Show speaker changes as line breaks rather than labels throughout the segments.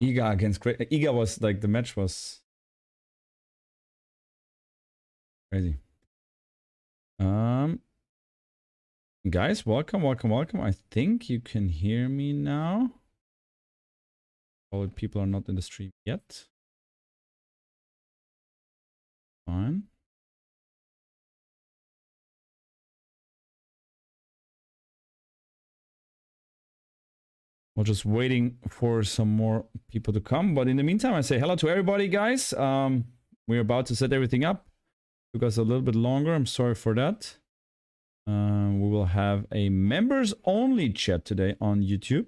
Iga against Iga was like, the match was crazy. Guys, welcome. I think you can hear me now. Probably people are not in the stream yet. Fine. We're just waiting for some more people to come. But in the meantime, I say hello to everybody, guys. We're about to set everything up. Took us a little bit longer. I'm sorry for that. We will have a members only chat today on YouTube.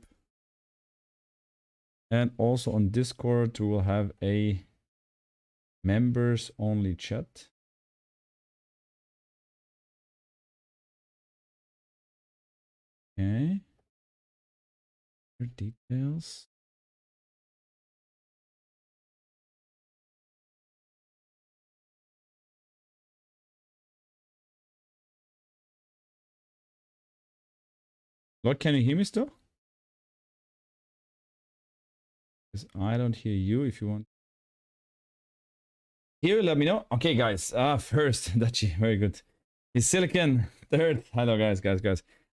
And also on Discord, we will have a members only chat. Okay. Details. Lord, can you hear me still? Because I don't hear you. If you want here, let me know. Okay, guys. First, Dachi, very good. He's Silicon. Third. Hello, guys.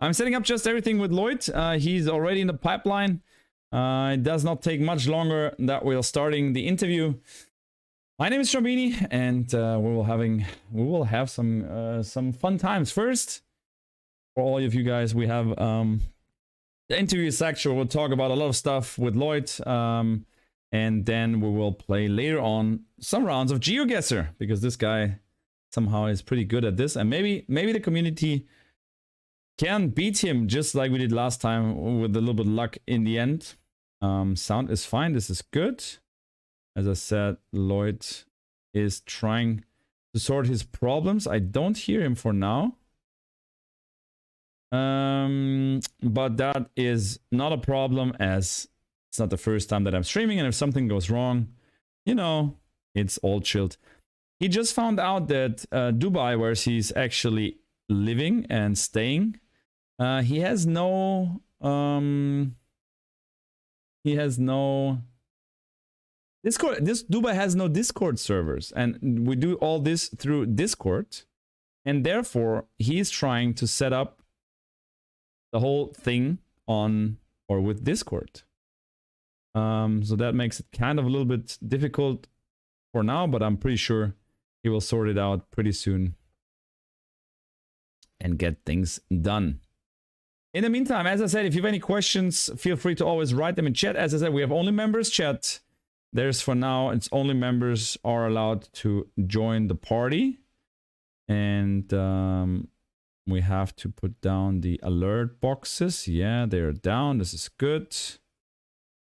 I'm setting up just everything with LLOYD. He's already in the pipeline. It does not take much longer that we're starting the interview. My name is Strabini, and we will have some fun times. First, for all of you guys, we have the interview section. We'll talk about a lot of stuff with LLOYD, and then we will play later on some rounds of GeoGuessr, because this guy somehow is pretty good at this, and maybe the community can beat him just like we did last time with a little bit of luck in the end. Sound is fine. This is good. As I said, LLOYD is trying to sort his problems. I don't hear him for now. But that is not a problem, as it's not the first time that I'm streaming, and if something goes wrong, you know, it's all chilled. He just found out that Dubai, where he's actually living and staying, he has no Discord. Dubai has no Discord servers, and we do all this through Discord, and therefore he's trying to set up the whole thing on or with Discord. So that makes it kind of a little bit difficult for now, but I'm pretty sure he will sort it out pretty soon and get things done. In the meantime, as I said, if you have any questions, feel free to always write them in chat. As I said, we have only members chat. There's for now, it's only members are allowed to join the party. And we have to put down the alert boxes. Yeah, they're down. This is good.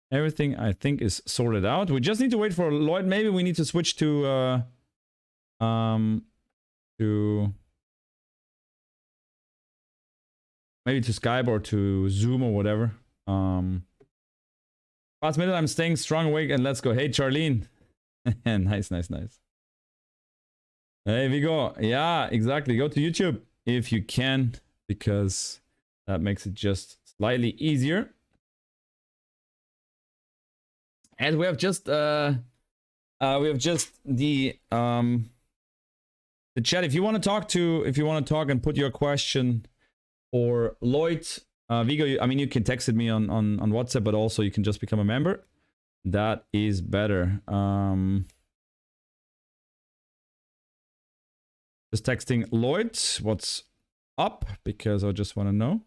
Everything, I think, is sorted out. We just need to wait for LLOYD. Maybe we need to switch to maybe to Skype or to Zoom or whatever. Past middle, I'm staying strong, awake, and let's go. Hey, Charlene. Nice. Hey, Vigo. Yeah, exactly. Go to YouTube if you can, because that makes it just slightly easier. And we have just the chat. If you want to talk and put your question or LLOYD, Vigo, I mean, you can text me on WhatsApp, but also you can just become a member. That is better. Just texting LLOYD what's up, because I just want to know.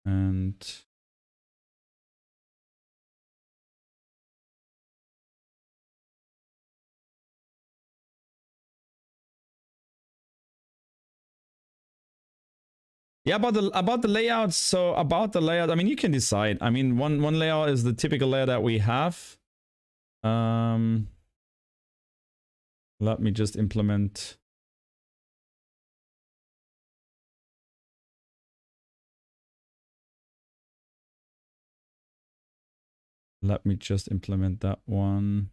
And yeah, about the layouts. So about the layout, I mean, you can decide. I mean, one layout is the typical layout that we have. Let me just implement. Let me just implement that one.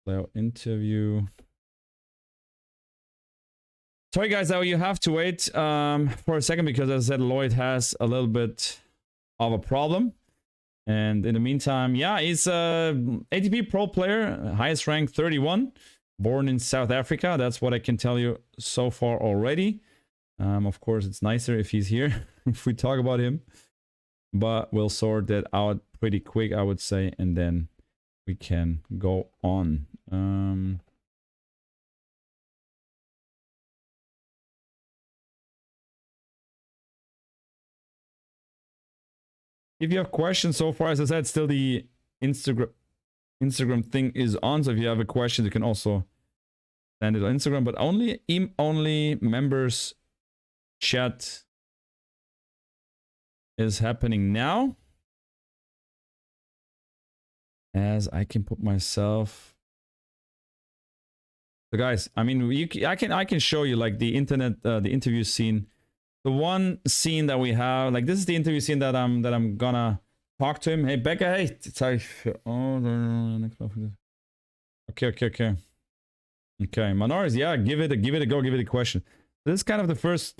Layout interview. Sorry guys, now you have to wait for a second, because as I said, LLOYD has a little bit of a problem. And in the meantime, yeah, he's a ATP pro player, highest rank 31, born in South Africa. That's what I can tell you so far already. Of course, it's nicer if he's here, if we talk about him. But we'll sort that out pretty quick, I would say, and then we can go on. If you have questions so far, as I said, still the Instagram thing is on. So if you have a question, you can also send it on Instagram, but only members chat is happening now. As I can put myself. So guys, I mean, I can show you like the internet, the interview scene. The one scene that we have, like this is the interview scene that I'm gonna talk to him. Hey Becca, hey, sorry. Oh, okay. Okay, Manoris, yeah, give it a go, give it a question. This is kind of the first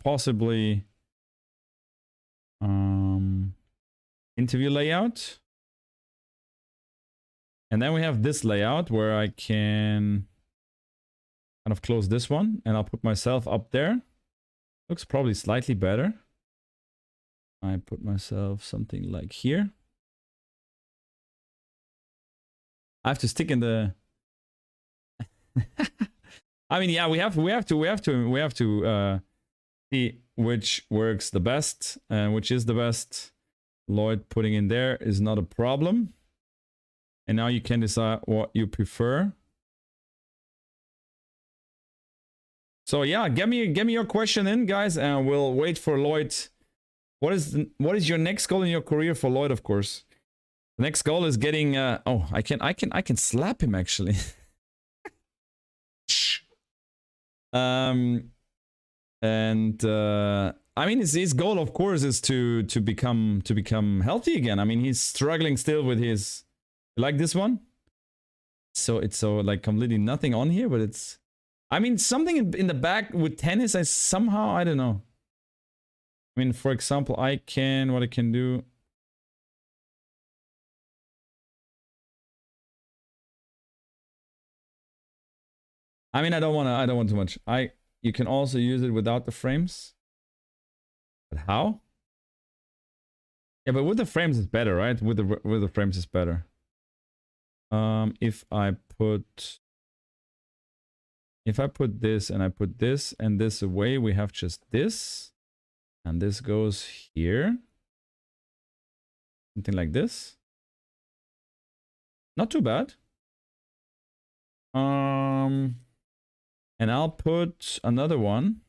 possibly interview layout. And then we have this layout where I can kind of close this one and I'll put myself up there. Looks probably slightly better. I put myself something like here. I have to stick in the I mean, yeah, we have to see which works the best and which is the best. Lloyd putting in there is not a problem. And now you can decide what you prefer. So yeah, get me your question in, guys, and we'll wait for Lloyd. What is your next goal in your career for Lloyd? Of course, the next goal is getting. Oh, I can slap him actually. I mean, his goal, of course, is to become healthy again. I mean, he's struggling still with his. Like this one. So it's so like completely nothing on here, but it's. I mean, something in the back with tennis. I don't know. I mean, for example, what I can do. I mean, I don't want too much. You can also use it without the frames. But how? Yeah, but with the frames it's better, right? With the frames it's better. If I put this and I put this and this away, we have just this. And this goes here. Something like this. Not too bad. And I'll put another one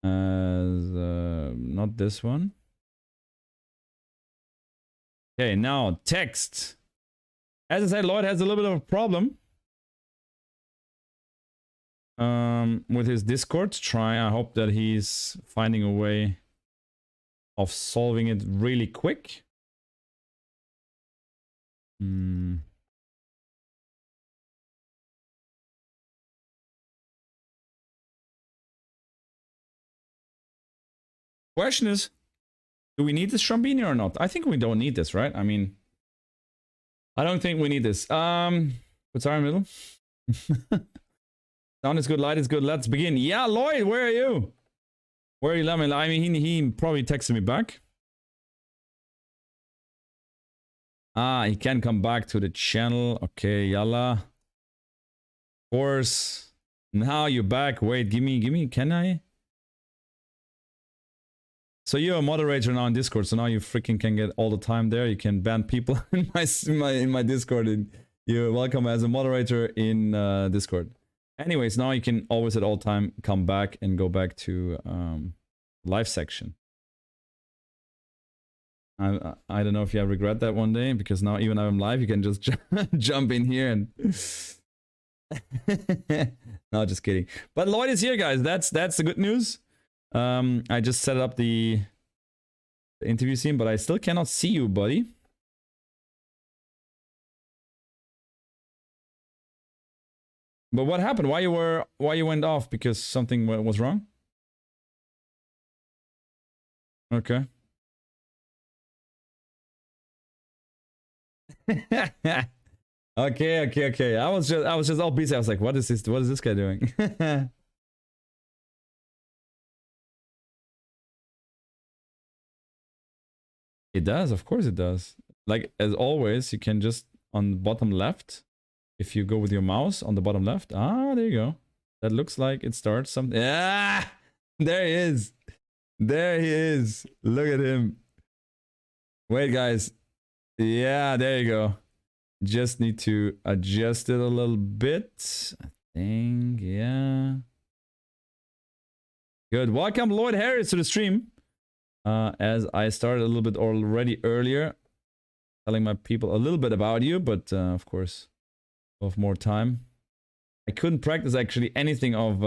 as not this one. Okay, now text. As I said, Lloyd has a little bit of a problem with his Discord. I hope that he's finding a way of solving it really quick. Question is, do we need this Strombini or not? I think we don't need this, right? I mean, I don't think we need this. What's our middle? Sound is good, light is good. Let's begin. Yeah, Lloyd, where are you? Where are you? I mean, he probably texted me back. Ah, he can come back to the channel. Okay, yalla. Of course. Now you're back. Wait, give me. Can I? So you're a moderator now in Discord. So now you freaking can get all the time there. You can ban people in my Discord. And you're welcome as a moderator in Discord. Anyways, now you can always at all time come back and go back to live section. I don't know if you regret that one day, because now even though I'm live, you can just jump in here and. No, just kidding. But Lloyd is here, guys. That's the good news. I just set up the interview scene, but I still cannot see you, buddy. But what happened? Why you went off? Because something was wrong? Okay. Okay. I was just all busy. I was like, what is this? What is this guy doing? It does, of course it does. Like as always, you can just on the bottom left, if you go with your mouse on the bottom left, there you go. That looks like it starts something. Yeah, there he is. There he is. Look at him. Wait, guys. Yeah, there you go. Just need to adjust it a little bit. I think, yeah. Good. Welcome, Lloyd Harris, to the stream. As I started a little bit already earlier, telling my people a little bit about you, but of course, we'll have more time. I couldn't practice actually anything of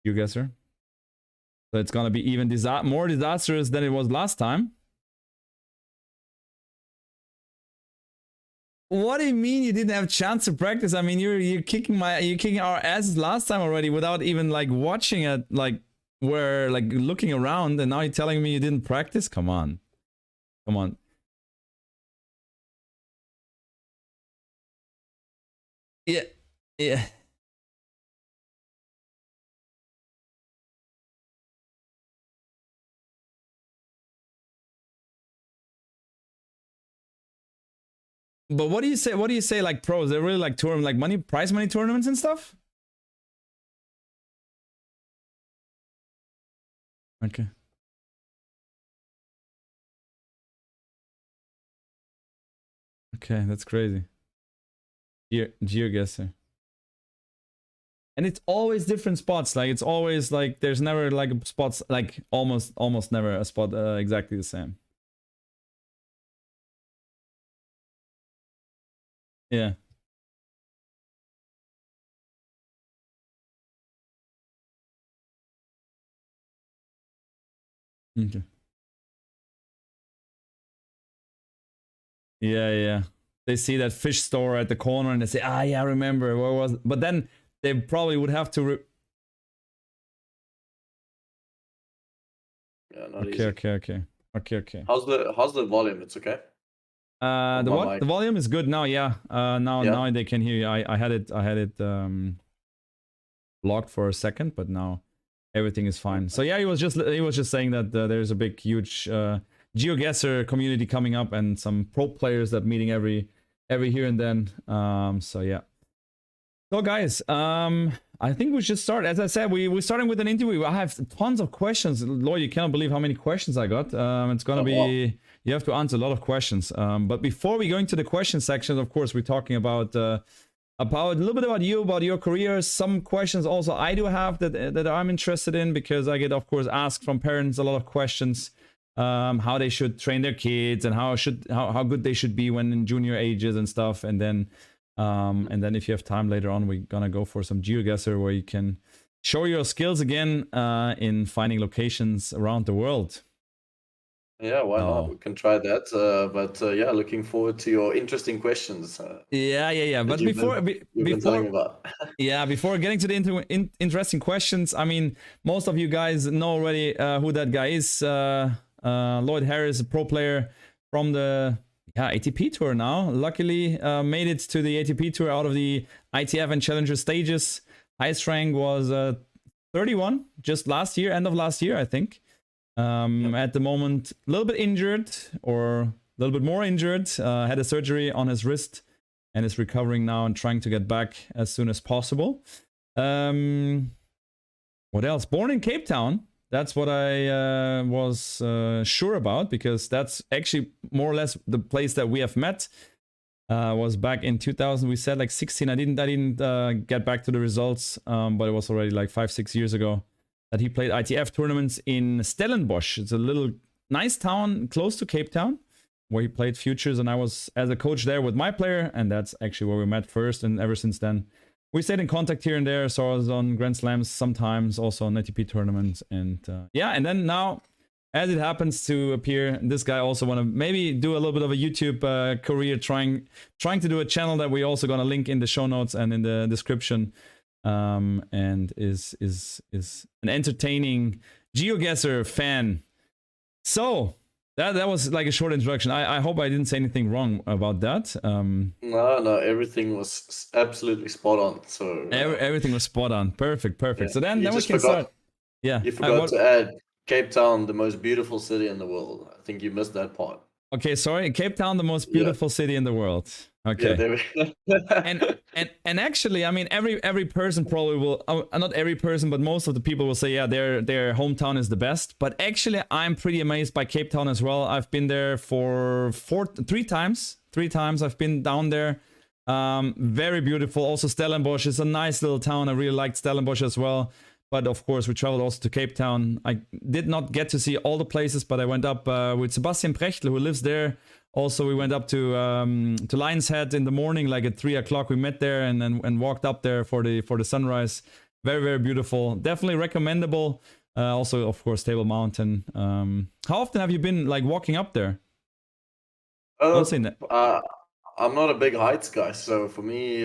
you guesser. So it's gonna be even more disastrous than it was last time. What do you mean you didn't have a chance to practice? I mean, you're kicking our asses last time already without even like watching it, like we're like looking around, and now you're telling me you didn't practice? Come on. Come on. Yeah. But what do you say? What do you say? Like pros, they really like tournament, like prize money tournaments and stuff. Okay. Okay, that's crazy. GeoGuessr. And it's always different spots. Like it's always like there's never like spots, like almost never a spot exactly the same. Yeah. Okay. Yeah. They see that fish store at the corner and they say, yeah, I remember. Where was it? But then they probably would have to.
Yeah, not
okay,
easy.
Okay.
How's the volume? It's okay.
The volume is good now. Yeah. Now they can hear you. I had it blocked for a second, but now everything is fine. So yeah, he was just saying that there's a big, huge GeoGuessr community coming up and some pro players that meeting every here and then. So yeah. So guys, I think we should start. As I said, we're starting with an interview. I have tons of questions. Lloyd, you cannot believe how many questions I got. It's gonna be, wow. You have to answer a lot of questions. But before we go into the question section, of course, we're talking about a little bit about you, about your career. Some questions also I do have that I'm interested in, because I get, of course, asked from parents a lot of questions. How they should train their kids and how good they should be when in junior ages and stuff. And then if you have time later on, we're gonna go for some GeoGuessr where you can show your skills again in finding locations around the world.
Yeah, why not? We can try that. But yeah, looking forward to your interesting questions.
Yeah. But before getting to the interesting questions, I mean, most of you guys know already who that guy is. Lloyd Harris, a pro player from the ATP tour now. Luckily made it to the ATP tour out of the ITF and Challenger stages. Highest rank was 31 just last year, end of last year, I think. At the moment, a little bit injured, or a little bit more injured. Had a surgery on his wrist and is recovering now and trying to get back as soon as possible. What else? Born in Cape Town. That's what I was sure about, because that's actually more or less the place that we have met. Was back in 2000. We said like 16. I didn't get back to the results, but it was already like 5-6 years ago that he played ITF tournaments in Stellenbosch. It's a little nice town close to Cape Town where he played futures, and I was as a coach there with my player, and that's actually where we met first. And ever since then, we stayed in contact here and there. So I was on Grand Slams sometimes, also on ATP tournaments, and yeah. And then now, as it happens to appear, this guy also want to maybe do a little bit of a YouTube career, trying to do a channel that we also gonna link in the show notes and in the description. And is an entertaining GeoGuessr fan. So That was like a short introduction. I hope I didn't say anything wrong about that.
No, everything was absolutely spot on. So
Everything was spot on. Perfect.
yeah,
So then
you
we
just
can
forgot.
start. Yeah.
You forgot to add Cape Town, the most beautiful city in the world. I think you missed that part.
Okay, sorry. Cape Town, the most
Yeah.
beautiful city in the world.
Yeah,
Okay.
there we
And actually, I mean, every person probably will, not every person, but most of the people will say, yeah, their hometown is the best. But actually, I'm pretty amazed by Cape Town as well. I've been there for three times. I've been down there. Very beautiful. Also, Stellenbosch is a nice little town. I really liked Stellenbosch as well. But of course, we traveled also to Cape Town. I did not get to see all the places, but I went up with Sebastian Prechtl, who lives there. Also, we went up to Lion's Head in the morning, like at 3 o'clock. We met there and walked up there for the sunrise. Very, very beautiful. Definitely recommendable. Also, of course, Table Mountain. How often have you been like walking up there?
I'm not a big heights guy, so for me,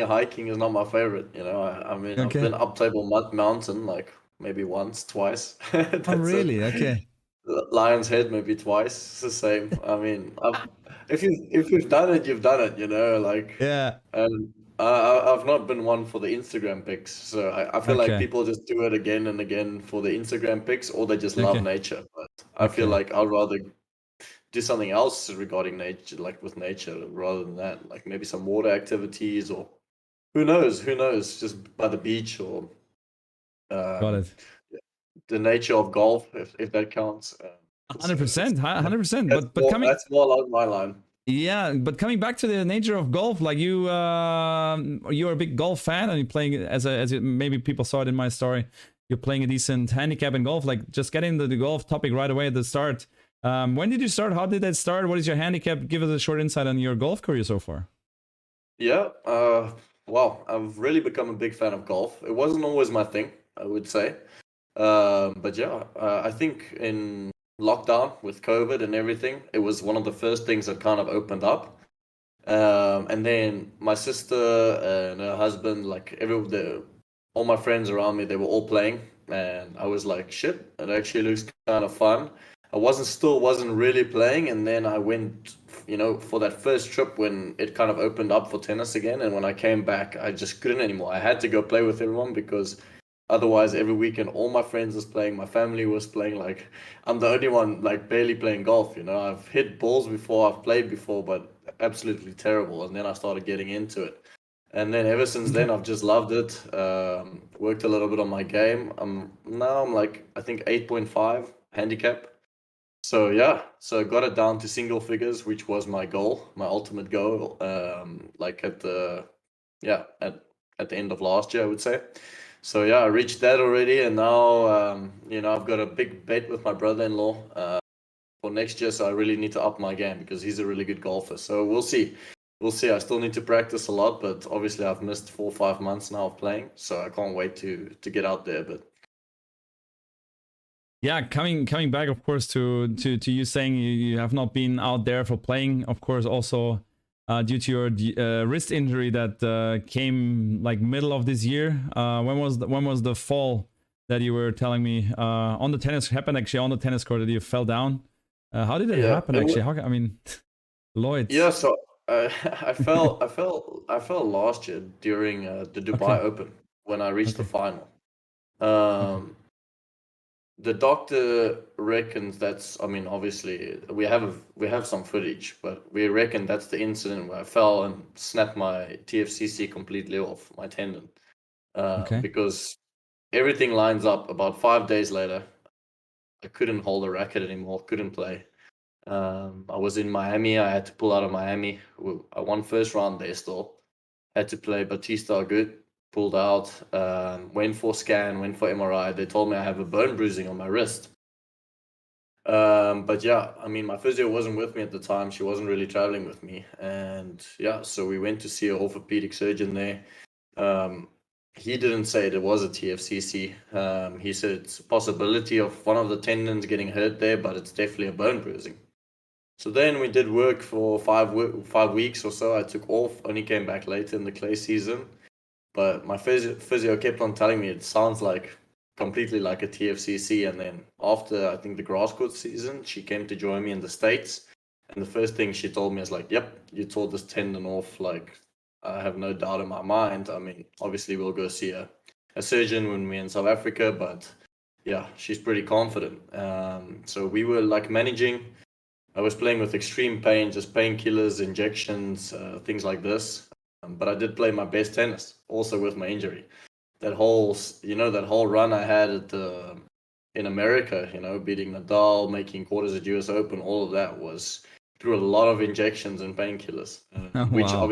hiking is not my favorite. You know, I mean, I've been up Table Mountain like maybe once, twice.
Oh, really? Okay.
Lion's Head maybe twice. It's the same. I mean, if you've done it, you've done it. You know, like
Yeah.
And I've not been one for the Instagram pics, so I feel like people just do it again and again for the Instagram pics, or they just love nature. But I feel like I'd rather do something else regarding nature, like with nature, rather than that. Like maybe some water activities, or who knows, just by the beach, or
Got it.
the nature of golf, if that counts.
100%, 100%. But
that's more along my line.
Yeah, but coming back to the nature of golf, like you're a big golf fan, and you're playing as maybe people saw it in my story. You're playing a decent handicap in golf. Like just get into the golf topic right away at the start. When did you start? How did that start? What is your handicap? Give us a short insight on your golf career so far.
Yeah, well, I've really become a big fan of golf. It wasn't always my thing, I would say. But yeah, I think in lockdown with COVID and everything, it was one of the first things that kind of opened up. And then my sister and her husband, like all my friends around me, they were all playing, and I was like, shit, it actually looks kind of fun. I wasn't really playing, and then I went, for that first trip when it kind of opened up for tennis again, and when I came back, I just couldn't anymore. I had to go play with everyone because otherwise every weekend all my friends was playing, my family was playing. Like I'm the only one like barely playing golf. I've hit balls before, I've played before, but absolutely terrible. And then I started getting into it, and then ever since then I've just loved it. Worked a little bit on my game. Now I'm like, I think 8.5 handicap. So yeah, so I got it down to single figures, which was my goal, my ultimate goal. Like at the end of last year, I would say. So yeah, I reached that already, and now I've got a big bet with my brother-in-law for next year. So I really need to up my game because he's a really good golfer. So we'll see. I still need to practice a lot, but obviously I've missed 4 or 5 months now of playing, so I can't wait to get out there. But
yeah, coming back, of course, to you saying you have not been out there for playing, of course, also due to your wrist injury that came like middle of this year. When was the fall that you were telling me on the tennis court that you fell down? How did it happen actually? I mean, LLOYD.
Yeah, so I fell last year during the Dubai Open when I reached the final. The doctor reckons that's, I mean, obviously we have some footage, but we reckon that's the incident where I fell and snapped my TFCC completely off, my tendon. Because everything lines up. About 5 days later, I couldn't hold a racket anymore, couldn't play. I was in Miami. I had to pull out of Miami. I won first round there still. Had to play Batista good. Pulled out, went for scan, went for MRI. They told me I have a bone bruising on my wrist. But yeah, I mean, my physio wasn't with me at the time. She wasn't really traveling with me. And yeah, so we went to see an orthopedic surgeon there. He didn't say it was a TFCC. He said it's a possibility of one of the tendons getting hurt there, but it's definitely a bone bruising. So then we did work for 5 weeks or so. I took off, only came back later in the clay season. But my physio kept on telling me it sounds like completely like a TFCC. And then after, I think, the grass court season, she came to join me in the States. And the first thing she told me is like, yep, you tore this tendon off. Like, I have no doubt in my mind. I mean, obviously we'll go see a surgeon when we're in South Africa, but yeah, she's pretty confident. So we were like managing. I was playing with extreme pain, just painkillers, injections, things like this. But I did play my best tennis, also with my injury. That whole, that whole run I had in America, beating Nadal, making quarters at US Open, all of that was through a lot of injections and painkillers, which
Wow.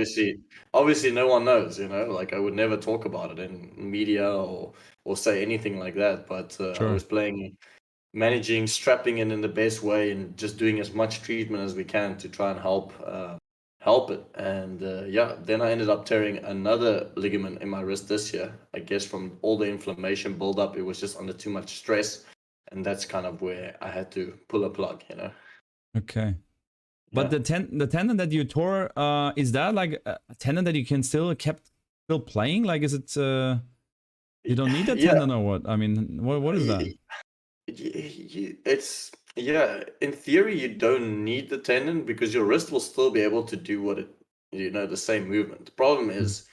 obviously no one knows. Like I would never talk about it in media or say anything like that. But I
Sure.
was managing, strapping it in the best way, and just doing as much treatment as we can to try and help it. And then I ended up tearing another ligament in my wrist this year. I guess from all the inflammation buildup, it was just under too much stress, and that's kind of where I had to pull a plug.
Okay. But
Yeah.
the tendon that you tore, is that like a tendon that you can still playing? Like, is it you don't need a
Yeah.
tendon or what? I mean, what is that?
It's in theory you don't need the tendon because your wrist will still be able to do the same movement. The problem
Mm.
is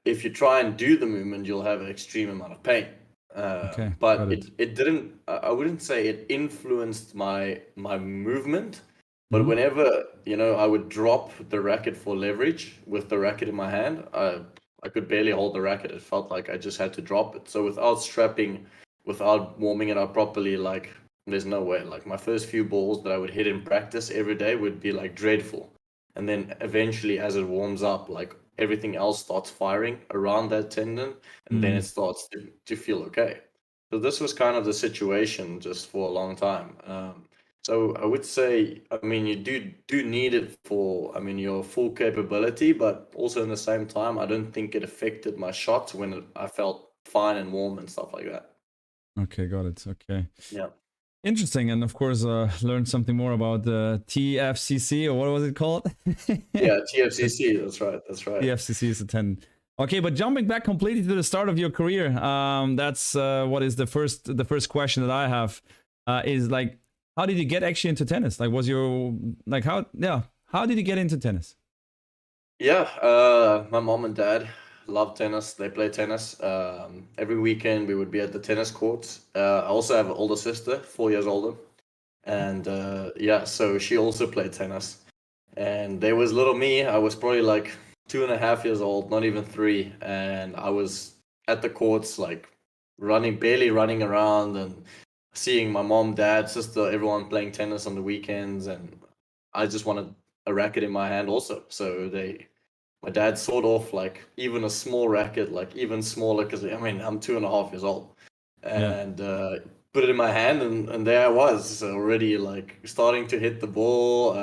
if you try and do the movement, you'll have an extreme amount of pain.
Okay,
But
got it.
it didn't. I wouldn't say it influenced my movement. But
Mhm.
whenever I would drop the racket for leverage with the racket in my hand, I could barely hold the racket. It felt like I just had to drop it. So without strapping, without warming it up properly, like there's no way. Like my first few balls that I would hit in practice every day would be like dreadful. And then eventually, as it warms up, like everything else starts firing around that tendon, and then it
Mm.
starts to feel okay. So this was kind of the situation just for a long time. So I would say, I mean, you do need it for, I mean, your full capability, but also in the same time, I don't think it affected my shots when I felt fine and warm and stuff like that.
Okay, got it. Okay.
Yeah.
Interesting, and of course, learned something more about the TFCC, or what was it called?
Yeah,
The
TFCC. That's right. That's right.
TFCC is a 10. Okay, but jumping back completely to the start of your career, that's what is the first question that I have is like, how did you get actually into tennis? Like, was your like how did you get into tennis?
Yeah, my mom and dad love tennis. They play tennis. Every weekend we would be at the tennis courts. I also have an older sister, 4 years older, and yeah, so she also played tennis. And there was little me. I was probably like 2.5 years old, not even three, and I was at the courts, like barely running around, and seeing my mom, dad, sister, everyone playing tennis on the weekends, and I just wanted a racket in my hand also. So my dad sawed off like even a small racket, like even smaller, because I mean I'm 2.5 years old,
Yeah.
and put it in my hand, and there I was already like starting to hit the ball,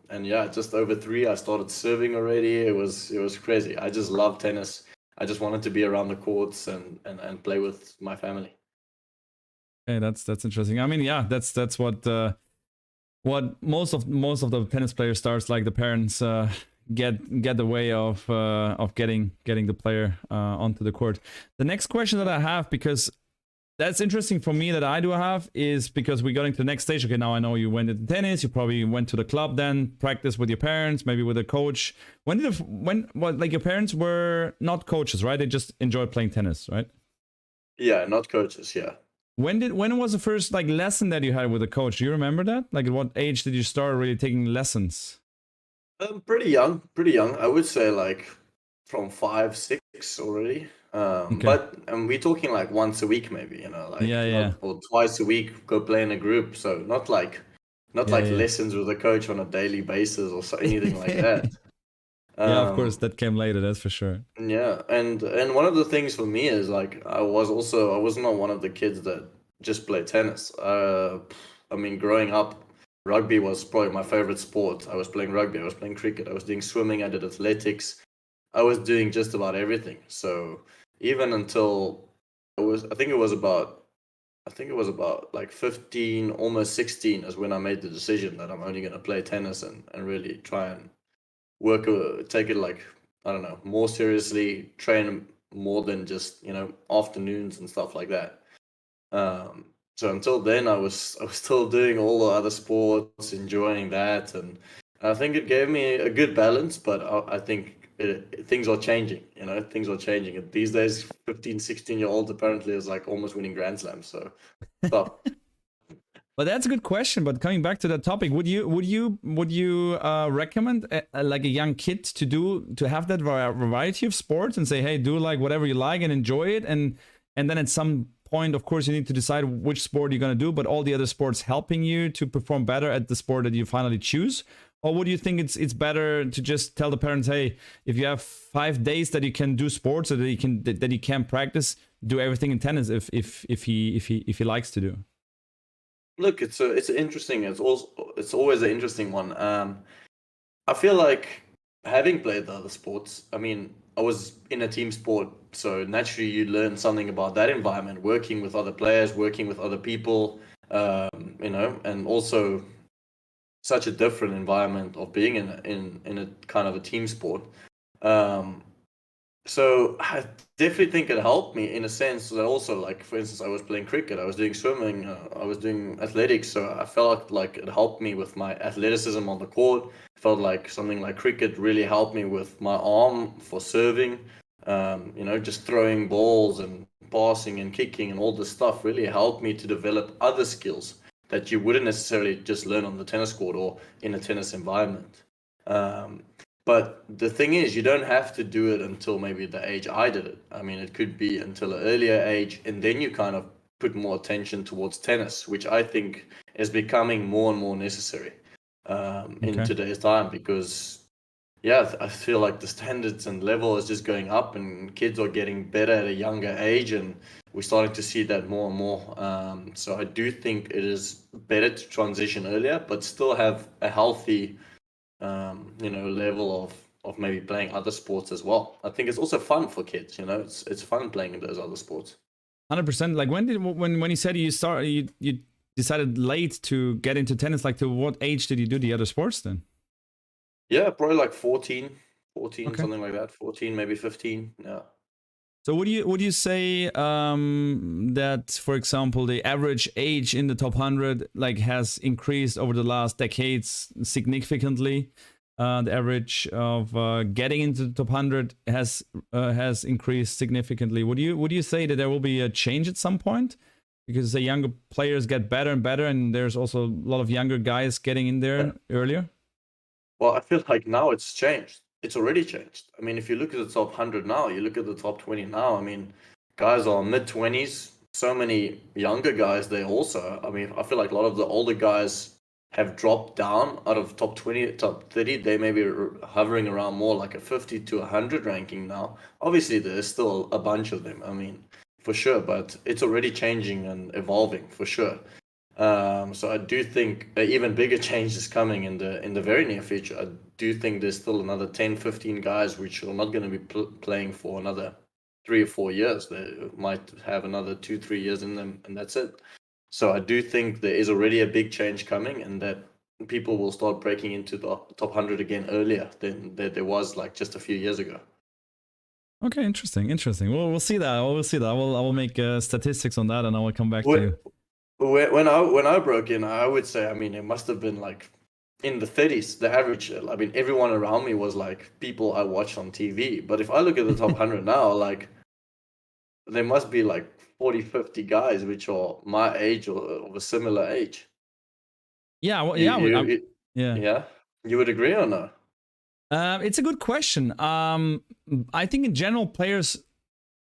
and yeah, just over three, I started serving already. It was crazy. I just love tennis. I just wanted to be around the courts and play with my family.
Okay, that's interesting. I mean, yeah, that's what most of the tennis players starts like the parents get the way of getting the player onto the court. The next question that I have, because that's interesting for me that I do have, is because we're going to the next stage. Okay, now I know you went into tennis, you probably went to the club, then practice with your parents, maybe with a coach. Like your parents were not coaches, right? They just enjoyed playing tennis, right?
Yeah, not coaches. Yeah.
When was the first like lesson that you had with a coach? Do you remember that? Like at what age did you start really taking lessons?
Pretty young, pretty young. I would say like from 5, 6 already.
Okay.
But we're talking like once a week, maybe, like
Yeah, yeah.
not, or twice a week, go play in a group. So not
Yeah,
like
yeah.
lessons with a coach on a daily basis or anything like that.
Yeah, of course,
Um,
that came later, that's for sure.
yeah, and one of the things for me is like I was not one of the kids that just played tennis. I mean, growing up, rugby was probably my favorite sport. I was playing rugby, I was playing cricket, I was doing swimming, I did athletics. I was doing just about everything. So even until I think it was about like 15, almost 16 is when I made the decision that I'm only going to play tennis and really try and take it like, I don't know, more seriously, train more than just, afternoons and stuff like that. So until then, I was still doing all the other sports, enjoying that, and I think it gave me a good balance. But I think things are changing. You know, things are changing. And these days, 15, 16-year-old apparently is like almost winning Grand Slams. So tough.
But that's a good question. But coming back to that topic, would you recommend like a young kid to have that variety of sports and say, hey, do like whatever you like and enjoy it, and then at some point, of course, you need to decide which sport you're gonna do, but all the other sports helping you to perform better at the sport that you finally choose? Or would you think it's better to just tell the parents, hey, if you have 5 days that you can do sports or that you can practice, do everything in tennis if he likes to do?
Look, it's interesting. It's always an interesting one. I feel like having played the other sports, I mean, I was in a team sport, so naturally you learn something about that environment, working with other players, working with other people, you know, and also such a different environment of being in a kind of a team sport. Um, so I definitely think it helped me in a sense that also, like for instance, I was playing cricket, I was doing swimming, I was doing athletics, so I felt like it helped me with my athleticism on the court. Felt like something like cricket really helped me with my arm for serving. You know, just throwing balls and passing and kicking and all this stuff really helped me to develop other skills that you wouldn't necessarily just learn on the tennis court or in a tennis environment. Um, but the thing is, you don't have to do it until maybe the age I did it. I mean, it could be until an earlier age, and then you kind of put more attention towards tennis, which I think is becoming more and more necessary in
Okay.
today's time because, yeah, I feel like the standards and level is just going up, and kids are getting better at a younger age, and we're starting to see that more and more. So I do think it is better to transition earlier, but still have a healthy you know, level of maybe playing other sports as well. I think it's also fun for kids, you know, it's fun playing in those other sports.
100%. Like when you said you decided late to get into tennis, like to what age did you do the other sports then?
Yeah, probably like 14,
Okay.
something like that. 14, maybe 15. Yeah.
So would you say that, for example, the average age in the top 100 like has increased over the last decades significantly? The average of getting into the top 100 has increased significantly. Would you say that there will be a change at some point? Because the younger players get better and better, and there's also a lot of younger guys getting in
Yeah.
there earlier.
Well, I feel like now it's changed. It's already changed. I mean, if you look at the top 100 now, you look at the top 20 now, I mean, guys are mid 20s. So many younger guys there also. I mean, I feel like a lot of the older guys have dropped down out of top 20, top 30. They may be hovering around more like a 50 to 100 ranking now. Obviously, there's still a bunch of them. I mean, for sure, but it's already changing and evolving for sure. So I do think an even bigger change is coming in the very near future. I do think there's still another 10, 15 guys which are not going to be playing for another 3 or 4 years. They might have another 2, 3 years in them, and that's it. So I do think there is already a big change coming, and that people will start breaking into the top 100 again earlier than there was like just a few years ago.
Okay, interesting. Well, we'll see that. We'll see that. I will make statistics on that, and I will come back to
When
you.
when I broke in, I would say, I mean, it must have been like in the 30s, the average. I mean, everyone around me was like people I watched on TV. But if I look at the top 100 now, like there must be like 40, 50 guys which are my age or of a similar age.
Yeah, well,
You,
yeah, yeah.
yeah, you would agree or no?
It's a good question. I think in general players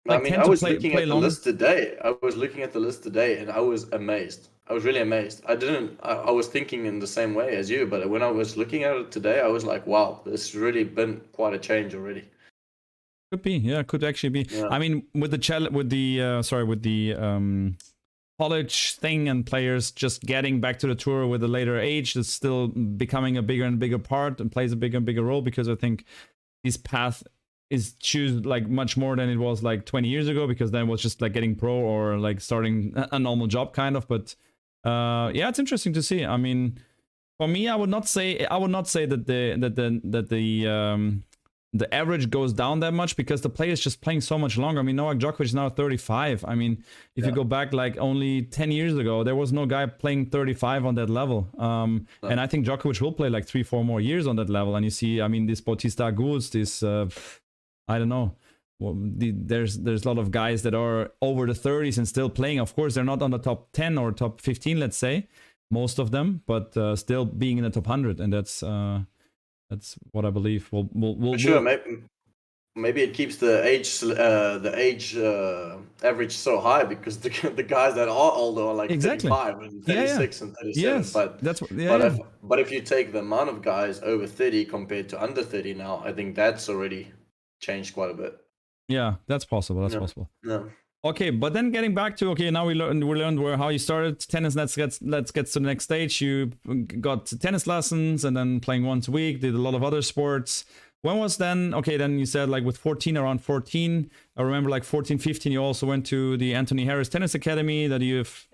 I
like
mean,
tend
I
to
was
play
looking
play
at the
longer.
list today. I was looking at the list today, and I was amazed. I was really amazed. I didn't. I was thinking in the same way as you, but when I was looking at it today, I was like, "Wow, this really been quite a change already."
Could be, yeah, could actually be.
Yeah,
I mean, with the college thing and players just getting back to the tour with a later age, it's still becoming a bigger and bigger part and plays a bigger and bigger role, because I think this path is choose like much more than it was like 20 years ago, because then it was just like getting pro or like starting a normal job kind of. But yeah, it's interesting to see. I mean, for me, I would not say that the the average goes down that much because the player is just playing so much longer. I mean, Novak Djokovic is now 35. I mean, if you go back like only 10 years ago, there was no guy playing 35 on that level. And I think Djokovic will play like 3-4 more years on that level. And you see, I mean, this Bautista Agut, this, I don't know. Well, there's a lot of guys that are over the 30s and still playing. Of course, they're not on the top 10 or top 15, let's say, most of them, but still being in the top 100. And that's what I believe.
Sure, maybe it keeps the age average so high because the guys that are older are like 35 and 36 and 37.
Yes,
but if you take the amount of guys over 30 compared to under 30 now, I think that's already changed quite a bit.
Yeah, that's possible. That's possible.
Yeah.
Okay, but then getting back to now we learned how you started tennis. Let's get to the next stage. You got tennis lessons and then playing once a week. Did a lot of other sports. When was then? Okay, then you said like with around 14. I remember like 14, 15. You also went to the Anthony Harris Tennis Academy that you've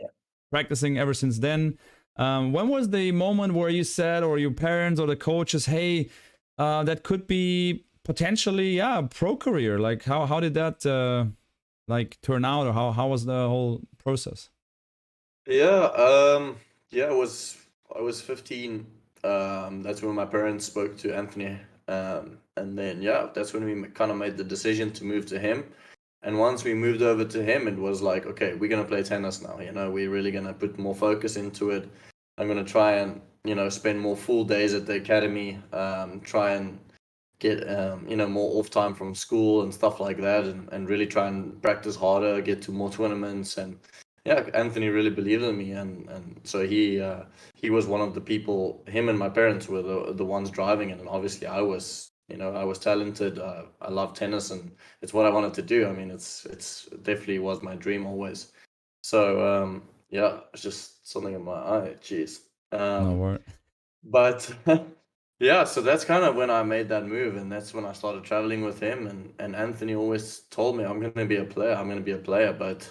practicing ever since then. When was the moment where you said, or your parents or the coaches, hey, that could be potentially pro career? Like how did that like turn out, or how was the whole process?
I was 15. That's when my parents spoke to Anthony, and then that's when we kind of made the decision to move to him. And once we moved over to him, it was like, okay, we're gonna play tennis now. We're really gonna put more focus into it. I'm gonna try and spend more full days at the academy, try and get more off time from school and stuff like that, and really try and practice harder, get to more tournaments. And Anthony really believed in me, and so he was one of the people. Him and my parents were the ones driving it, and obviously I was talented. I love tennis, and it's what I wanted to do. I mean, it's definitely was my dream always. So it's just something in my eye. Jeez.
No word.
But yeah, so that's kind of when I made that move, and that's when I started traveling with him. And Anthony always told me, I'm going to be a player. But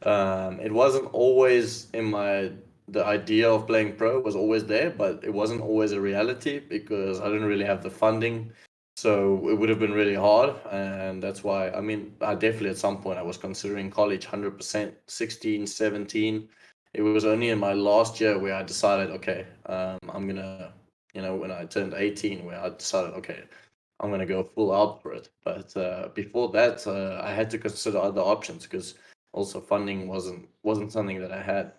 it wasn't always the idea of playing pro was always there, but it wasn't always a reality because I didn't really have the funding. So it would have been really hard. And that's why, I mean, I definitely at some point I was considering college 100%, 16, 17. It was only in my last year where I decided, okay, I'm going to, when I turned 18, where I decided, okay, I'm going to go full out for it. But before that, I had to consider other options because also funding wasn't something that I had.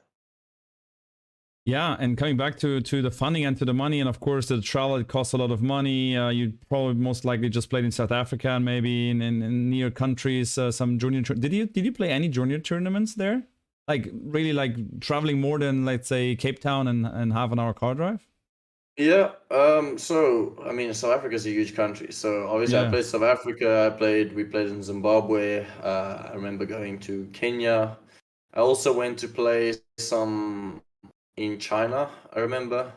Yeah, and coming back to the funding and to the money, and of course the travel, it costs a lot of money. You probably most likely just played in South Africa and maybe in near countries, some junior. Did you play any junior tournaments there? Like really like traveling more than, let's say, Cape Town and half an hour car drive?
Yeah, so I mean, South Africa is a huge country. So obviously I played South Africa, we played in Zimbabwe. I remember going to Kenya. I also went to play some in China, I remember.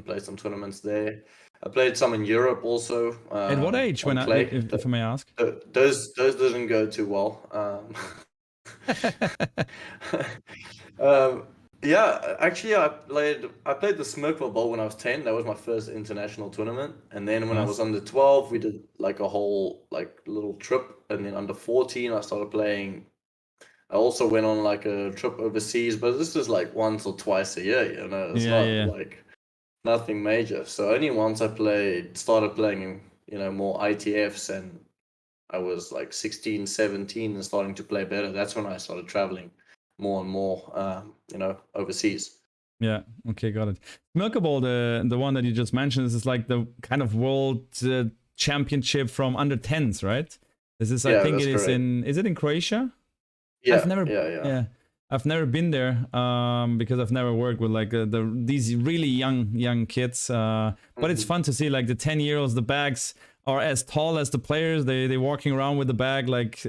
Played some tournaments there. I played some in Europe also.
At what age, if I may ask?
Those didn't go too well. Actually, I played the Smurfville Bowl when I was 10. That was my first international tournament. And then when I was under 12, we did like a whole like little trip. And then under 14, I started playing. I also went on like a trip overseas, but this is like once or twice a year. It's not like nothing major. So only once I started playing, more ITFs, and I was like 16, 17 and starting to play better. That's when I started traveling more and more, overseas.
Yeah. Okay, got it. Smurfville, the one that you just mentioned, is like the kind of world championship from under 10s, right? This is, I think it is correct. Is it in Croatia?
Yeah.
I've never been there because I've never worked with like these really young kids. But it's fun to see like the 10-year-olds. The bags are as tall as the players. They walking around with the bag like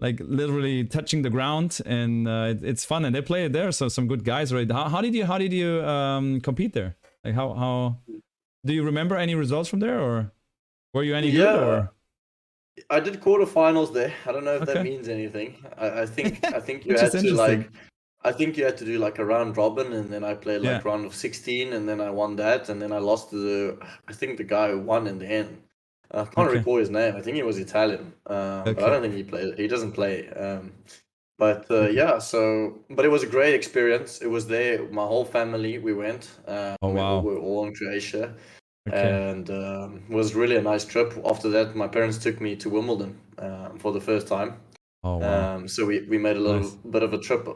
literally touching the ground, and it's fun. And they play it there, so some good guys, right? How did you compete there? Like how do you remember any results from there, or were you any good? Or
I did quarterfinals there. I don't know if that means anything. I think you had to you had to do like a round robin, and then I played like round of 16, and then I won that, and then I lost to I think the guy who won in the end. I can't
Okay.
recall his name. I think he was Italian, but I
Okay.
don't think he played. He doesn't play. But
Okay.
yeah, but it was a great experience. It was there. My whole family, we went.
Oh
We
wow.
were all in Croatia,
Okay.
and it was really a nice trip. After that, my parents took me to Wimbledon for the first time.
Oh wow.
So we made a little
Nice.
bit of a trip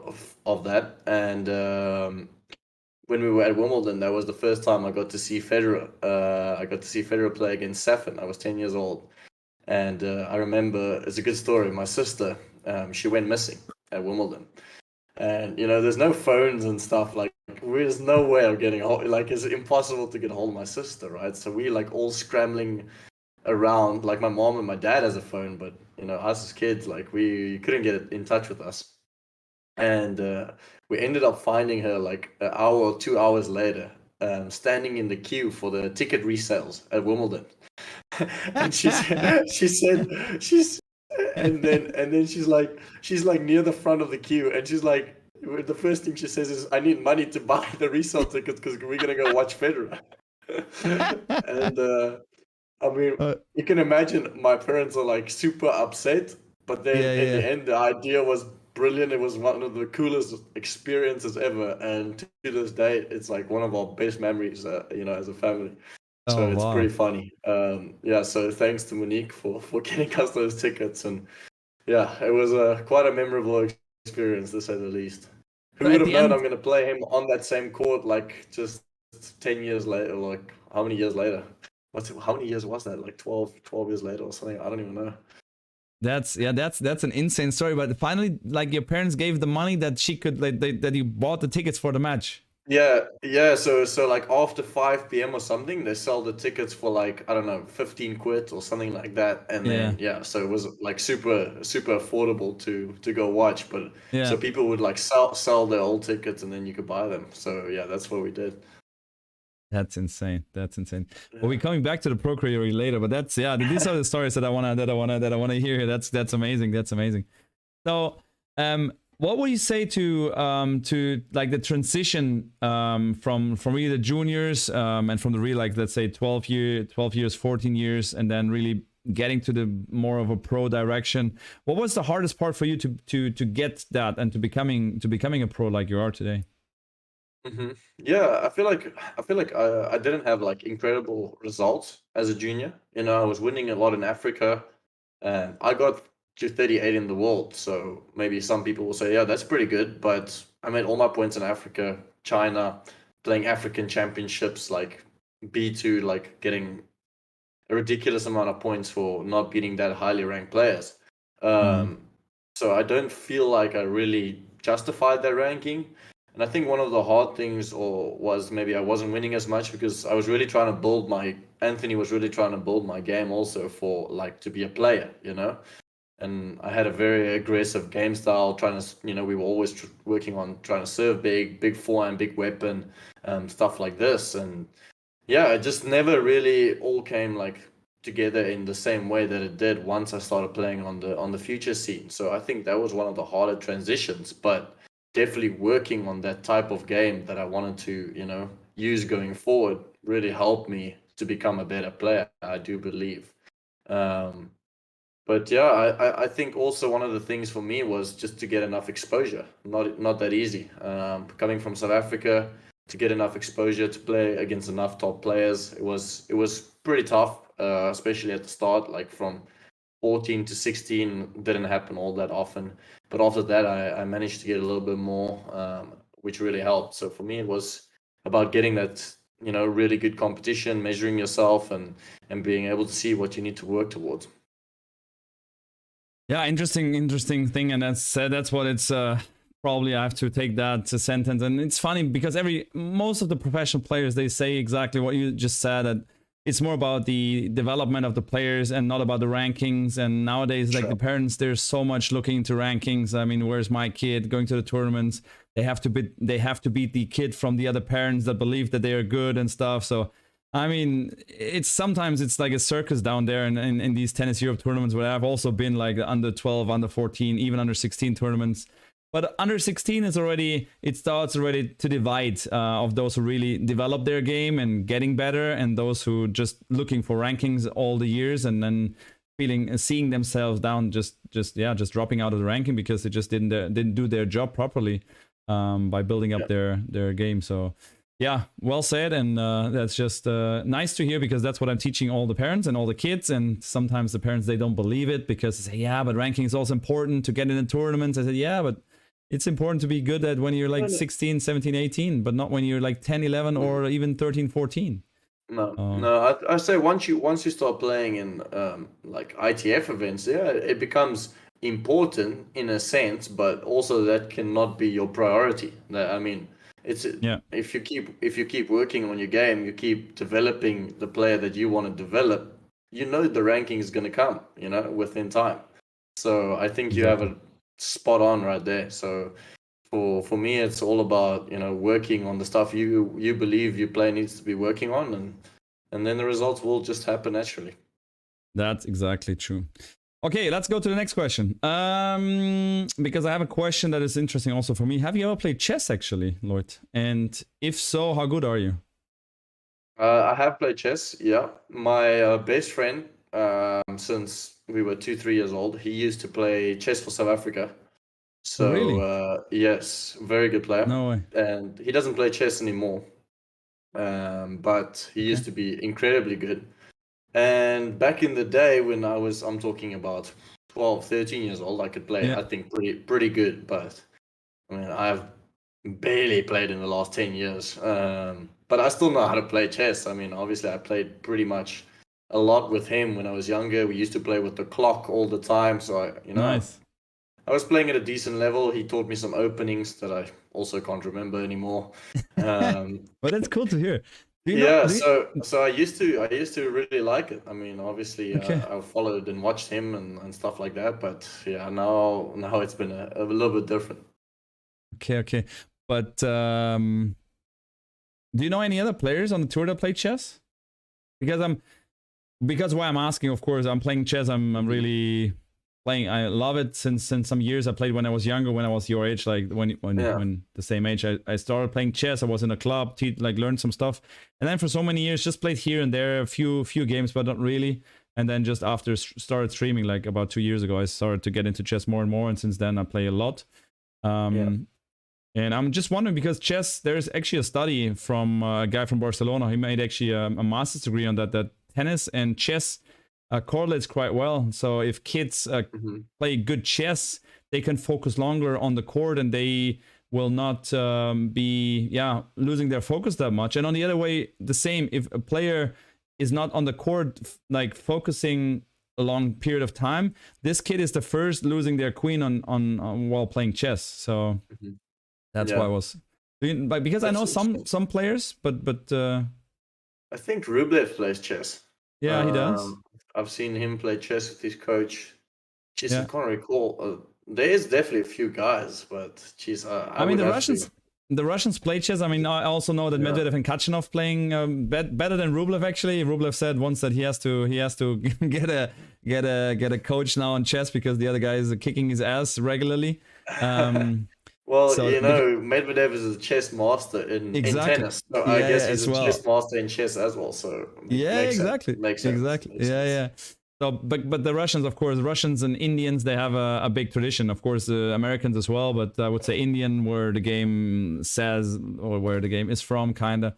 of that, and when we were at Wimbledon, that was the first time I got to see Federer. I got to see Federer play against Safin. I was 10 years old, and I remember it's a good story. My sister, she went missing at Wimbledon, and there's no phones and stuff. Like, there's no way of getting hold. Like, it's impossible to get hold of my sister, right? So we like all scrambling around. Like, my mom and my dad has a phone, but us as kids, like, we couldn't get in touch with us. And we ended up finding her like an hour or 2 hours later, standing in the queue for the ticket resales at Wimbledon. And she's and then she's like near the front of the queue, and she's like, the first thing she says is, "I need money to buy the resale tickets because we're gonna go watch Federer." And I mean,
Uh,
you can imagine my parents are like super upset, but then
yeah,
in the
yeah.
end, the idea was brilliant. It was one of the coolest experiences ever, and to this day, it's like one of our best memories, as a family. So
Oh
it's pretty
wow.
funny. Yeah. So thanks to Monique for getting us those tickets, and yeah, it was quite a memorable experience to say the least.
So
Who would
at
have
the
known I'm
end,
gonna play him on that same court, like just 10 years later? Like, how many years later? How many years was that? Like 12 years later or something? I don't even know.
that's an insane story. But finally, like your parents gave the money that she could, like, that you bought the tickets for the match.
Yeah, yeah. So like after 5 p.m. or something, they sell the tickets for like, I don't know, 15 quid or something like that. And
Yeah.
then yeah, so it was like super affordable to go watch. But so
Yeah.
people would like sell their old tickets and then you could buy them. So yeah, that's what we did.
That's insane. That's insane. Well, we're
Yeah.
coming back to the pro career later, but that's, yeah. These are the stories that I wanna hear. That's amazing. That's amazing. So, what would you say to like the transition from really the juniors and from the really, like, let's say 12 years, 14 years, and then really getting to the more of a pro direction? What was the hardest part for you to get that and to becoming a pro like you are today?
Yeah, I feel like I didn't have like incredible results as a junior. I was winning a lot in Africa, and I got to 38 in the world. So maybe some people will say, yeah, that's pretty good. But I made all my points in Africa, China, playing African championships, like B2, like getting a ridiculous amount of points for not beating that highly ranked players.
Mm.
Um, so I don't feel like I really justified that ranking. And I think one of the hard things or was maybe I wasn't winning as much because I was really trying to build my Anthony was really trying to build my game also for like to be a player. And I had a very aggressive game style, trying to, we were always working on trying to serve big forehand, big weapon, stuff like this. And yeah, it just never really all came like together in the same way that it did once I started playing on the future scene. So I think that was one of the harder transitions, but definitely working on that type of game that I wanted to, use going forward really helped me to become a better player, I do believe. Um, but yeah, I think also one of the things for me was just to get enough exposure. Not that easy. Coming from South Africa, to get enough exposure to play against enough top players, it was pretty tough, especially at the start. Like from 14 to 16 didn't happen all that often. But after that, I managed to get a little bit more, which really helped. So for me, it was about getting that, really good competition, measuring yourself, and being able to see what you need to work towards.
Yeah, interesting thing, and that's what it's. Probably I have to take that sentence, and it's funny because most of the professional players, they say exactly what you just said, that it's more about the development of the players and not about the rankings. And nowadays, like the
Sure.
parents, there's so much looking into rankings. I mean, where's my kid going to the tournaments? They have to beat the kid from the other parents that believe that they are good and stuff. So I mean, it's like a circus down there in these tennis Europe tournaments, where I've also been, like under 12, under 14, even under 16 tournaments. But under 16 is already, it starts already to divide of those who really develop their game and getting better, and those who just looking for rankings all the years and then seeing themselves down, just dropping out of the ranking because they just didn't do their job properly by building up their game. So yeah, well said. And that's just nice to hear, because that's what I'm teaching all the parents and all the kids. And sometimes the parents, they don't believe it because they say, yeah, but ranking is also important to get in the tournaments. I said, yeah, but it's important to be good at when you're like 16, 17, 18, but not when you're like 10, 11, or even 13, 14.
No, I say once you start playing in like ITF events, yeah, it becomes important in a sense, but also that cannot be your priority. I mean, if you keep working on your game, you keep developing the player that you want to develop, you know the ranking is going to come, you know, within time. So I think you have it spot on right there. So for me, it's all about, you know, working on the stuff you believe your player needs to be working on, and then the results will just happen naturally.
That's exactly true. Okay, let's go to the next question. Because I have a question that is interesting also for me. Have you ever played chess, actually, Lloyd? And if so, how good are you?
I have played chess, yeah. My best friend, since we were 2-3 years old, he used to play chess for South Africa. So,
really?
yes, very good player.
No way.
And he doesn't play chess anymore. But he used to be incredibly good. And back in the day when I'm talking about 12, 13 years old, I could play, I think, pretty good. But, I mean, I've barely played in the last 10 years. But I still know how to play chess. I mean, obviously, I played pretty much a lot with him when I was younger. We used to play with the clock all the time. So,
Nice.
I was playing at a decent level. He taught me some openings that I also can't remember anymore.
But that's cool to hear.
So I used to really like it. I mean, obviously, I followed and watched him and stuff like that. But yeah, now it's been a little bit different.
Okay. But do you know any other players on the tour that play chess? Because why I'm asking, of course, I'm playing chess. I'm really playing. I love it since some years. I played when I was younger, when I was your age, like when the same age. I started playing chess. I was in a club, learned some stuff, and then for so many years just played here and there, a few games, but not really. And then just after started streaming, like about 2 years ago, I started to get into chess more and more, and since then I play a lot. And I'm just wondering, because chess, there's actually a study from a guy from Barcelona. He made actually a master's degree on that tennis and chess correlates quite well. So if kids play good chess, they can focus longer on the court, and they will not be losing their focus that much. And on the other way, the same, if a player is not on the court like focusing a long period of time, this kid is the first losing their queen on while playing chess. So that's why I was, because I know some players, but
I think Rublev plays chess.
Yeah, he does.
I've seen him play chess with his coach. I can't recall. There is definitely a few guys, but I mean,
the Russians play chess. I mean, I also know that Medvedev and Kachanov playing better than Rublev. Actually, Rublev said once that he has to get a coach now on chess because the other guy is kicking his ass regularly.
Well, so, Medvedev is a chess master in tennis. So I guess he's a chess master in chess as well. So makes sense.
Exactly. So, but the Russians, of course, Russians and Indians, they have a big tradition. Of course, the Americans as well. But I would say Indian, where the game says or where the game is from, kinda.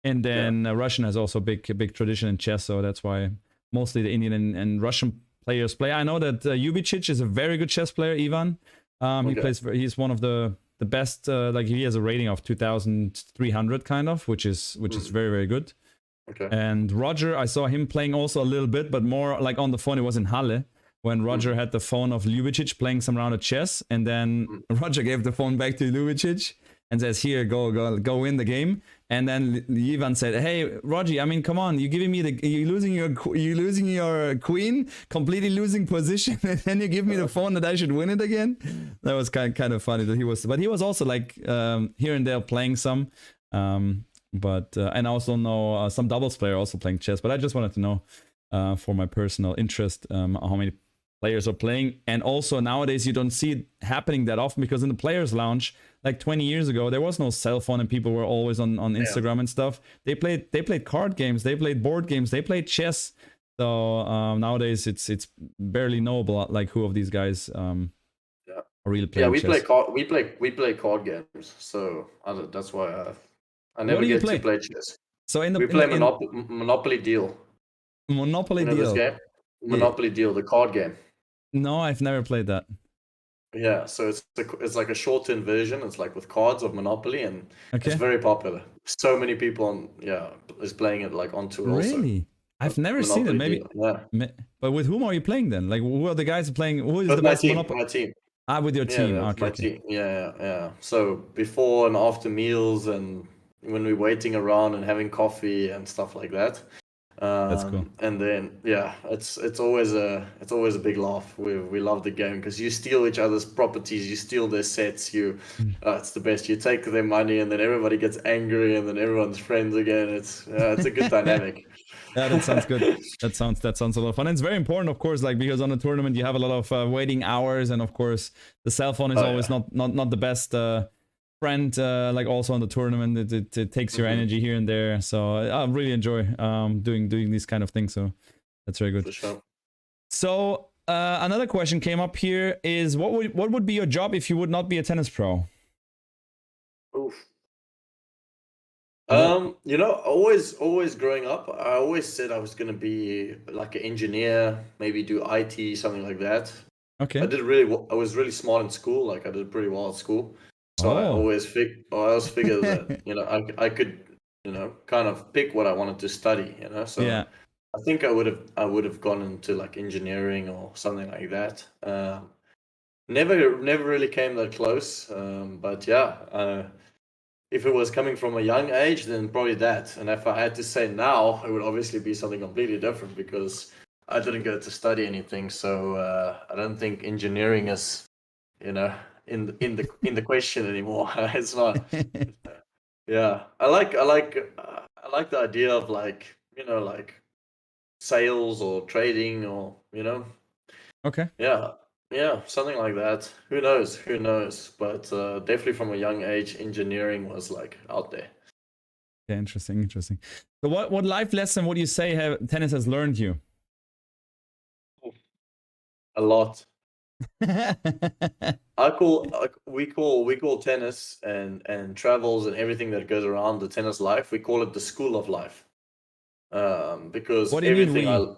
And then Russian has also big tradition in chess. So that's why mostly the Indian and Russian players play. I know that Ljubicic is a very good chess player. Ivan. He plays. He's one of the best. Like he has a rating of 2,300, kind of, which is very, very good.
Okay.
And Roger, I saw him playing also a little bit, but more like on the phone. It was in Halle when Roger had the phone of Ljubicic playing some round of chess, and then Roger gave the phone back to Ljubicic and says, "Here, go win the game." And then Ivan said, "Hey, Roger, I mean, come on, you're giving me you're losing your queen, completely losing position, and then you give me the phone that I should win it again." That was kind of funny that he was also like here and there playing some, but and I also know some doubles player also playing chess. But I just wanted to know for my personal interest how many players are playing. And also nowadays you don't see it happening that often, because in the players lounge, like 20 years ago, there was no cell phone and people were always on Instagram and stuff. They played card games, they played board games, they played chess. So nowadays it's barely knowable like who of these guys are really playing
we
chess.
we play card games. So that's why I
What
never
do you
get
play?
to play chess.
So
We play Monopoly Deal.
Monopoly
You know this
Deal.
game? Monopoly Deal, the card game.
No, I've never played that.
Yeah, so it's like a shortened version. It's like with cards of Monopoly, and
Okay.
it's very popular. So many people is playing it like on tour also.
Really? I've never seen it. Maybe.
Deal. Yeah.
But with whom are you playing then? Like, who are the guys playing? Who is
With
the
my
best
team,
Monopoly?
my team.
Ah, with your team.
Yeah,
Okay,
my
okay.
team. Yeah. So before and after meals, and when we're waiting around and having coffee and stuff like that.
That's cool.
And then it's always a big laugh. We love the game because you steal each other's properties, you steal their sets. It's the best. You take their money, and then everybody gets angry, and then everyone's friends again. It's a good dynamic.
Yeah, that sounds good. That sounds a lot of fun. And it's very important, of course, like because on a tournament you have a lot of waiting hours, and of course the cell phone is always not the best friend. Like also on the tournament, it takes your energy here and there. So I really enjoy doing these kind of things. So that's very good.
For sure.
So another question came up here: is what would be your job if you would not be a tennis pro?
Oof. Always growing up, I always said I was gonna be like an engineer, maybe do IT, something like that.
Okay.
I was really smart in school. Like I did pretty well at school, so I always figured that I could kind of pick what I wanted to study. So
yeah.
I think I would have gone into like engineering or something like that. Never really came that close. But yeah. If it was coming from a young age, then probably that. And if I had to say now, it would obviously be something completely different because I didn't go to study anything. So I don't think engineering is, in the question anymore. It's not. Yeah, I like the idea of like sales or trading or
Okay.
Yeah, something like that. Who knows? But definitely from a young age, engineering was like out there.
Yeah, interesting. So what life lesson would you say tennis has learned you?
A lot. We call tennis and travels and everything that goes around the tennis life, we call it the school of life. Because
what do you
everything
mean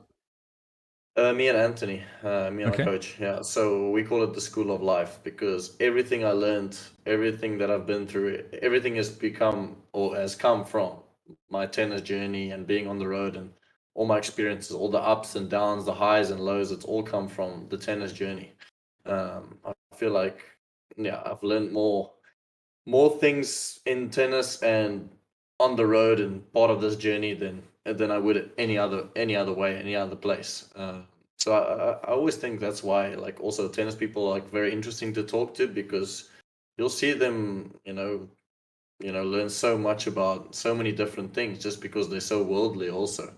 me and Anthony, me and
okay.
my coach, yeah. So we call it the school of life because everything I learned, everything that I've been through, everything has become or has come from my tennis journey and being on the road, and all my experiences, all the ups and downs, the highs and lows. It's all come from the tennis journey. I feel like I've learned more things in tennis and on the road and part of this journey than I would any other way, any other place. So I always think that's why like also tennis people are like very interesting to talk to because you'll see them learn so much about so many different things just because they're so worldly also.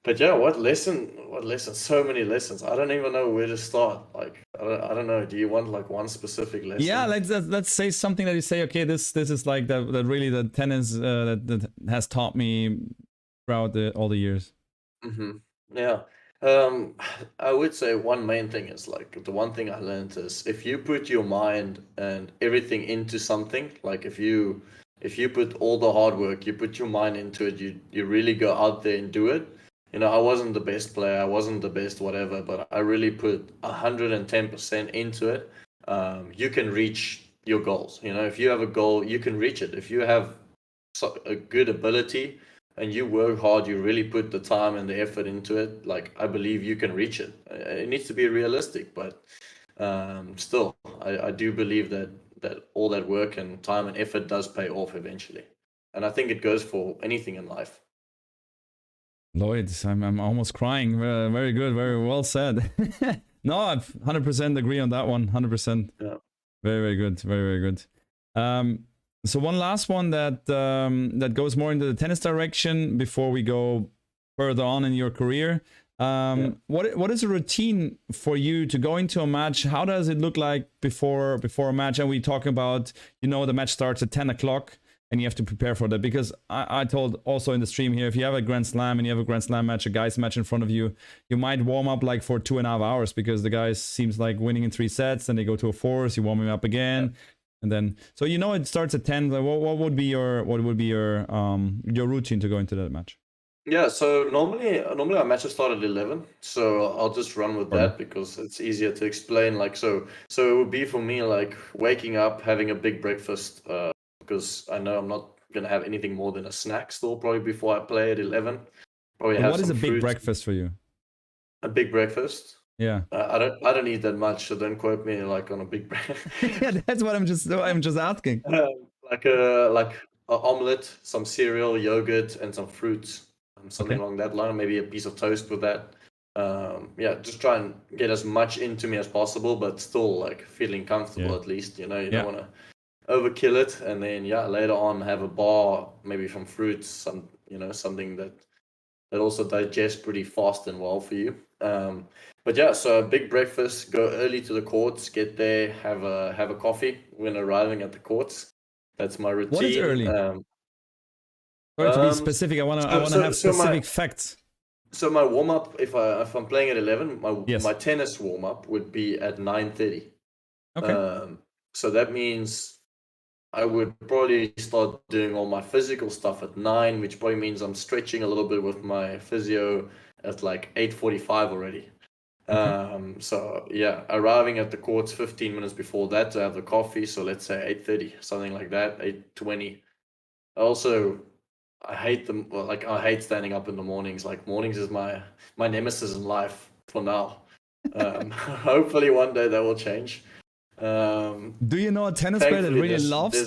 But yeah, what lesson? So many lessons. I don't even know where to start. Like, I don't know. Do you want like one specific lesson?
Yeah, let's say something that you say. Okay, this is like that really the tennis that has taught me throughout all the years.
Mm-hmm. Yeah. I would say one main thing is like the one thing I learned is if you put your mind and everything into something, like if you put all the hard work, you put your mind into it, you really go out there and do it. I wasn't the best player, I wasn't the best whatever, but I really put 110% into it. You can reach your goals. If you have a goal, you can reach it. If you have a good ability and you work hard, you really put the time and the effort into it, like I believe you can reach it. It needs to be realistic, but still, I do believe that all that work and time and effort does pay off eventually. And I think it goes for anything in life.
Lloyd, I'm almost crying. Very good, very well said. No, I 100% agree on that one. 100%.
Yeah.
Very good. Very good. So one last one that that goes more into the tennis direction before we go further on in your career. What is a routine for you to go into a match? How does it look like before a match? And we talk about, you know, the match starts at 10 o'clock and you have to prepare for that. Because I told also in the stream here, if you have a Grand Slam and you have a Grand Slam match, a guys match in front of you, you might warm up like for 2.5 hours because the guys seems like winning in 3 sets, and they go to a fourth, you warm him up again. And then, so you know, it starts at 10. Like, what would be your routine to go into that match?
Yeah, so normally our matches start at 11, so I'll just run with that because it's easier to explain. Like, so it would be for me like waking up, having a big breakfast, because I know I'm not gonna have anything more than a snack still probably before I play at 11. Probably have
What is
some
a big
fruit.
breakfast for you?
A big breakfast.
Yeah.
I don't eat that much, so don't quote me like on a big breakfast.
Yeah, that's what I'm just asking.
Like a omelet, some cereal, yogurt, and some fruits. Something along that line, maybe a piece of toast with that. Yeah, just try and get as much into me as possible, but still like feeling comfortable at least. You know, you don't want to overkill it, and then later on have a bar, maybe from fruits, something that also digests pretty fast and well for you. But yeah, so a big breakfast, go early to the courts, get there, have a coffee when arriving at the courts. That's my routine.
What is early? Sorry to be specific. I want to have specific facts.
So my warm up, if I'm playing at 11, my tennis warm up would be at 9:30.
Okay.
So that means I would probably start doing all my physical stuff at 9, which probably means I'm stretching a little bit with my physio at like 8:45 already.
Okay.
So yeah, arriving at the courts 15 minutes before that to have the coffee. So let's say 8:30, something like that, 8:20. Also, I hate them. Well, like I hate standing up in the mornings. Like mornings is my nemesis in life for now. Hopefully one day that will change.
Do you know a tennis player that really loves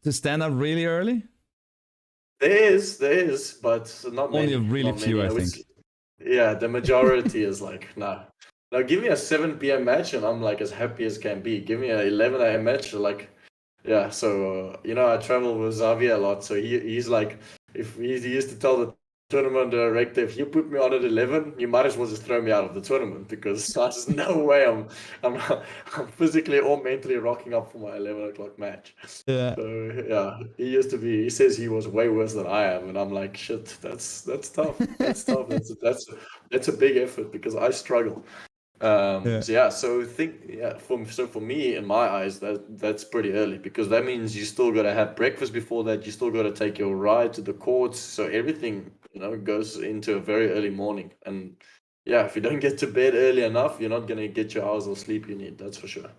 to stand up really early?
There is, but not many.
Only a really few, I think.
Yeah, the majority is like, nah. Now give me a 7 p.m. match and I'm like as happy as can be. Give me an 11 a.m. match, like, yeah. So I travel with Xavier a lot, so he's like, if he used to tell the tournament director, if you put me on at 11, you might as well just throw me out of the tournament because there's no way I'm physically or mentally rocking up for my 11 o'clock match.
Yeah.
So yeah, he says he was way worse than I am, and I'm like, shit, that's tough. That's tough. That's a big effort because I struggle. So for me, in my eyes, that's pretty early because that means you still got to have breakfast before that. You still got to take your ride to the courts. So everything, goes into a very early morning. And yeah, if you don't get to bed early enough, you're not gonna get your hours of sleep you need. That's for sure.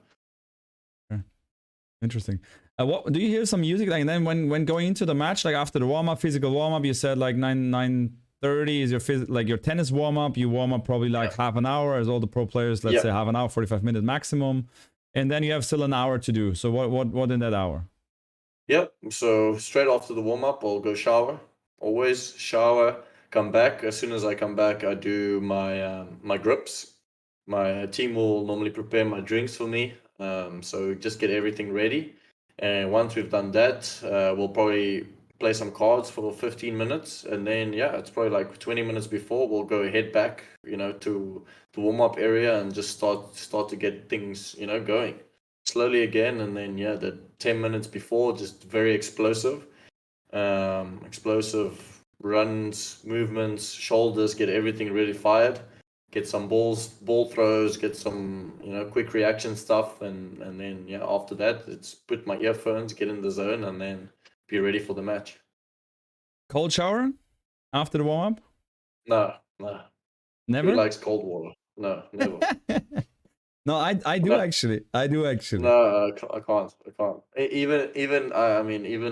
Interesting. What do you hear some music like? And then when going into the match, like after the warm up, physical warm up, you said like 9:30 is your tennis warm up. You warm up probably like half an hour, as all the pro players. Let's say half an hour, 45 minutes maximum, and then you have still an hour to do. So what in that hour?
Yep. So straight after the warm up, I'll go shower. Always shower. Come back. As soon as I come back, I do my grips. My team will normally prepare my drinks for me. So just get everything ready. And once we've done that, we'll probably play some cards for 15 minutes, and then it's probably like 20 minutes before we'll head back, to the warm-up area and just start to get things, going slowly again. And then the 10 minutes before, just very explosive runs, movements, shoulders, get everything really fired, get some ball throws, get some quick reaction stuff, and then after that it's put my earphones, get in the zone, and then be ready for the match.
Cold shower after the warm up?
No.
Never?
Who likes cold water? No, never.
No, I do actually.
No, I can't. Even even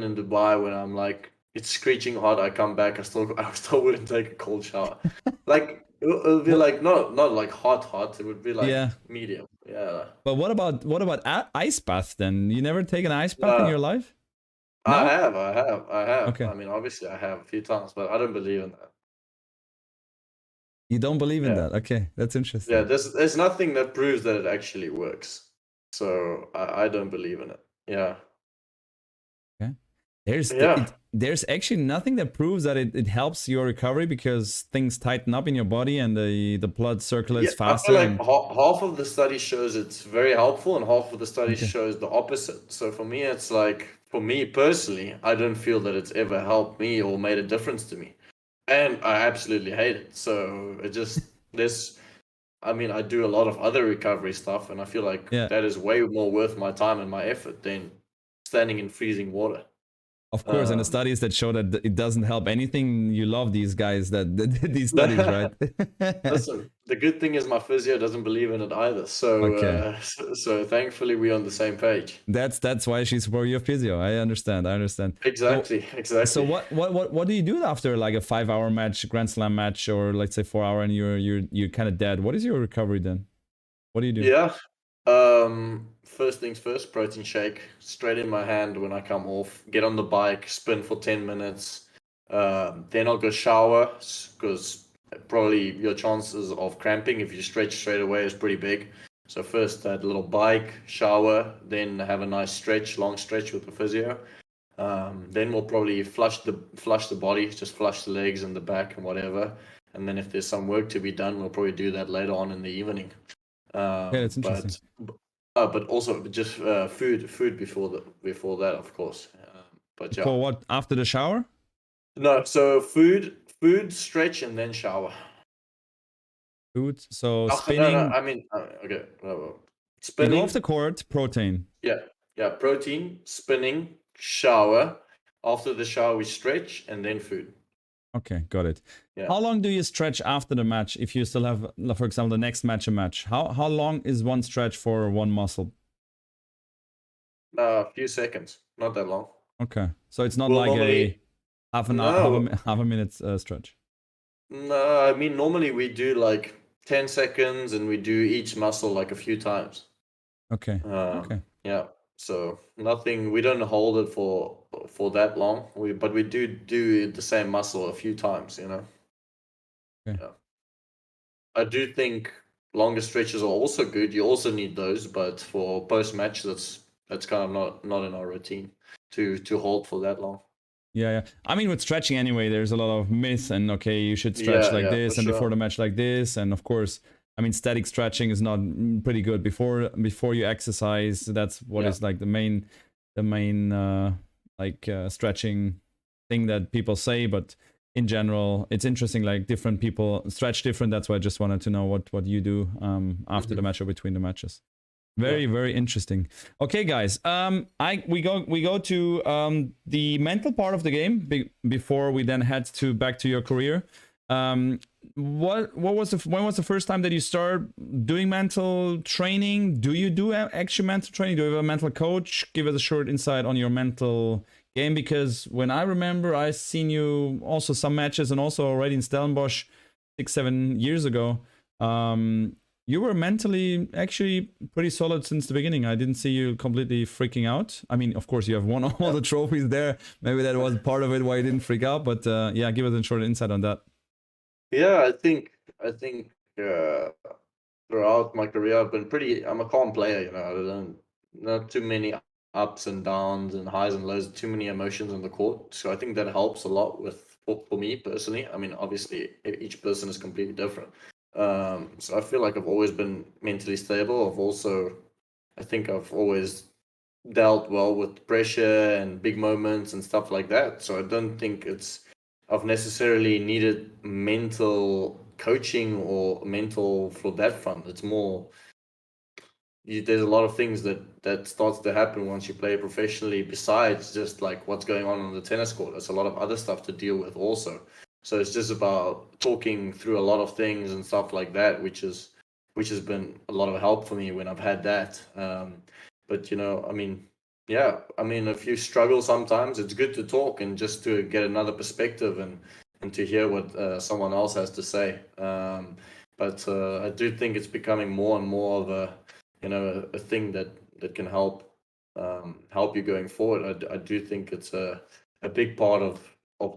in Dubai when I'm like it's screeching hot, I come back, I still wouldn't take a cold shower. Like it'll be like not like hot. It would be like medium. Yeah.
But what about ice bath then? You never take an ice bath in your life? No?
I have.
Okay.
I mean, obviously I have a few times, but I don't believe in that.
You don't believe in that? Okay, that's interesting.
Yeah, there's nothing that proves that it actually works. So I don't believe in it. Yeah.
Okay.
Yeah.
There's actually nothing that proves that it helps your recovery because things tighten up in your body and the blood
Yeah,
circulates
I
faster
feel like
and
half of the study shows it's very helpful, and half of the study
okay.
shows the opposite. So for me, it's like, for me personally, I don't feel that it's ever helped me or made a difference to me, and I absolutely hate it. So it just this. I mean, I do a lot of other recovery stuff, and I feel like
Yeah.
that is way more worth my time and my effort than standing in freezing water.
Of course, and the
Um,
studies that show that it doesn't help anything, you love these guys that did these studies, right?
Listen, the good thing is my physio doesn't believe in it either. So,
Okay.
so thankfully we're on the same page.
That's why she's for your physio. I understand. I understand. So
Exactly,
so
exactly.
what do you do after like a 5 hour match, Grand Slam match, or let's say 4 hour and you're kind of dead? What is your recovery then? What do you do?
Yeah. First things first, protein shake straight in my hand when I come off. Get on the bike, spin for 10 minutes. Then I'll go shower because probably your chances of cramping if you stretch straight away is pretty big. So first that little bike, shower, then have a nice stretch, long stretch with the physio. Then we'll probably flush the body, just flush the legs and the back and whatever. And then if there's some work to be done, we'll probably do that later on in the evening.
Yeah, that's interesting.
But also just food before that, of course. But yeah,
For what after the shower?
no. So food, stretch, and then shower.
Food. So
Oh, no, no.
spinning.
I mean, okay. No,
You go off
spinning.
the court, protein.
Yeah, yeah. Protein, spinning, shower. After the shower, we stretch, and then food.
Okay, got it.
Yeah,
How long do you stretch after the match if you still have, for example, the next match a match? How long is one stretch for one muscle?
a few seconds, not that long.
Okay, so it's not
We'll
like a
normally
half an hour,
no,
half a minute stretch.
no. I mean, normally we do like 10 seconds, and we do each muscle like a few times.
Okay, okay,
Yeah. So nothing. We don't hold it for that long. But we do the same muscle a few times.
okay.
Yeah. I do think longer stretches are also good. You also need those, but for post match, that's kind of not in our routine to hold for that long.
Yeah, yeah. I mean, with stretching anyway, there's a lot of myths and okay, you should stretch
Yeah,
like
yeah, for
this and before
sure.
the match like this, and of course, I mean, static stretching is not pretty good before you exercise. That's what
Yeah.
is like the main stretching thing that people say, but in general, it's interesting. Like different people stretch different. That's why I just wanted to know what you do after the
Mhm.
match or between the matches.
Yeah.
Very, very interesting. Okay, guys. We go to the mental part of the game before we then head to back to your career. What was when was the first time that you started doing mental training? Do you do actual mental training? Do you have a mental coach? Give us a short insight on your mental game, because when I remember, I seen you also some matches and also already in Stellenbosch 6-7 years ago. You were mentally actually pretty solid since the beginning. I didn't see you completely freaking out. I mean, of course, you have won all the trophies there. Maybe that was part of it why you didn't freak out. But yeah, give us a short insight on that.
Yeah, I think throughout my career I've been pretty. I'm a calm player, I don't not too many ups and downs and highs and lows, too many emotions on the court. So I think that helps a lot for me personally. I mean, obviously each person is completely different. So I feel like I've always been mentally stable. I think I've always dealt well with pressure and big moments and stuff like that. So I don't think I've necessarily needed mental coaching or mental for that front. It's more there's a lot of things that starts to happen once you play professionally besides just like what's going on the tennis court. There's a lot of other stuff to deal with also. So it's just about talking through a lot of things and stuff like that, which has been a lot of help for me when I've had that. But I mean, yeah, I mean, if you struggle sometimes, it's good to talk and just to get another perspective and to hear what someone else has to say. But I do think it's becoming more and more of a thing that can help you going forward. I do think it's a big part of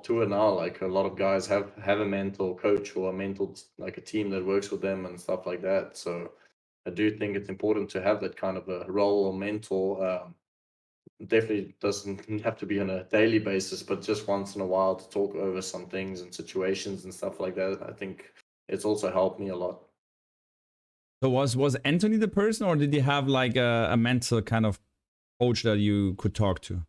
tour now. Like a lot of guys have a mental coach or a mental like a team that works with them and stuff like that. So I do think it's important to have that kind of a role or mentor definitely doesn't have to be on a daily basis, but just once in a while to talk over some things and situations and stuff like that. I think it's also helped me a lot.
So was Anthony the person, or did you have like a mental kind of coach that you could talk to?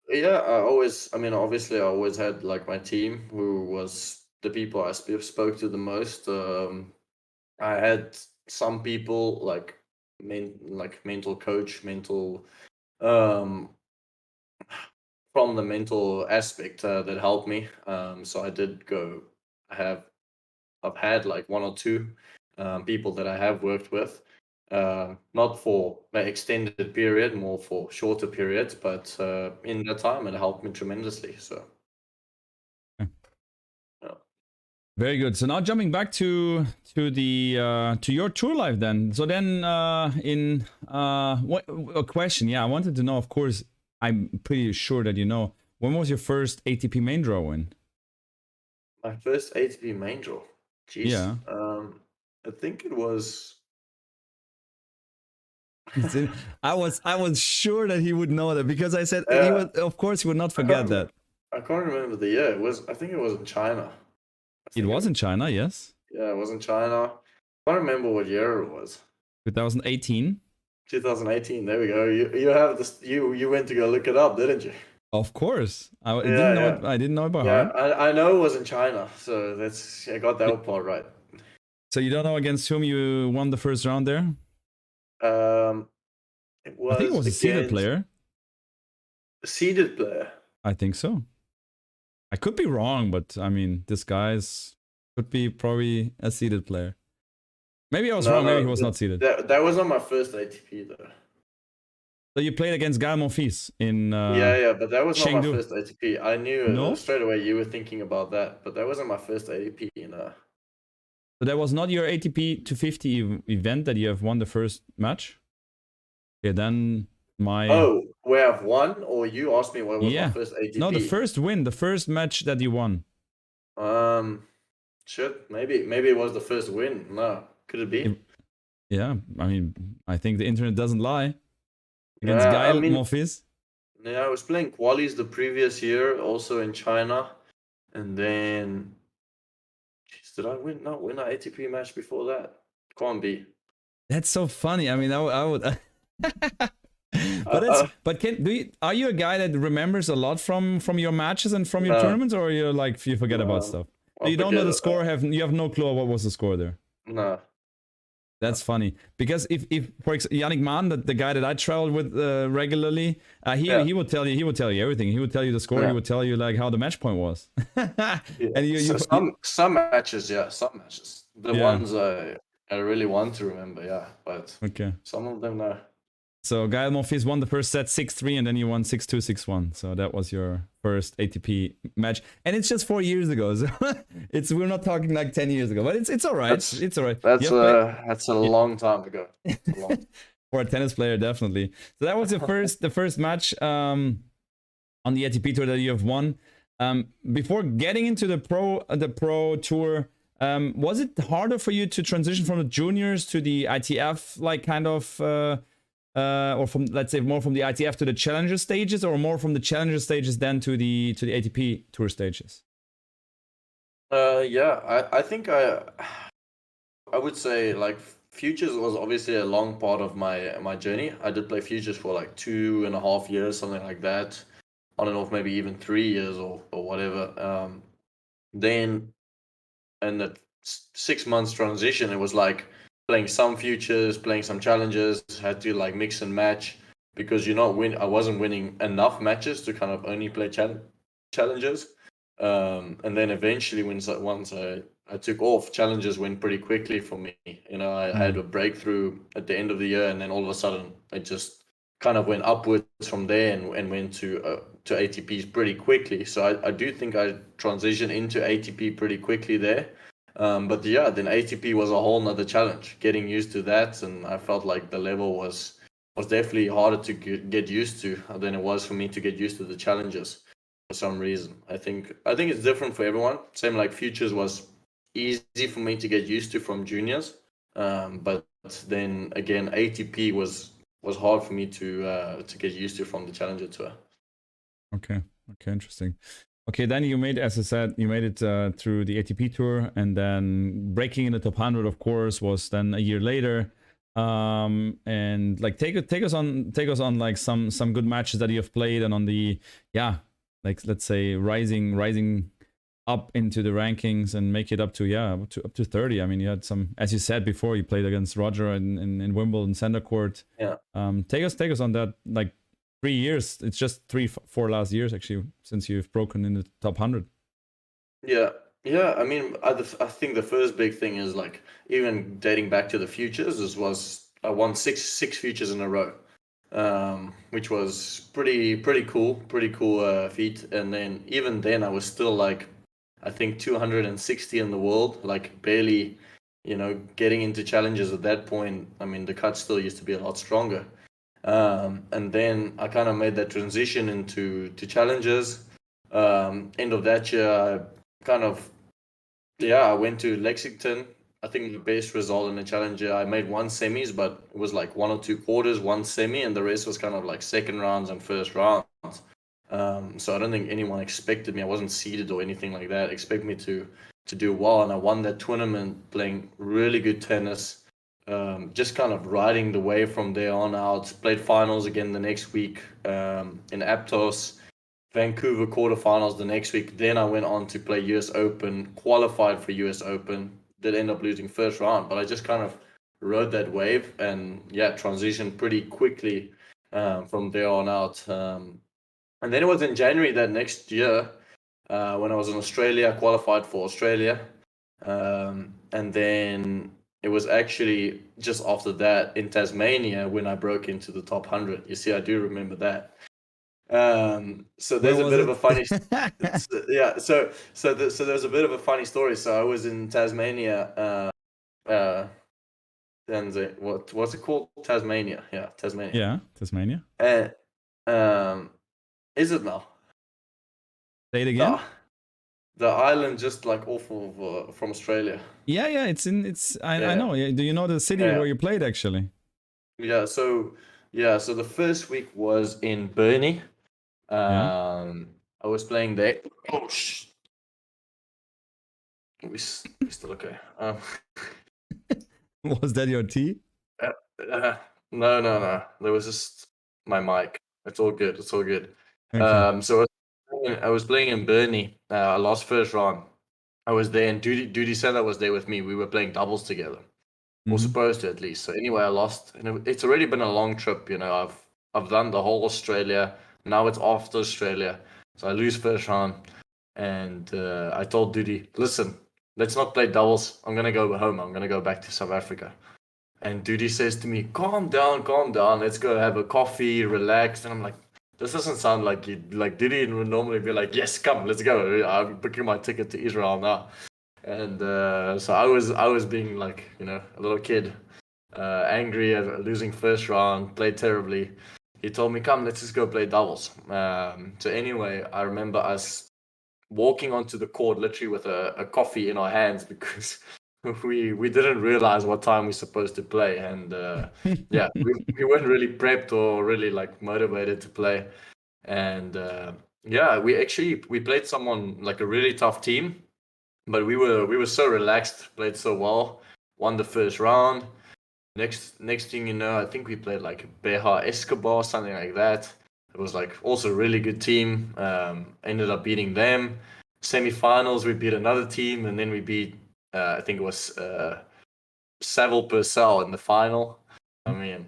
Yeah, I mean, obviously, I always had like my team, who was the people I spoke to the most. I had some people like mental coach, um, from the mental aspect that helped me. So I did go. I have I've had like one or two people that I have worked with, not for an extended period, more for shorter periods, but in that time it helped me tremendously. So, yeah.
Very good. So now jumping back to the to your tour life then. So then what a question? Yeah, I wanted to know. Of course, I'm pretty sure that you know. When was your first ATP main draw win?
My first ATP main draw. Jeez.
Yeah.
I think it was.
I was sure that he would know that, because I said he would. Of course, he would not forget that.
I can't remember the year. It was. I think it was in China.
It was in China, yes.
Yeah, it was in China. I can't remember what year it was.
2018.
2018. There we go. You have this. You went to go look it up, didn't you?
Of course, I didn't know. I didn't know about
Yeah,
heart.
I know it was in China, so I got that part right.
So you don't know against whom you won the first round there?
It was.
I think it was a seeded player.
A seeded player.
I think so. I could be wrong, but I mean, this guy's could be probably a seeded player. Maybe I was wrong. Maybe he was not seeded.
That was not my first ATP though.
So you played against Gael Monfils in
yeah, but that was
Chengdu.
not my first ATP. I knew
No?
straight away you were thinking about that, but that wasn't my first ATP.
So that was not your ATP 250 event that you have won the first match? Okay, then my...
Oh, where I've won? Or you asked me what was my first ATP?
No, the first win, the first match that you won.
Shit, maybe it was the first win. No, could it be?
Yeah, I mean, I think the internet doesn't lie. Against Gael Monfils.
Yeah, I was playing qualies the previous year, also in China, and then, jeez, did I win an ATP match before that? Can't be.
That's so funny. I mean, I would. Are you a guy that remembers a lot from your matches and from your tournaments, or you like you forget about stuff? You don't know the score. You have no clue what was the score there.
No.
That's funny, because if for example, Yannick Mann, the guy that I traveled with regularly, he would tell you everything. He would tell you the score. He would tell you like how the match point was.
And some matches, some matches. The ones I really want to remember, but some of them no.
So Gael Monfils won the first set 6-3, and then you won 6-2, 6-1. So that was your first ATP match, and it's just 4 years ago. So we're not talking like 10 years ago, but it's all right. It's all right.
That's a long time ago.
For a tennis player, definitely. So that was the first match on the ATP tour that you have won. Before getting into the pro tour, was it harder for you to transition from the juniors to the ITF, like kind of? Or from, let's say, more from the ITF to the challenger stages, or more from the challenger stages then to the ATP tour stages?
I think I would say like futures was obviously a long part of my journey. I did play futures for like 2.5 years, something like that, on and off, maybe even 3 years or whatever. Then in the 6 months transition, it was like playing some futures, playing some challenges, had to like mix and match, because I wasn't winning enough matches to kind of only play challenges. And then eventually once I took off, challenges went pretty quickly for me. I had a breakthrough at the end of the year, and then all of a sudden it just kind of went upwards from there and went to ATPs pretty quickly. So I do think I transitioned into ATP pretty quickly there. But then ATP was a whole nother challenge, getting used to that, and I felt like the level was definitely harder to get used to than it was for me to get used to the challenges for some reason. I think it's different for everyone. Same like futures was easy for me to get used to from juniors, but then again ATP was was hard for me to get used to from the Challenger Tour.
Okay, interesting. Okay, then you made, as I said, you made it through the ATP Tour, and then breaking in the top 100, of course, was then a year later. And like take us on like some good matches that you have played, and on the like let's say rising up into the rankings and make it up to 30. I mean, you had some, as you said before, you played against Roger in Wimbledon center court.
Yeah.
Take us on that, like 3 years. It's just 4 last years actually since you've broken in the top 100.
Yeah. I mean, I think the first big thing is like even dating back to the futures was I won six futures in a row, which was pretty cool feat. And then even then I was still like, I think 260 in the world, like barely, getting into challenges at that point. I mean, the cut still used to be a lot stronger. And then I kind of made that transition into challenges. End of that year, I went to Lexington. I think the best result in the challenger, I made 1 semis, but it was like 1 or 2 quarters, 1 semi, and the rest was kind of like second rounds and first rounds. So I don't think anyone expected me. I wasn't seeded or anything like that. Expect me to do well, and I won that tournament playing really good tennis. Just kind of riding the wave from there on out. Played finals again the next week in Aptos, Vancouver quarterfinals the next week. Then I went on to play US Open, qualified for US Open. Did end up losing first round, but I just kind of rode that wave and transitioned pretty quickly from there on out. And then it was in January that next year when I was in Australia, I qualified for Australia. And then it was actually just after that in Tasmania when I broke into the top 100. You see, I do remember that. So there's a bit of a funny, So there's a bit of a funny story. So I was in Tasmania, and what's it called? Tasmania. Yeah, Tasmania.
Yeah, Tasmania.
And is it now?
Say it again.
The island just like off of from Australia.
Yeah, I know. Do you know the city where you played actually?
Yeah, so the first week was in Burnie. I was playing there. Oh shh. We still okay.
Was that your tea?
No. There was just my mic. It's all good.
Okay.
So I was playing in Burnie. I lost first round. I was there, and Duty Center was there with me. We were playing doubles together, or supposed to at least. So anyway, I lost, and it's already been a long trip. I've done the whole Australia. Now it's after Australia, so I lose first round, and I told Duty, listen, let's not play doubles. I'm gonna go home. I'm gonna go back to South Africa. And Duty says to me, calm down. Let's go have a coffee, relax. And I'm like, this doesn't sound like you. Like Duty would normally be like, yes, come, let's go. I'm booking my ticket to Israel now. And so I was being like, a little kid, angry at losing first round, played terribly. He told me, come, let's just go play doubles. So anyway, I remember us walking onto the court literally with a coffee in our hands because we didn't realize what time we're supposed to play. And we weren't really prepped or really like motivated to play. And we played someone like a really tough team, but we were so relaxed, played so well, won the first round. Next thing you know, I think we played like Beja Escobar, something like that. It was like also a really good team. Ended up beating them. Semifinals, we beat another team, and then we beat I think it was Saville Purcell in the final. I mean,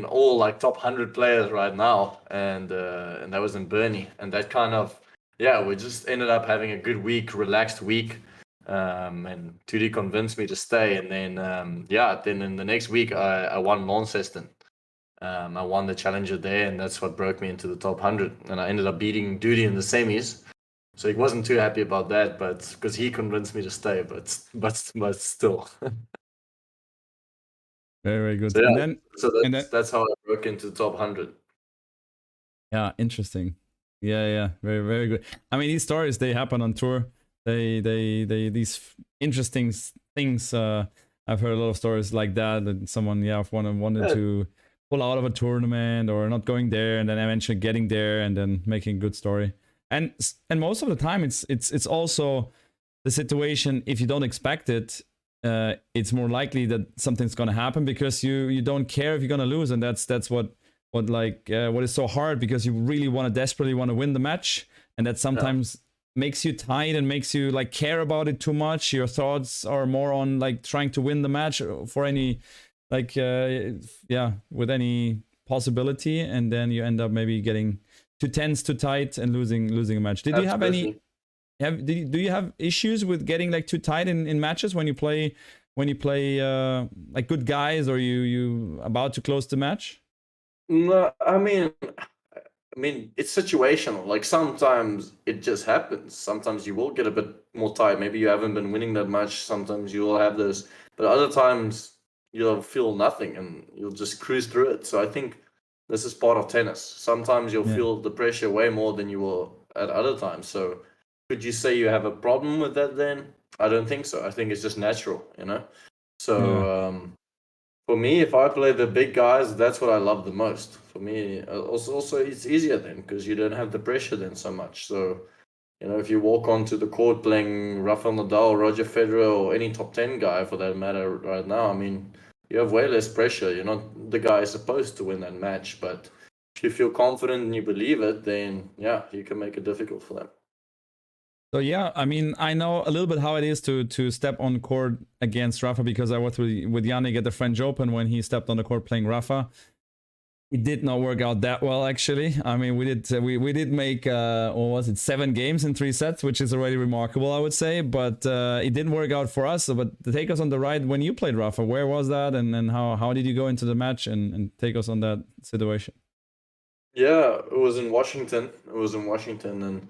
all like top 100 players right now, and that was in Burnie, and that kind of we just ended up having a good week, relaxed week. And Tudy convinced me to stay, and then then in the next week I won Launceston. I won the challenger there, and that's what broke me into the top 100. And I ended up beating Duty in the semis, so he wasn't too happy about that, but because he convinced me to stay. But still.
Very good.
That's how I broke into the top 100.
Yeah, interesting. Yeah, very, very good. I mean, these stories, they happen on tour. They these interesting things. I've heard a lot of stories like that. That someone wanted to pull out of a tournament or not going there and then eventually getting there and then making a good story. And most of the time it's also the situation, if you don't expect it, it's more likely that something's gonna happen because you don't care if you're gonna lose, and that's what is so hard, because you really desperately want to win the match, and that sometimes makes you tight and makes you like care about it too much. Your thoughts are more on like trying to win the match for any with any possibility, and then you end up maybe getting too tense, too tight, and losing a match. Did you have any? Do you have issues with getting like too tight in matches when you play like good guys, or you about to close the match?
No, I mean, it's situational. Like sometimes it just happens. Sometimes you will get a bit more tight. Maybe you haven't been winning that much. Sometimes you will have this, but other times you'll feel nothing and you'll just cruise through it. So I think this is part of tennis. Sometimes you'll feel the pressure way more than you will at other times. So could you say you have a problem with that then? I don't think so. I think it's just natural, you know? So for me, if I play the big guys, that's what I love the most. For me, also it's easier then because you don't have the pressure then so much. So, you know, if you walk onto the court playing Rafael Nadal, Roger Federer, or any top 10 guy for that matter right now, I mean, you have way less pressure. You're not the guy supposed to win that match, but if you feel confident and you believe it, then yeah, you can make it difficult for them.
So yeah, I mean, I know a little bit how it is to step on court against Rafa, because I was with Yannick at the French Open when he stepped on the court playing Rafa. It did not work out that well, actually. I mean, we did make what was it, 7 games in 3 sets, which is already remarkable, I would say. But it didn't work out for us. But to take us on the ride when you played Rafa, where was that, and how did you go into the match and take us on that situation?
Yeah, it was in Washington. And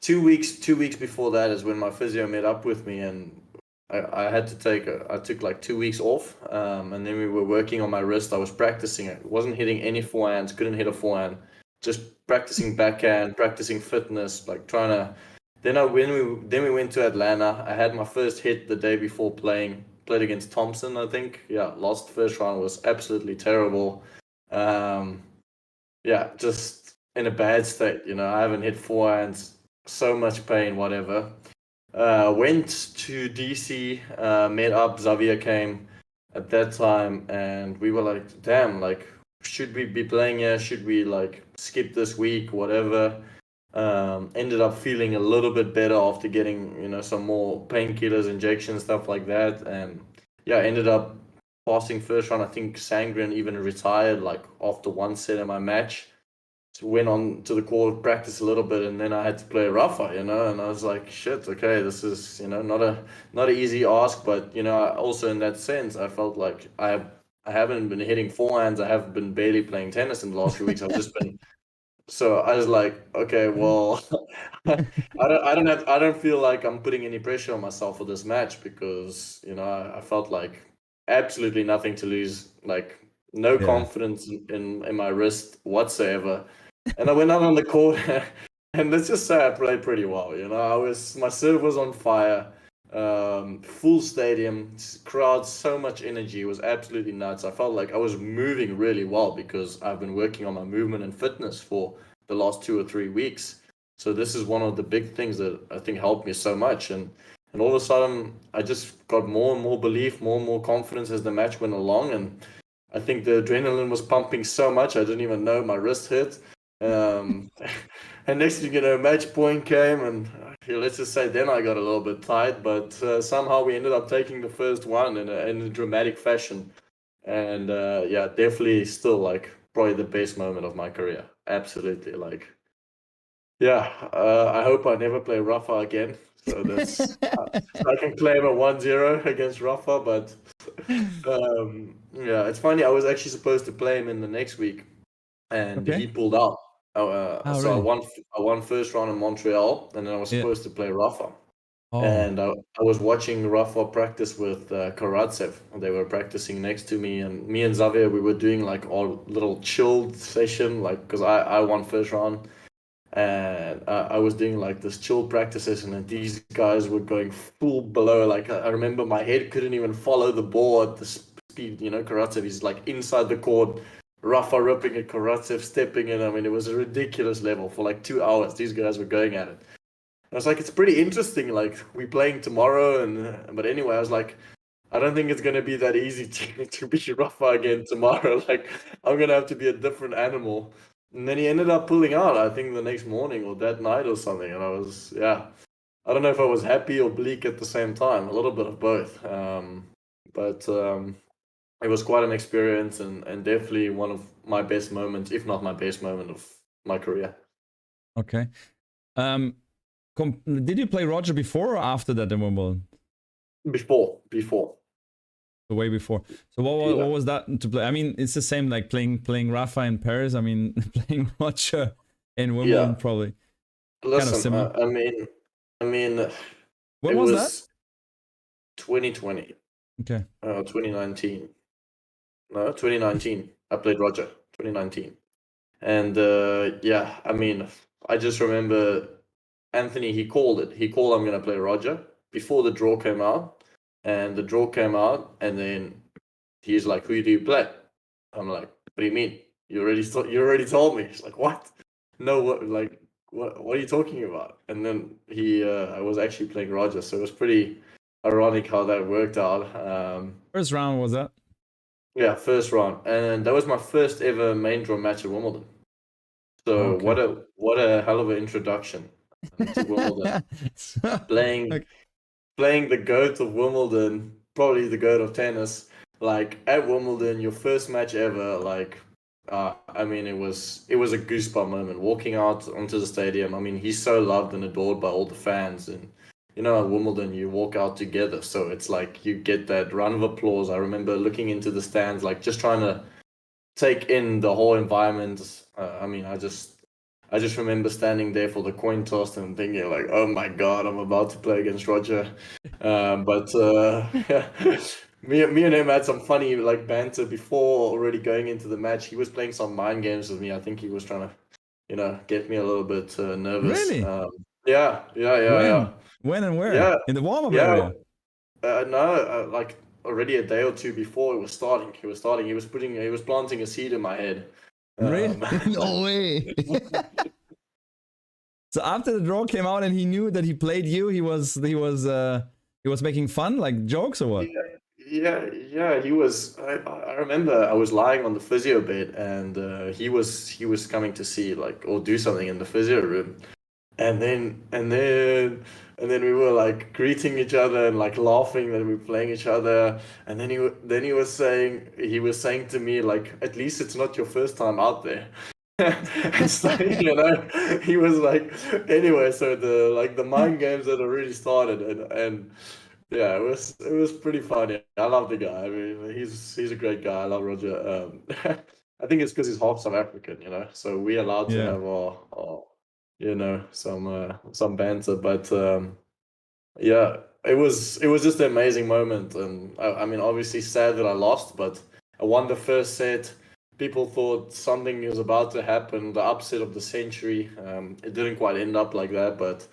2 weeks before that is when my physio met up with me, and I took like 2 weeks off, and then we were working on my wrist. I was practicing it. Wasn't hitting any forehands, couldn't hit a forehand, just practicing backhand, practicing fitness, like trying to. Then we went to Atlanta. I had my first hit the day before played against Thompson, I think. Yeah, lost first round, was absolutely terrible. Yeah, just in a bad state, you know. I haven't hit forehands, so much pain, whatever. Went to DC, met up, Xavier came at that time, and we were like, damn, like, should we be playing here? Should we like skip this week, whatever? Ended up feeling a little bit better after getting, you know, some more painkillers, injections, stuff like that. And yeah, ended up passing first round. I think Sangren even retired like after one set of my match. So went on to the court, practiced a little bit, and then I had to play Rafa, you know, and I was like, shit, okay, this is, you know, not an easy ask, but you know, also in that sense, I felt like I haven't been hitting forehands. I have been barely playing tennis in the last few weeks. I've just been. So I was like, okay, well, I don't feel like I'm putting any pressure on myself for this match, because you know I felt like absolutely nothing to lose, like no confidence in my wrist whatsoever, and I went out on the court, and let's just say I played pretty well. You know, my serve was on fire. Full stadium, crowd, so much energy. It was absolutely nuts. I felt like I was moving really well because I've been working on my movement and fitness for the last 2 or 3 weeks. So this is one of the big things that I think helped me so much. And all of a sudden, I just got more and more belief, more and more confidence as the match went along. And I think the adrenaline was pumping so much, I didn't even know my wrist hit. And next thing you know, match point came, and let's just say then I got a little bit tight, but somehow we ended up taking the first one in a dramatic fashion. And yeah, definitely still like probably the best moment of my career. Absolutely, like, yeah. I hope I never play Rafa again. So that's I can claim a 1-0 against Rafa, but yeah, it's funny. I was actually supposed to play him in the next week, and he pulled out. So
really?
I won first round in Montreal, and then I was supposed to play Rafa.
Oh.
And I was watching Rafa practice with Karatsev. They were practicing next to me, and me and Xavier, we were doing like our little chilled session, like because I won first round, and I was doing like this chill practice session, and these guys were going full below. Like I remember my head couldn't even follow the ball at the speed speed, you know, Karatsev is like inside the court, Rafa ripping at Karatsev, stepping in. I mean, it was a ridiculous level for like 2 hours. These guys were going at it. I was like, it's pretty interesting. Like, we're playing tomorrow, but anyway, I was like, I don't think it's gonna be that easy to beat Rafa again tomorrow. Like, I'm gonna have to be a different animal. And then he ended up pulling out, I think, the next morning or that night or something. And I was, yeah, I don't know if I was happy or bleak at the same time. A little bit of both. But it was quite an experience and definitely one of my best moments, if not my best moment of my career.
Okay. Did you play Roger before or after that in Wimbledon?
Before.
The way before. So what was that to play? I mean, it's the same like playing Rafa in Paris. I mean, playing Roger in Wimbledon probably.
Listen,
kind of similar.
I mean,
when was that?
2020.
Okay.
2019. No, 2019. I played Roger. 2019. And yeah, I mean, I just remember Anthony. He called it. He called, I'm gonna play Roger before the draw came out. And the draw came out, and then he's like, "Who do you play?" I'm like, "What do you mean? You already told me." He's like, "What? No, what? Like, what are you talking about?" And then I was actually playing Roger, so it was pretty ironic how that worked out.
First round was that?
Yeah, first round, and that was my first ever main draw match at Wimbledon. So what a hell of an introduction to Wimbledon. Playing the GOAT of Wimbledon, probably the GOAT of tennis, like at Wimbledon, your first match ever, like, I mean, it was a goosebump moment walking out onto the stadium. I mean, he's so loved and adored by all the fans, and you know, at Wimbledon, you walk out together, so it's like you get that round of applause. I remember looking into the stands, like just trying to take in the whole environment. I mean, I just remember standing there for the coin toss and thinking like, oh my God, I'm about to play against Roger. But yeah, me and him had some funny like banter before already going into the match. He was playing some mind games with me. I think he was trying to, you know, get me a little bit nervous.
Really?
Yeah.
When and where?
Yeah.
In the warm-up
Yeah.
area?
No, like already a day or two before it was starting. He was planting a seed in my head.
Really? No way. So after the draw came out and he knew that he played you, he was making fun, like jokes or what?
Yeah. He was. I remember I was lying on the physio bed and he was coming to see like or do something in the physio room, and then we were like greeting each other and like laughing that we were playing each other, and then he was saying to me like, at least it's not your first time out there. So, you know, he was like, anyway, so the mind games had already started, and yeah, it was pretty funny. I love the guy. I mean, he's a great guy. I love Roger. I think it's because he's half South African, you know, so we're allowed to have our you know, some banter, but yeah, it was just an amazing moment, and I mean, obviously sad that I lost, but I won the first set. People thought something was about to happen, the upset of the century. It didn't quite end up like that, but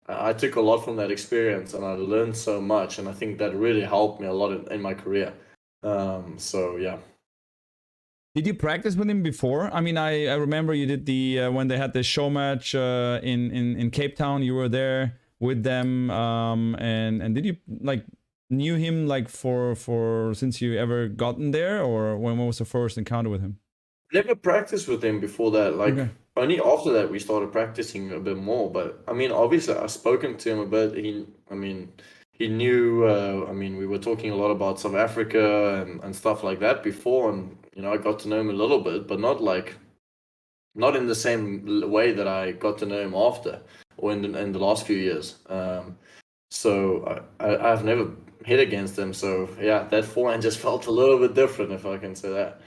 I took a lot from that experience, and I learned so much, and I think that really helped me a lot in my career. So yeah.
Did you practice with him before? I mean, I remember you did the when they had the show match in Cape Town. You were there with them, and did you like knew him like for since you ever gotten there, or when was the first encounter with him?
Never practiced with him before that. Like
Okay.
only after that we started practicing a bit more. But I mean, obviously I've spoken to him a bit. He knew. I mean, we were talking a lot about South Africa and stuff like that before, and you know, I got to know him a little bit, but not in the same way that I got to know him after or in the last few years. So I've never hit against him. So yeah, that forehand just felt a little bit different, if I can say that.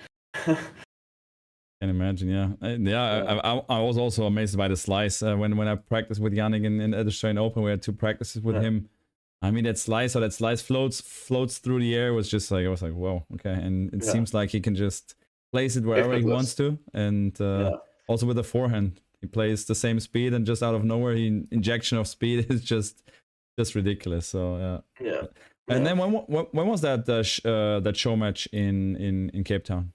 Can imagine, yeah. I was also amazed by the slice when I practiced with Yannick in at the Australian Open. We had 2 practices with him. I mean, that slice floats through the air was just like, I was like, whoa, okay. And it seems like he can just place it wherever he wants to, and also with the forehand, he plays the same speed, and just out of nowhere, injection of speed is just ridiculous. So
yeah.
And
Yeah.
then when was that that show match in Cape Town?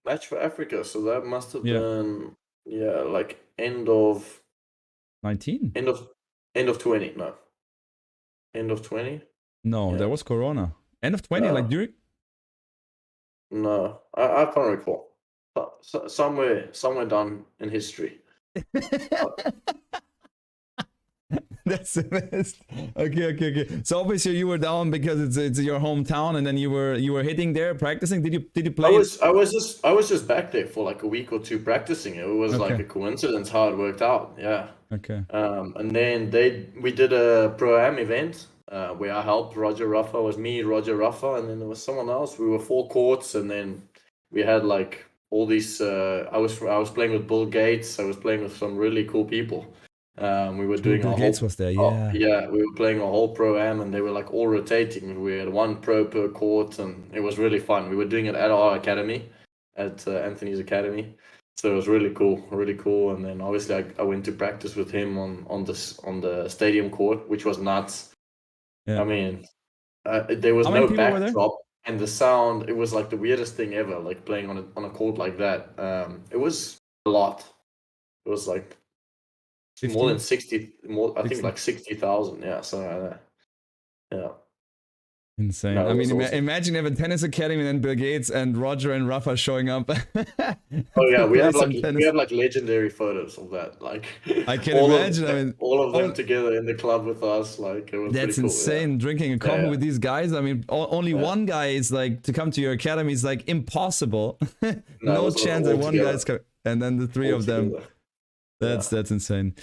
Match for Africa. So that must have
Yeah,
been, yeah, like end of
19.
end of end of 20. No, end of 20.
No, there
Yeah.
was Corona. End of 20, like
No,
during.
no, I can't recall. Somewhere down in history.
That's the best. Okay. So obviously you were down because it's your hometown, and then you were hitting there practicing. Did you play it?
I was just back there for like a week or two practicing. It was like
Okay.
a coincidence how it worked out. Yeah.
Okay.
And then we did a pro-am event where I helped Roger Ruffa. It was me, Roger Ruffa, and then there was someone else. We were 4 courts, and then we had like all these. I was playing with Bill Gates. I was playing with some really cool people. We were
True,
doing
Bill
a
Gates
whole.
was there.
Oh,
Yeah.
yeah, we were playing a whole pro-am, and they were like all rotating. We had one pro per court, and it was really fun. We were doing it at our academy, at Anthony's academy. So it was really cool, really cool. And then obviously I went to practice with him on the stadium court, which was nuts.
Yeah.
I mean, there was
How many
no
people were there?
backdrop, and the sound. It was like the weirdest thing ever, like playing on a court like that. It was a lot. It was like more
50,
than 60, more. I think
60.
like 60,000. Yeah, something like that. Yeah.
Insane.
No,
I
it
mean,
was awesome.
imagine you have a tennis academy and then Bill Gates and Roger and Rafa showing up
Oh yeah,
to play some
we
tennis.
have like legendary photos of that. Like
I can imagine. I mean,
all of them
all,
together in the club with us. Like it was
that's
pretty cool. Yeah.
insane. Drinking a coffee
Yeah,
with these guys. I mean, only
yeah.
one guy is like to come to your academy is like impossible.
No, it
No
was
chance that
all
one
together.
guy's coming, and then the three
All
of them.
together.
That's insane.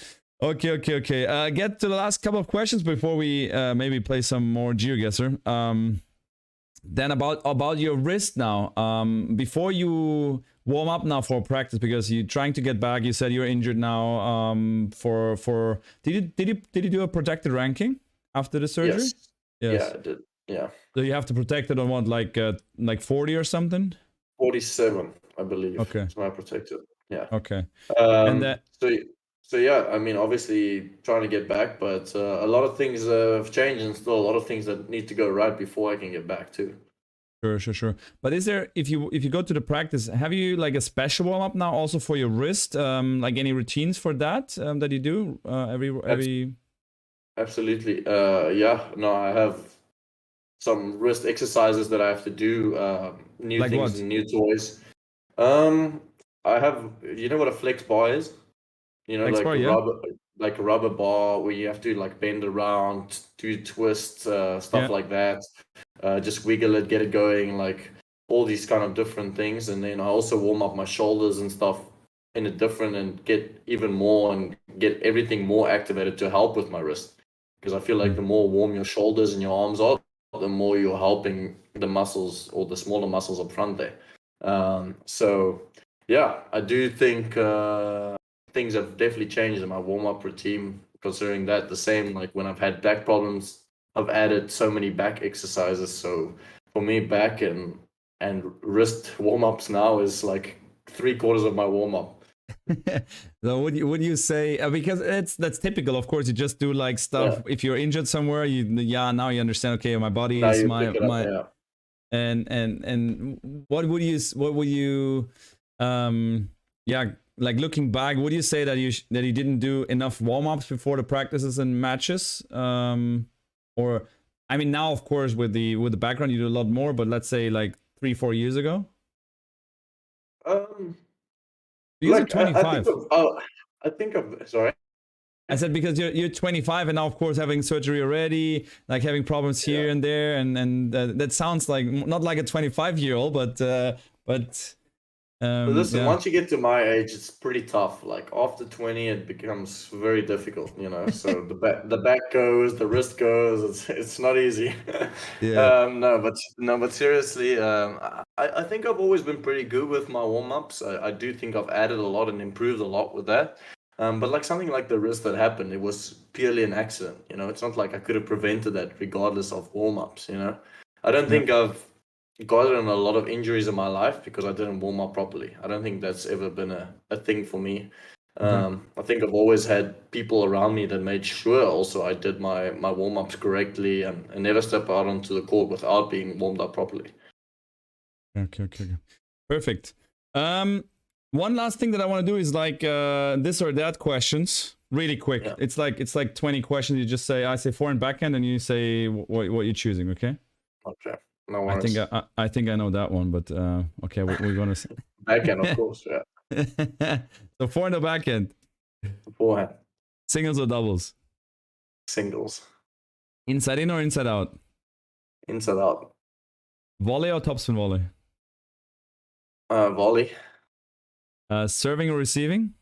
Okay. Get to the last couple of questions before we maybe play some more GeoGuessr. Then about your wrist now. Before you warm up now for practice, because you're trying to get back. You said you're injured now. For did you do a protected ranking after the surgery?
Yes. Yeah, I did. Yeah.
So you have to protect it on what, like 40 or something?
47, I believe.
Okay.
It's my protected. Yeah.
Okay. And that.
So yeah, I mean, obviously trying to get back, but a lot of things have changed, and still a lot of things that need to go right before I can get back too.
Sure. But is there, if you go to the practice, have you like a special warm up now also for your wrist? Like any routines for that that you do every?
Absolutely. Yeah. No, I have some wrist exercises that I have to do. New
Like
things
what?
and new toys. I have. You know what a flex bar is? You know,
Flex
like
bar, yeah.
like a rubber bar where you have to like bend around, do twists, stuff
Yeah.
like that. Just wiggle it, get it going, like all these kind of different things. And then I also warm up my shoulders and stuff in a different and get even more and get everything more activated to help with my wrist. Because I feel like the more warm your shoulders and your arms are, the more you're helping the muscles or the smaller muscles up front there. So yeah, I do think things have definitely changed in my warm-up routine, considering that the same, like when I've had back problems, I've added so many back exercises. So for me, back and wrist warm-ups now is like 3/4 of my warm-up.
So would you say, because that's typical, of course, you just do like stuff.
Yeah.
If you're injured somewhere, now you understand, okay, my body
Now
is
you
my
pick it up, yeah.
and what would you like looking back, would you say that you didn't do enough warm-ups before the practices and matches? Or I mean, now of course with the background you do a lot more, but let's say like 3-4 years ago? Because
Like
you're 25.
I think of sorry.
I said because you're 25 and now of course having surgery already, like having problems here and there, and that sounds like not like a 25-year-old, but
Listen,
yeah.
once you get to my age, it's pretty tough. Like after 20, it becomes very difficult, you know. So the back goes, the wrist goes. It's not easy.
Yeah.
No, but seriously, I think I've always been pretty good with my warm-ups. I do think I've added a lot and improved a lot with that. But like something like the wrist that happened, it was purely an accident. You know, it's not like I could have prevented that regardless of warm-ups. You know, I don't think I've gotten a lot of injuries in my life because I didn't warm up properly. I don't think that's ever been a thing for me.
Okay.
I think I've always had people around me that made sure also I did my warm-ups correctly and never step out onto the court without being warmed up properly.
Okay. Perfect. One last thing that I want to do is like this or that questions, really quick.
Yeah.
It's like 20 questions. You just say, I say forehand, backhand, and you say what you're choosing. Okay.
Okay. No worries.
I think I know that one, but okay, we're gonna.
Backhand, of course. Yeah.
So forehand or backhand,
Forehand.
singles or doubles,
Singles.
inside in or inside out,
Inside out.
volley or topspin volley,
Volley.
serving or receiving,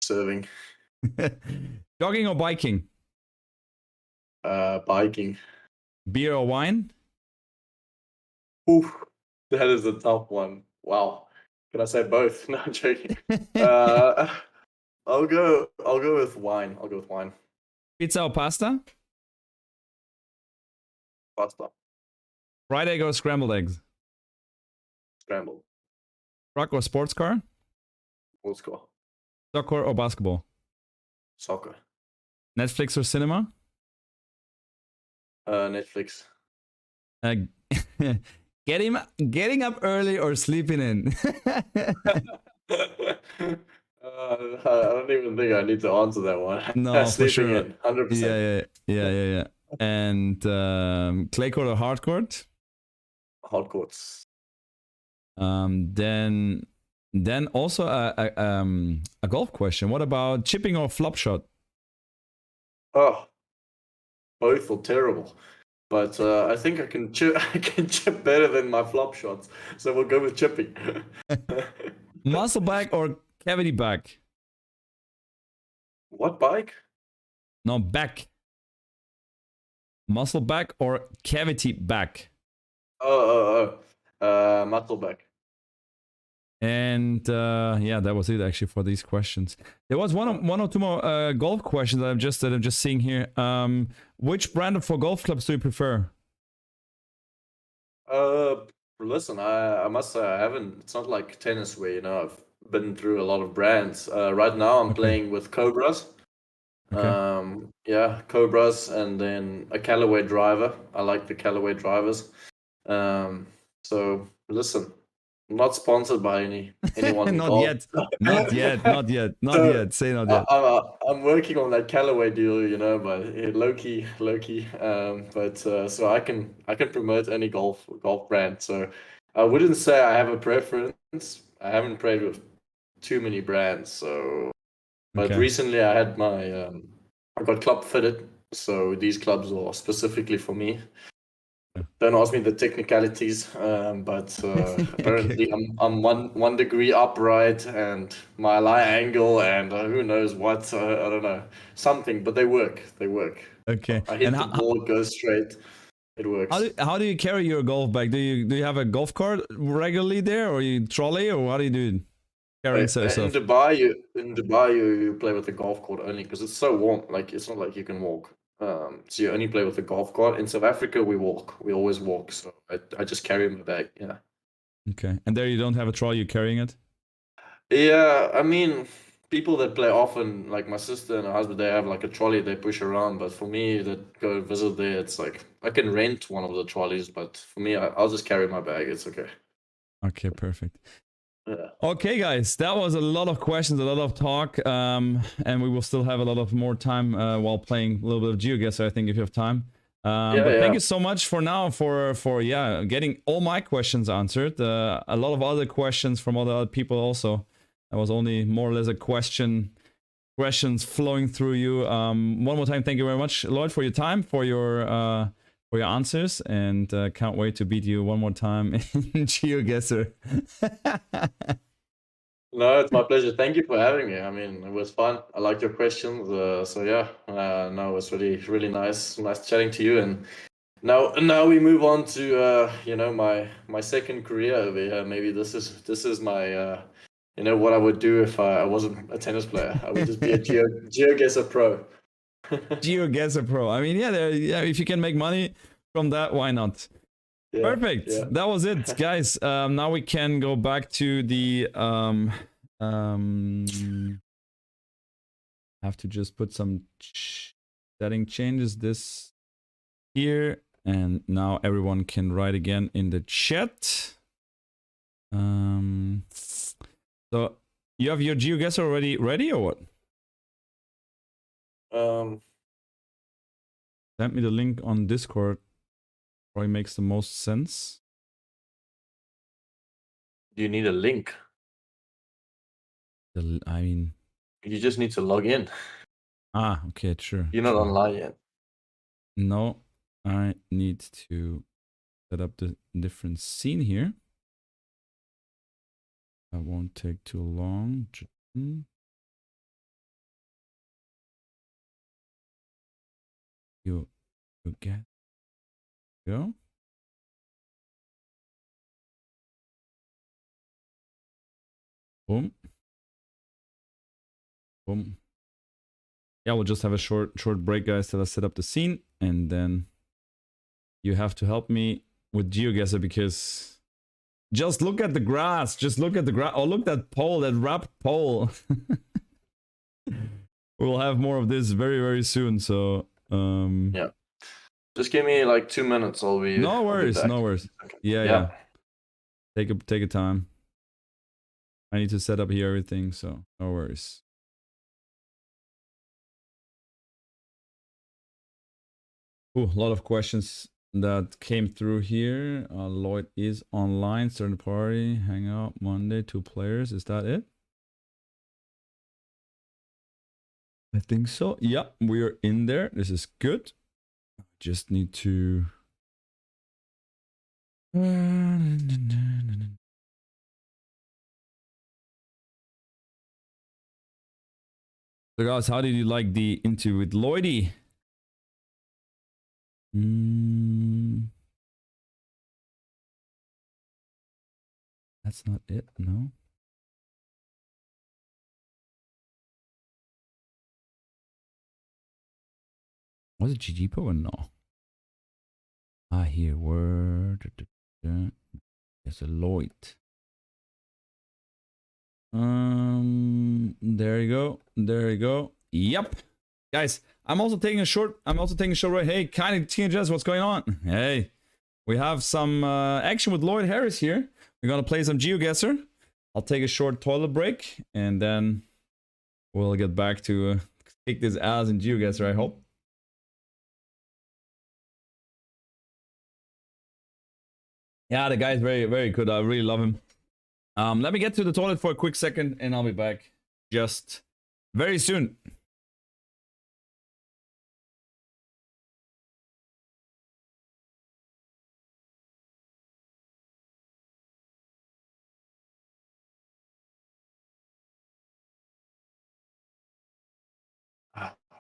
Serving.
jogging or biking,
Biking.
beer or wine,
Ooh, that is a tough one. Wow. Can I say both? No, I'm joking. Uh, I'll go with wine. I'll go with wine.
pizza or pasta,
Pasta.
fried egg or scrambled eggs,
Scrambled.
truck or sports car,
Full score.
soccer or basketball,
Soccer.
Netflix or cinema,
Netflix.
uh, getting up early or sleeping in.
I don't even think I need to answer that one.
No, for
Sleeping
sure.
in, 100%.
Yeah. And clay court or hard court.
Hard courts.
Then also a golf question. What about chipping or flop shot?
Oh, both are terrible. But I think I can chip. I can chip better than my flop shots. So we'll go with chipping.
Muscle back or cavity back?
What bike?
No, back. Muscle back or cavity back?
Muscle back.
And yeah, that was it actually for these questions. There was one or two more golf questions that I'm just seeing here. Which brand for golf clubs do you prefer?
Listen, I must say I haven't. It's not like tennis where I've been through a lot of brands. Right now I'm playing with Cobras.
Okay.
Yeah, Cobras, and then a Callaway driver. I like the Callaway drivers. So listen, I'm not sponsored by anyone.
Not yet. Not yet. Say not yet.
I'm working on that Callaway deal, but low key. But so I can promote any golf brand. So I wouldn't say I have a preference. I haven't played with too many brands. So, but recently I had I got club fitted. So these clubs are specifically for me. Don't ask me the technicalities, but apparently I'm one degree upright and my lie angle and who knows what, I don't know, something, but they work.
Okay.
I hit the ball, it goes straight. It works.
How do you carry your golf bag? Do you have a golf cart regularly there, or you trolley, or how do you do it? Carrying stuff.
In Dubai, you play with the golf cart only because it's so warm. Like it's not like you can walk. So you only play with the golf cart. In South Africa, we walk. We always walk. So I just carry my bag. Yeah.
Okay. And there you don't have a trolley. You're carrying it.
Yeah, I mean, people that play often, like my sister and her husband, they have like a trolley they push around. But for me, that go visit there, it's like I can rent one of the trolleys. But for me, I'll just carry my bag. It's okay.
Okay, perfect.
Yeah.
Okay, guys, that was a lot of questions, a lot of talk, and we will still have a lot of more time while playing a little bit of GeoGuessr, I think, if you have time. Thank you so much for now for getting all my questions answered. A lot of other questions from other people also. That was only more or less a questions flowing through you. One more time, thank you very much, Lloyd, for your time, for your answers, and can't wait to beat you one more time in GeoGuessr.
No, it's my pleasure. Thank you for having me. I mean, it was fun. I liked your questions. So yeah, no, it was really nice chatting to you. And now we move on to my second career over here. Maybe this is my what I would do if I wasn't a tennis player. I would just be a GeoGuessr pro.
GeoGuessr pro. I mean, yeah, if you can make money from that, why not? Yeah, perfect. Yeah. That was it, guys. Now we can go back to the Have to just put some setting changes this here, and now everyone can write again in the chat. So you have your GeoGuessr already ready or what? Send me the link on Discord. Probably makes the most sense.
Do you need a link?
I mean,
you just need to log in.
Ah, okay, sure.
You're not
sure.
online yet.
No, I need to set up the different scene here. That won't take too long. You get go. Boom. Boom. Yeah, we'll just have a short break, guys, till I set up the scene, and then you have to help me with GeoGuessr, because just look at the grass. Just look at the grass. Oh, look at that pole, that wrapped pole. We'll have more of this very, very soon. So
yeah, just give me like 2 minutes.
No worries, no worries. Yeah. Take a time. I need to set up here everything, so no worries. Ooh, a lot of questions that came through here. LLOYD is online, certain party, hangout Monday, 2 players. Is that it? I think so. Yeah, we are in there. This is good. Just need to. So guys, how did you like the interview with LLOYD? That's not it, no. Was it GG or no? I hear word. There's a LLOYD. There you go. There you go. Yep. Guys, I'm also taking a short right. Hey, kind of TNGS, what's going on? Hey, we have some action with LLOYD Harris here. We're gonna play some GeoGuessr. I'll take a short toilet break, and then we'll get back to kick this ass in GeoGuessr, I hope. Yeah, the guy's very, very good. I really love him. Let me get to the toilet for a quick second, and I'll be back just very soon.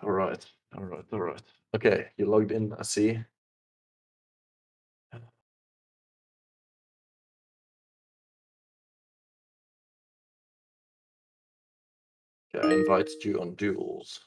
All right. Okay, you logged in, I see. Okay, I invited you on duels.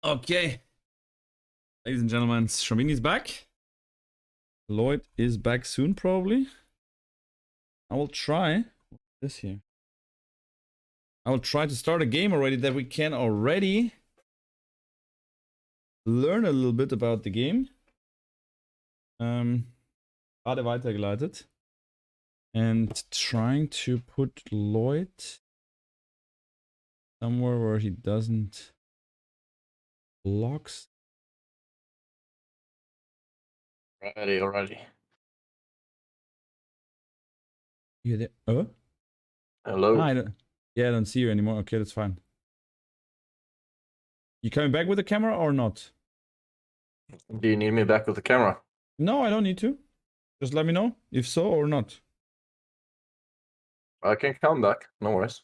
Okay. Ladies and gentlemen, Shravini's back. Lloyd is back soon, probably. I will try this here. I will try to start a game already that we can already learn a little bit about the game. Gerade weitergeleitet. And trying to put Lloyd somewhere where he doesn't blocks.
Alrighty.
You there? Oh?
Hello.
I don't see you anymore. Okay, that's fine. You coming back with the camera or not?
Do you need me back with the camera?
No, I don't need to. Just let me know if so or not.
I can come back. No worries.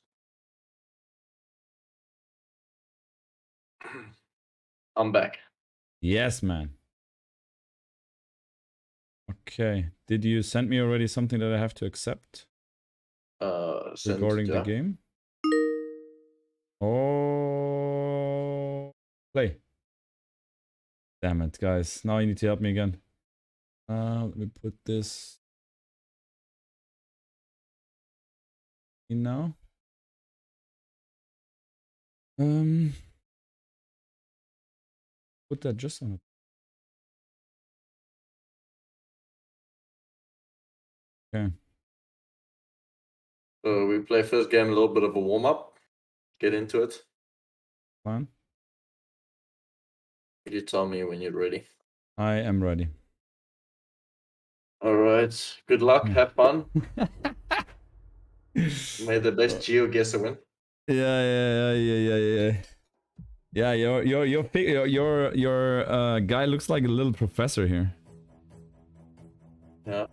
I'm back.
Yes, man. Okay. Did you send me already something that I have to accept? Regarding the game? Oh, play. Damn it, guys. Now you need to help me again. Let me put this in now. Put that just on it. Okay.
So we play first game, a little bit of a warm-up. Get into it.
Fine.
You tell me when you're ready.
I am ready.
Alright. Good luck. Have fun. May the best GeoGuessr win.
Yeah. Yeah, your guy looks like a little professor here.
Yeah.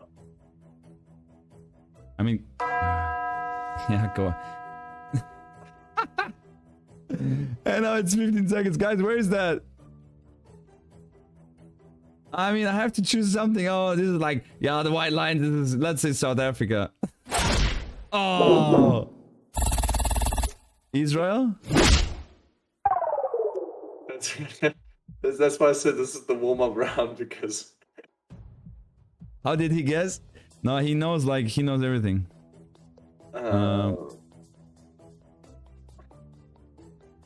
I mean, yeah, go on. And now it's 15 seconds, guys. Where is that? I mean, I have to choose something. Oh, this is like, yeah, the white line. This is, let's say, South Africa. Oh, Israel.
That's why I said this is the warm-up round, because.
How did he guess? No, he knows. Like, he knows everything. I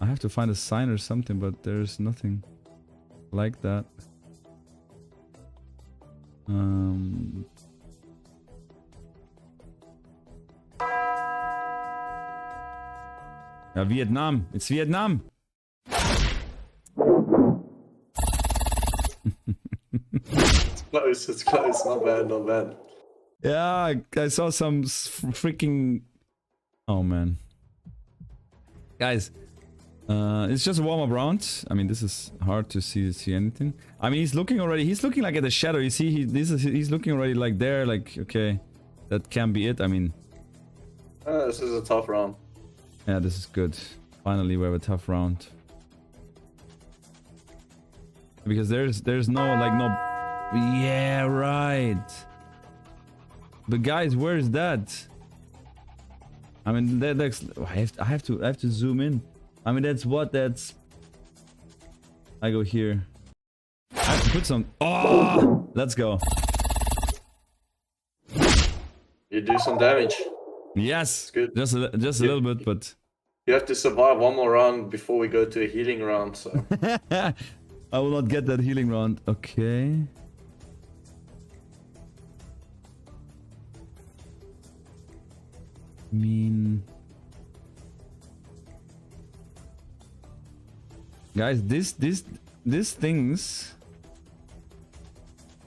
have to find a sign or something, but there's nothing like that. Yeah, Vietnam. It's Vietnam.
It's close. Not bad.
Yeah, I saw some freaking... Oh, man. Guys, it's just a warm-up round. I mean, this is hard to see anything. I mean, he's looking already. He's looking like at the shadow. You see, he's looking already like there. Like, okay, that can be it. I mean,
this is a tough round.
Yeah, this is good. Finally, we have a tough round. Because there's no like no. Yeah, right. But guys, where is that? I mean, that's I have to zoom in. I mean, that's what that's. I go here. I have to put some. Oh, let's go.
You do some damage.
Yes,
good.
Just a little bit, but
you have to survive one more round before we go to a healing round. So
I will not get that healing round. Okay. I mean, guys, these things.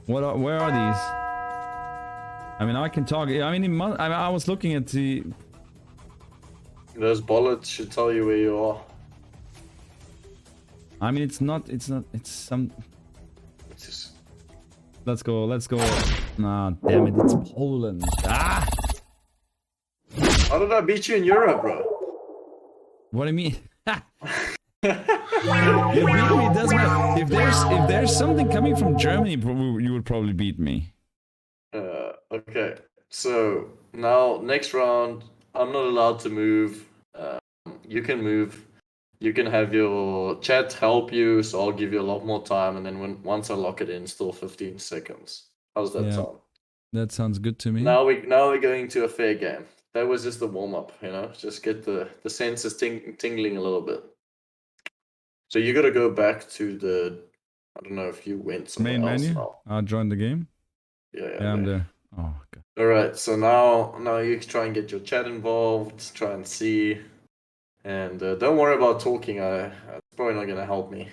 Where are these? I mean, I can talk. I mean, I was looking at the.
Those bullets should tell you where you are.
I mean, it's not. It's some.
It's just...
Let's go. Nah, damn it! It's Poland. Ah!
How did I beat you in Europe, bro?
What do you mean? You beat me. Doesn't matter. If there's something coming from Germany, you would probably beat me.
Okay. So now next round, I'm not allowed to move. You can move. you can have your chat help you, so I'll give you a lot more time, and then once I lock it in, still 15 seconds. How's that
Yeah.
sound?
That sounds good to me.
Now we're going to a fair game. That was just the warm up, you know, just get the senses tingling a little bit. So you got to go back to the. I don't know if you went somewhere
Main
else
menu.
now.
I'll join the game.
Yeah,
I'm there. Oh, okay.
All right, so now you try and get your chat involved, try and see, and don't worry about talking. It's probably not gonna help me.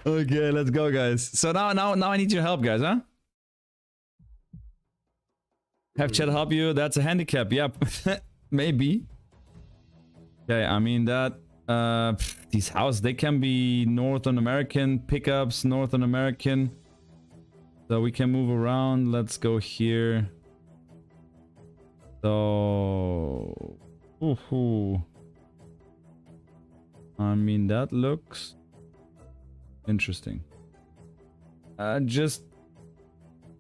Okay, let's go, guys. So now I need your help, guys, huh? Have chat help you? That's a handicap. Yep. Maybe. Okay, I mean that these houses, they can be Northern American pickups, Northern American. So we can move around. Let's go here. So I mean that looks interesting. Just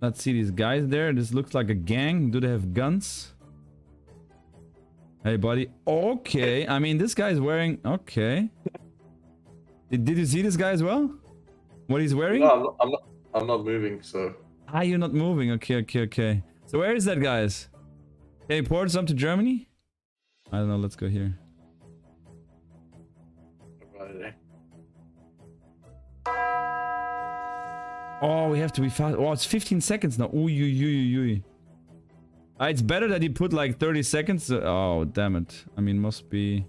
let's see these guys there. This looks like a gang. Do they have guns? Hey, buddy. Okay. I mean, this guy's wearing. Okay. Did you see this guy as well? What he's wearing?
No, I'm not moving. So.
Ah, you're not moving. Okay. So where is that, guys? Can you port some to Germany? I don't know. Let's go here.
Right.
Oh, we have to be fast. Oh, it's 15 seconds now. Ooh. It's better that you put like 30 seconds. Oh, damn it. I mean, must be...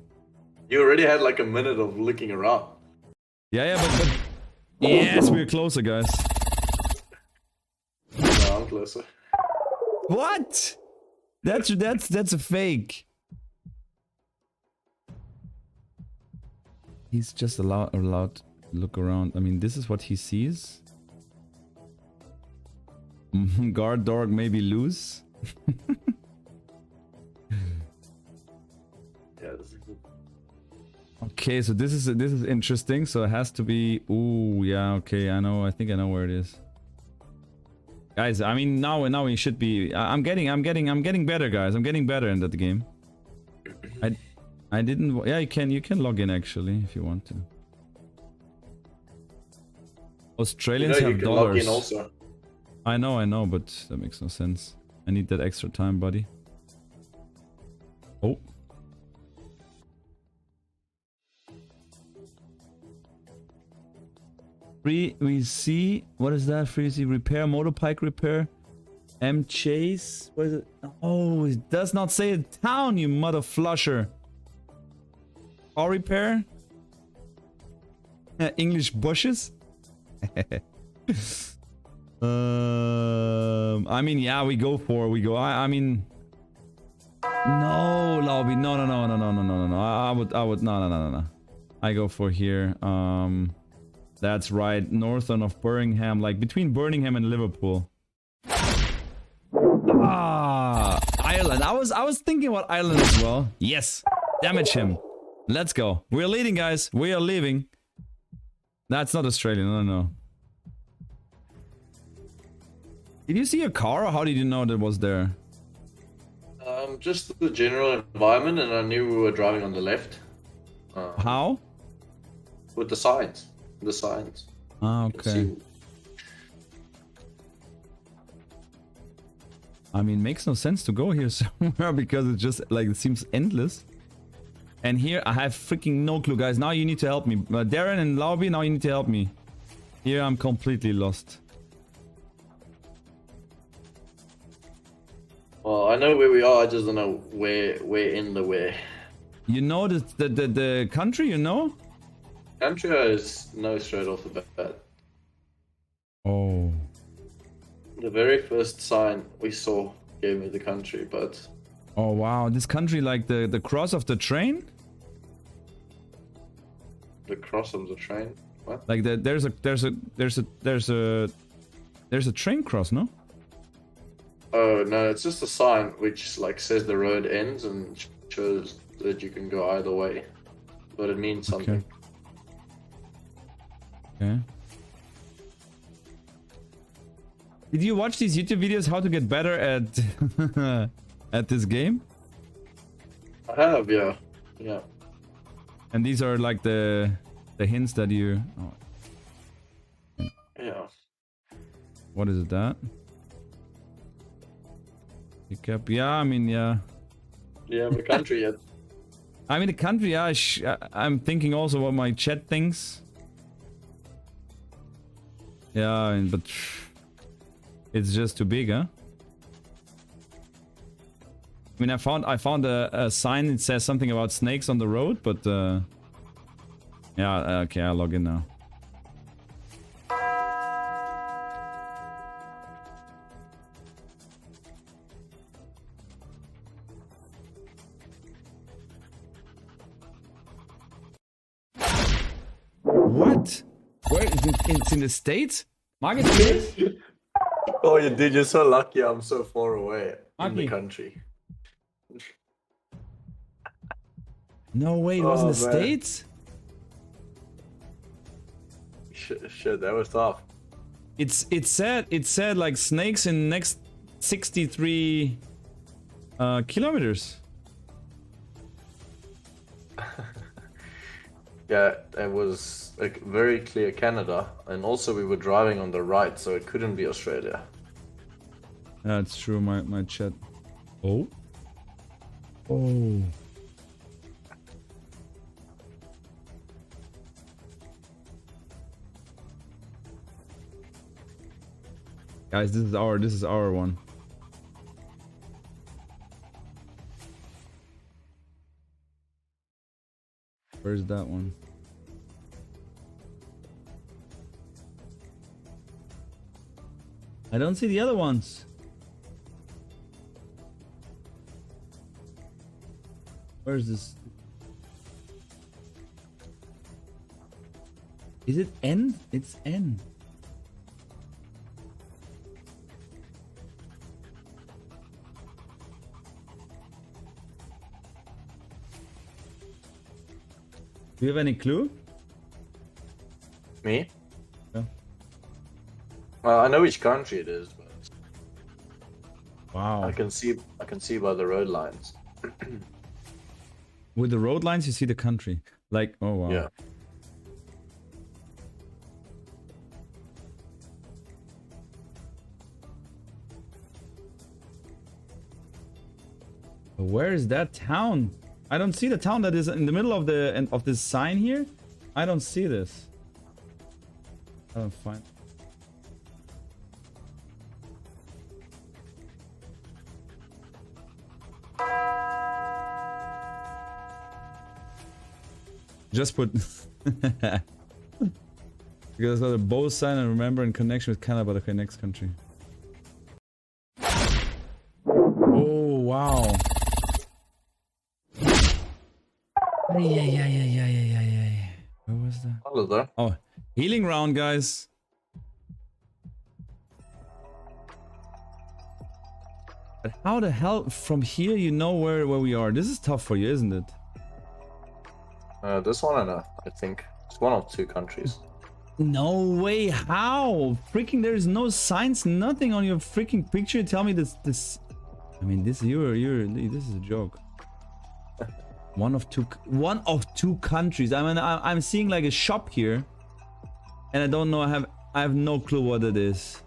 You already had like a minute of looking around.
Yeah, but... Yes, we're closer, guys.
No, I'm closer.
What? That's a fake. He's just allowed to look around. I mean, this is what he sees. Guard dog maybe loose.
Yeah, this is good.
Okay, so this is interesting. So it has to be. Ooh, yeah. Okay, I know. I think I know where it is. Guys, I mean now we should be. I'm getting better, guys. I'm getting better in that game. I didn't. Yeah, you can log in actually if you want to. Australians
You
have
can
dollars.
log in also.
I know, but that makes no sense. I need that extra time, buddy. Oh. Free, we see, what is that? Free, see, repair, motorbike repair. M Chase, what is it? Oh, it does not say a town, you mother flusher. Car repair. English bushes. I mean, yeah, we go. I mean, no, Lobby, no. I would, no. I go for here. That's right, northern of Birmingham, like between Birmingham and Liverpool. Ah, Ireland. I was thinking about Ireland as well. Yes, damage him. Let's go. We're leading, guys. We are leaving. That's not Australian. No. Did you see a car, or how did you know that was there?
Just the general environment, and I knew we were driving on the left.
How?
With the signs.
Ah, okay. I mean, makes no sense to go here somewhere because it's just like it seems endless. And here I have freaking no clue, guys. Now you need to help me. Darren and Lauby, now you need to help me. Here I'm completely lost.
Well, I know where we are. I just don't know where in the where.
You know the country, you know?
Country is no straight off the bat.
Oh.
The very first sign we saw gave me the country, but...
Oh wow, this country like the cross of the train?
The cross of the train? What?
Like there's a train cross, no?
Oh no, it's just a sign which like says the road ends and shows that you can go either way, but it means something.
Okay. Did you watch these YouTube videos how to get better at at this game?
have, yeah. Yeah.
And these are like the hints that you... Oh,
Yeah.
what is it, that? Pick up, yeah, I mean, yeah.
Do you have a country yet?
I mean, the country, yeah, I'm thinking also what my chat thinks. Yeah, but it's just too big, huh? I mean, I found a sign that says something about snakes on the road, but yeah, okay, I'll log in now. What? Where is it? It's in the States? Market States?
Oh, you did. You're so lucky. I'm so far away in the
Lucky.
country.
No way, it was in the
man.
States?
Shit, that was tough.
It said like snakes in next 63 kilometers.
Yeah, it was like very clear Canada, and also we were driving on the right, so it couldn't be Australia.
That's true, my chat. Oh? Oh. Guys, this is our one. Where's that one? I don't see the other ones. Where's this? Is it N? It's N. Do you have any clue?
Me?
Yeah.
Well, I know which country it is, but
Wow.
I can see by the road lines.
With the road lines, you see the country. Like, oh wow.
Yeah.
Where is that town? I don't see the town that is in the middle of this sign here. I don't see this. I don't find. Just put because I saw the both sign and remember in connection with Canada, but okay, next country. Oh wow. Yeah. Where was that?
Hello there.
Oh, healing round, guys. But how the hell from here you know where we are? This is tough for you, isn't it?
This one I know. I think it's one of two countries.
No way. How? Freaking, there is no signs, nothing on your freaking picture. Tell me this. I mean, this this is a joke. One of two countries. I mean, I'm seeing like a shop here, and I don't know. I have no clue what it is.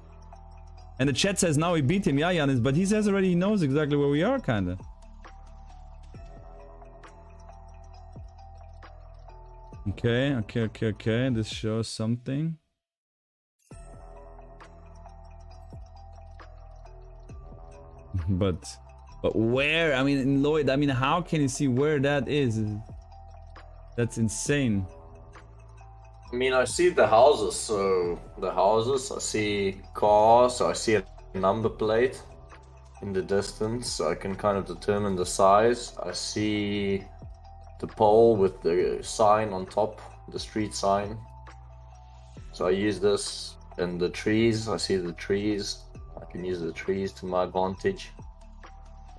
And the chat says now we beat him, yeah, Yanis, but he says already he knows exactly where we are, kinda. Okay. This shows something. But where? I mean, in Lloyd, I mean, how can you see where that is? That's insane.
I mean, I see the houses, so the houses, I see cars, so I see a number plate in the distance, so I can kind of determine the size. I see the pole with the sign on top, the street sign. So I use this, and the trees, I see the trees. I can use the trees to my advantage.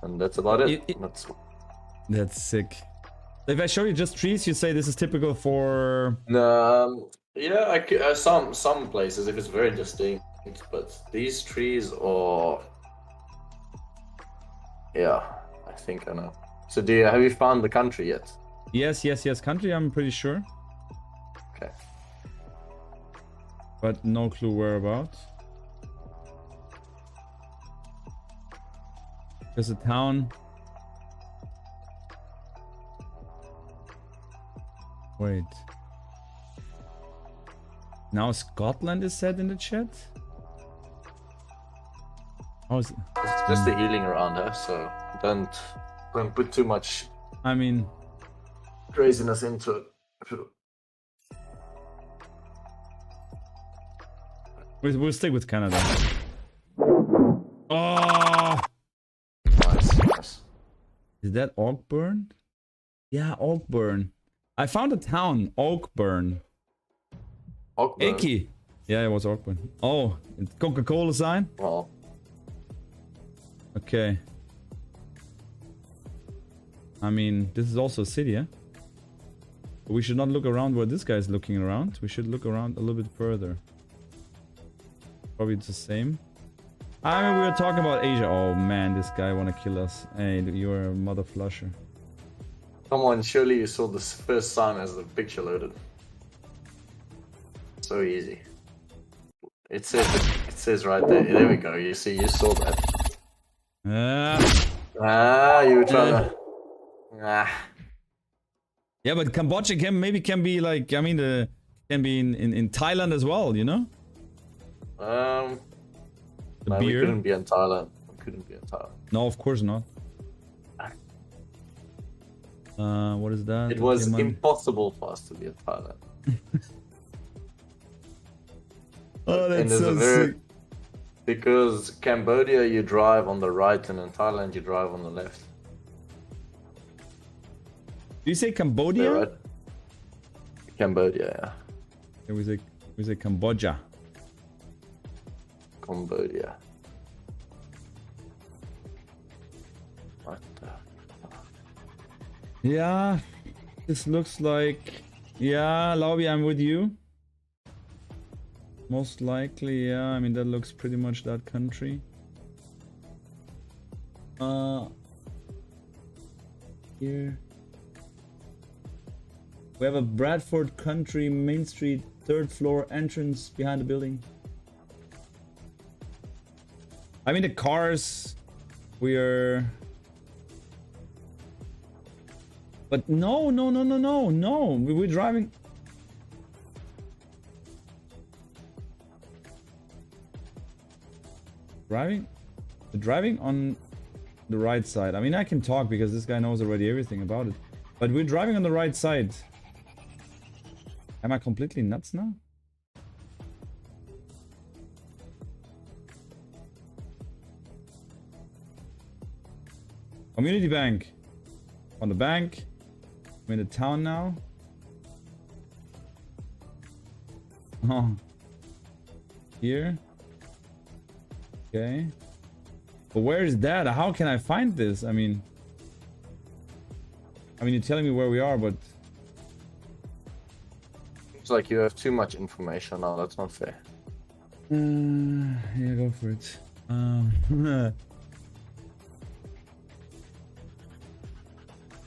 And that's about it.
That's sick. If I show you just trees, you say this is typical for...
Yeah, some places if it's very distinct, but these trees are... Yeah, I think I know. So have you found the country yet?
Yes, yes, yes. Country, I'm pretty sure.
Okay.
But no clue whereabouts. There's a town. Wait. Now Scotland is said in the chat? How is it?
It's just the healing around her, so don't put too much
I mean,
craziness into it.
we'll stick with Canada. Oh!
Nice.
Is that Oakburn? Yeah, Oakburn. I found a town, Oakburn. Aki. Yeah, it was Oakburn. Oh, it's Coca-Cola sign?
Well.
Okay. I mean, this is also a city, yeah? But we should not look around where this guy is looking around. We should look around a little bit further. Probably it's the same. I mean, we were talking about Asia. Oh man, this guy wanna kill us. Hey, you're a mother flusher.
Come on, surely you saw the first sign as the picture loaded. So easy. It says right there. There we go. You see, you saw that. You were trying to.
Yeah, but Cambodia can be like, I mean, can be in Thailand as well, you know?
No,
beer.
we couldn't be in Thailand.
No, of course not. What is that?
It was impossible for us to be in Thailand.
Oh, that's
so
sick.
Because Cambodia you drive on the right and in Thailand you drive on the left.
Do you say Cambodia?
Yeah, right? Cambodia, yeah.
Yeah, we say Cambodia.
Cambodia. What the...
Yeah, this looks like... Yeah, Lobby, I'm with you. Most likely, yeah. I mean, that looks pretty much that country. Here. We have a Bradford Country Main Street 3rd floor entrance behind the building. I mean, the cars, we're... But no, we're driving... Driving on the right side. I mean, I can talk because this guy knows already everything about it. But we're driving on the right side. Am I completely nuts now? Community bank. On the bank. I'm in the town now. Oh. Here. Okay. But where is that? How can I find this? I mean, you're telling me where we are, but...
It's like you have too much information now. That's not fair.
Yeah, go for it.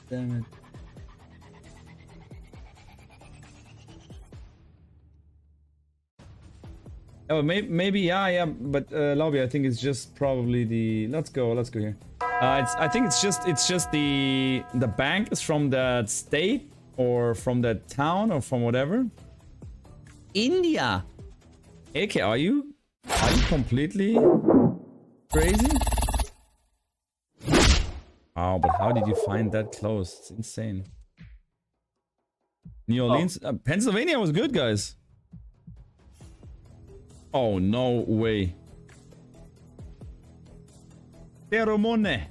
Damn it. Oh, maybe, yeah, but Lobby, I think it's just probably the. Let's go here. I think it's just the bank is from that state or from that town or from whatever. India. AK, are you completely crazy? Oh, but how did you find that close? It's insane. New Orleans, Pennsylvania was good, guys. Oh, no way. Ceremony.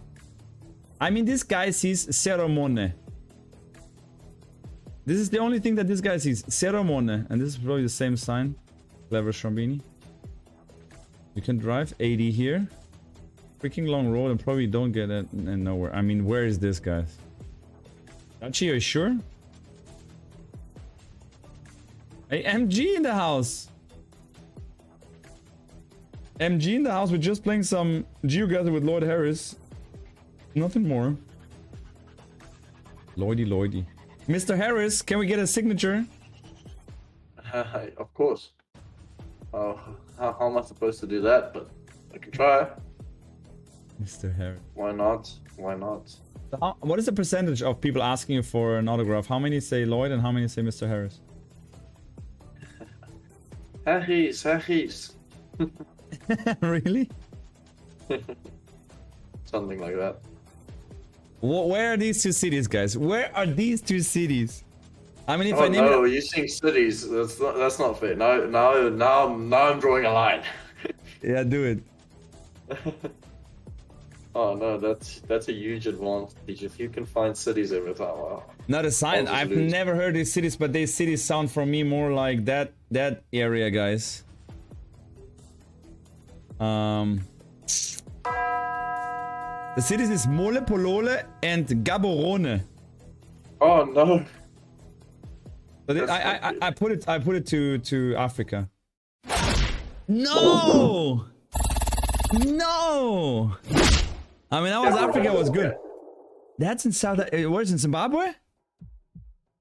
I mean, this guy sees ceremony. This is the only thing that this guy sees. Ceremony. And this is probably the same sign. Clever Shambini. You can drive 80 here. Freaking long road and probably don't get it nowhere. I mean, where is this, guys? Dachi, are you sure? Hey, MG in the house. MG in the house. We're just playing some Geogather with Lord Harris. Nothing more. Lloydy, Lloydy. Mr. Harris, can we get a signature?
Of course. Oh, how am I supposed to do that? But I can try.
Mr. Harris.
Why not? Why not?
What is the percentage of people asking you for an autograph? How many say Lloyd and how many say Mr. Harris?
Harris.
Really?
Something like that.
Where are these two cities, guys? Where are these two cities? I mean, if
Oh
I name
no,
it...
you're saying cities. That's not fair. Now I'm drawing a line.
Yeah, do it.
Oh no, that's a huge advantage if you can find cities every time. Wow.
Not a sign. I've never heard these cities, but these cities sound for me more like that area, guys. The cities is Mole, Polole, and Gaborone.
Oh no.
But I put it to Africa. No! No! I mean, that was Africa was good. That's in South. Where's in Zimbabwe?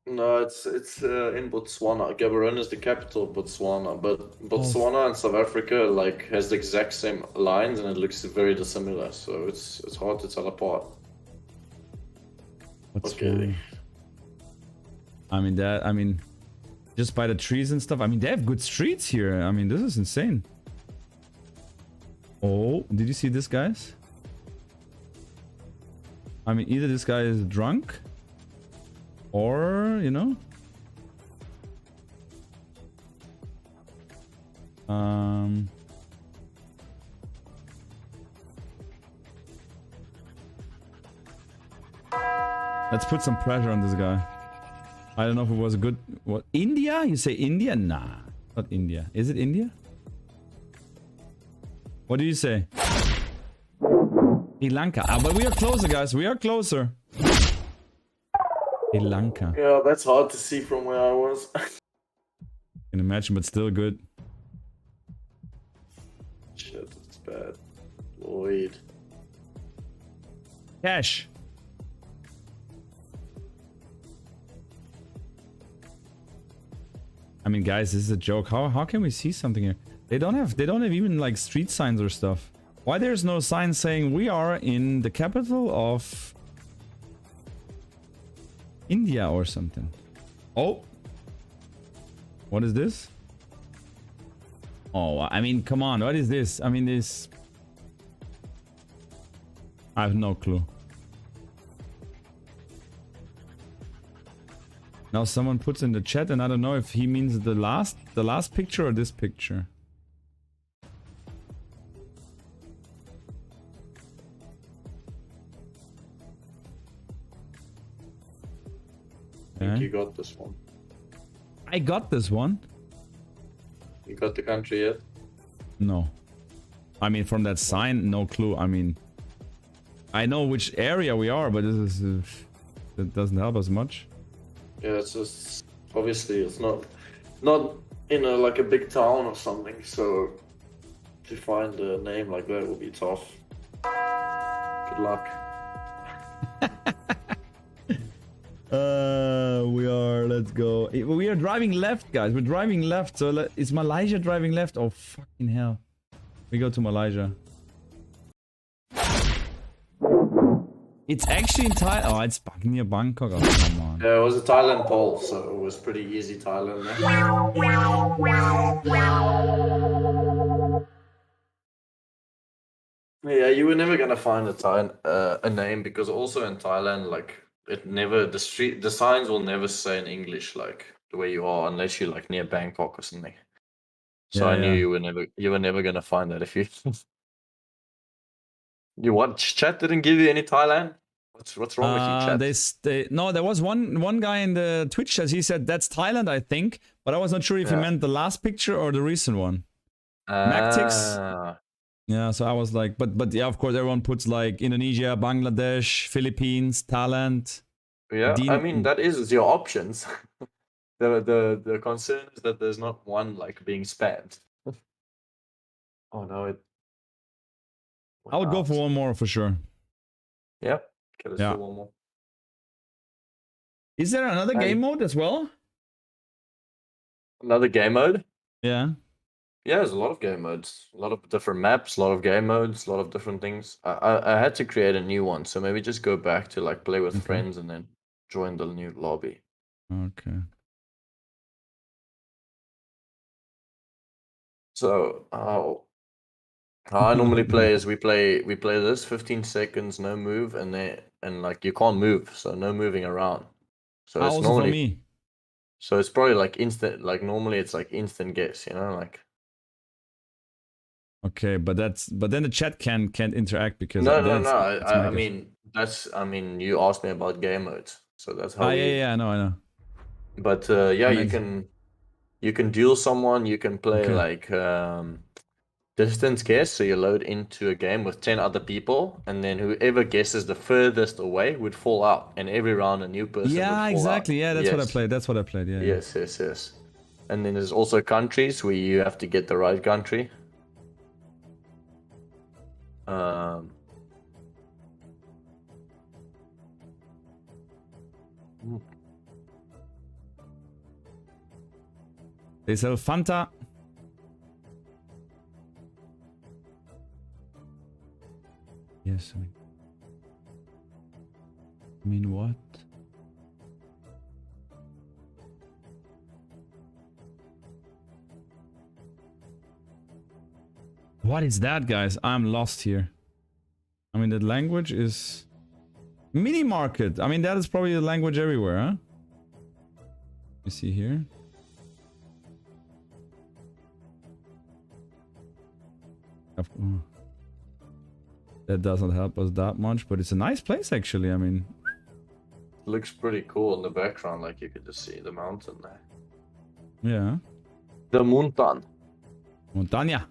No, it's in Botswana. Gaborone is the capital of Botswana, but Botswana and South Africa like has the exact same lines, and it looks very dissimilar. So it's hard to tell apart.
What's okay. I mean, just by the trees and stuff. I mean, they have good streets here. I mean, this is insane. Oh, did you see this, guys? I mean, either this guy is drunk, or, you know, let's put some pressure on this guy. I don't know if it was a good... What? India? You say India? Nah, not India. Is it India? What do you say? Sri Lanka. Ah, but we are closer, guys. We are closer. Sri Lanka.
Yeah, that's hard to see from where I was.
Can imagine, but still good.
Shit, it's bad. Lloyd.
Cash. I mean, guys, this is a joke. How can we see something here? They don't have even like street signs or stuff. Why there's no sign saying we are in the capital of India or something? Oh, what is this? Oh, I mean, come on, what is this? I mean, this... I have no clue. Now someone puts in the chat, and I don't know if he means the last picture or this picture.
I think you got this one.
I got this one.
You got the country yet?
No. I mean, from that sign, no clue. I mean, I know which area we are, but this is it doesn't help us much.
Yeah, it's just obviously it's not in like a big town or something. So to find a name like that will be tough. Good luck.
Let's go. We are driving left, guys. We're driving left. So is Malaysia driving left? Oh, fucking hell. We go to Malaysia. It's actually in Thailand. Oh, it's near Bangkok. Oh, come on.
Yeah, it was a Thailand poll, so it was pretty easy Thailand. Yeah, you were never gonna find a name because also in Thailand, like the signs will never say in English like the way you are unless you're like near Bangkok or something. So I knew you were never gonna find that if you. You what? Chat didn't give you any Thailand? What's wrong with you, chat?
No, there was one guy in the Twitch chat. He said that's Thailand, I think, but I was not sure if he meant the last picture or the recent one. Mactix. Yeah, so I was like, but yeah, of course, everyone puts like Indonesia, Bangladesh, Philippines, Thailand.
Yeah, I mean that is your options. The concern is that there's not one like being spammed. Oh no,
I would go for one more for sure.
Yep. Okay, let's do one more.
Is there another game mode as well?
Another game mode?
Yeah.
Yeah, there's a lot of game modes, a lot of different maps, a lot of game modes, a lot of different things. I had to create a new one, so maybe just go back to like play with friends and then join the new lobby.
Okay.
So how I normally play is we play this 15 seconds, no move, and like you can't move, so no moving around. So it's
Also
normally
for me.
so it's probably like instant, like normally it's like instant guess, you know, like.
Okay, but then the chat can't interact because
No.
I
I mean you asked me about game modes, so that's how
yeah, I know.
But yeah, you can duel someone. You can play like distance guess. So you load into a game with 10 other people, and then whoever guesses the furthest away would fall out, and every round a new person would fall
exactly.
out.
Yeah, that's what I played. That's what I played. Yeah.
Yes. And then there's also countries where you have to get the right country.
They sell Fanta. Yes, I mean what? What is that, guys? I'm lost here. I mean, the language is mini market. I mean, that is probably the language everywhere, huh? You see here. That doesn't help us that much, but it's a nice place actually. I mean,
looks pretty cool in the background, like you could just see the mountain there.
Yeah.
The Montan.
Montaña.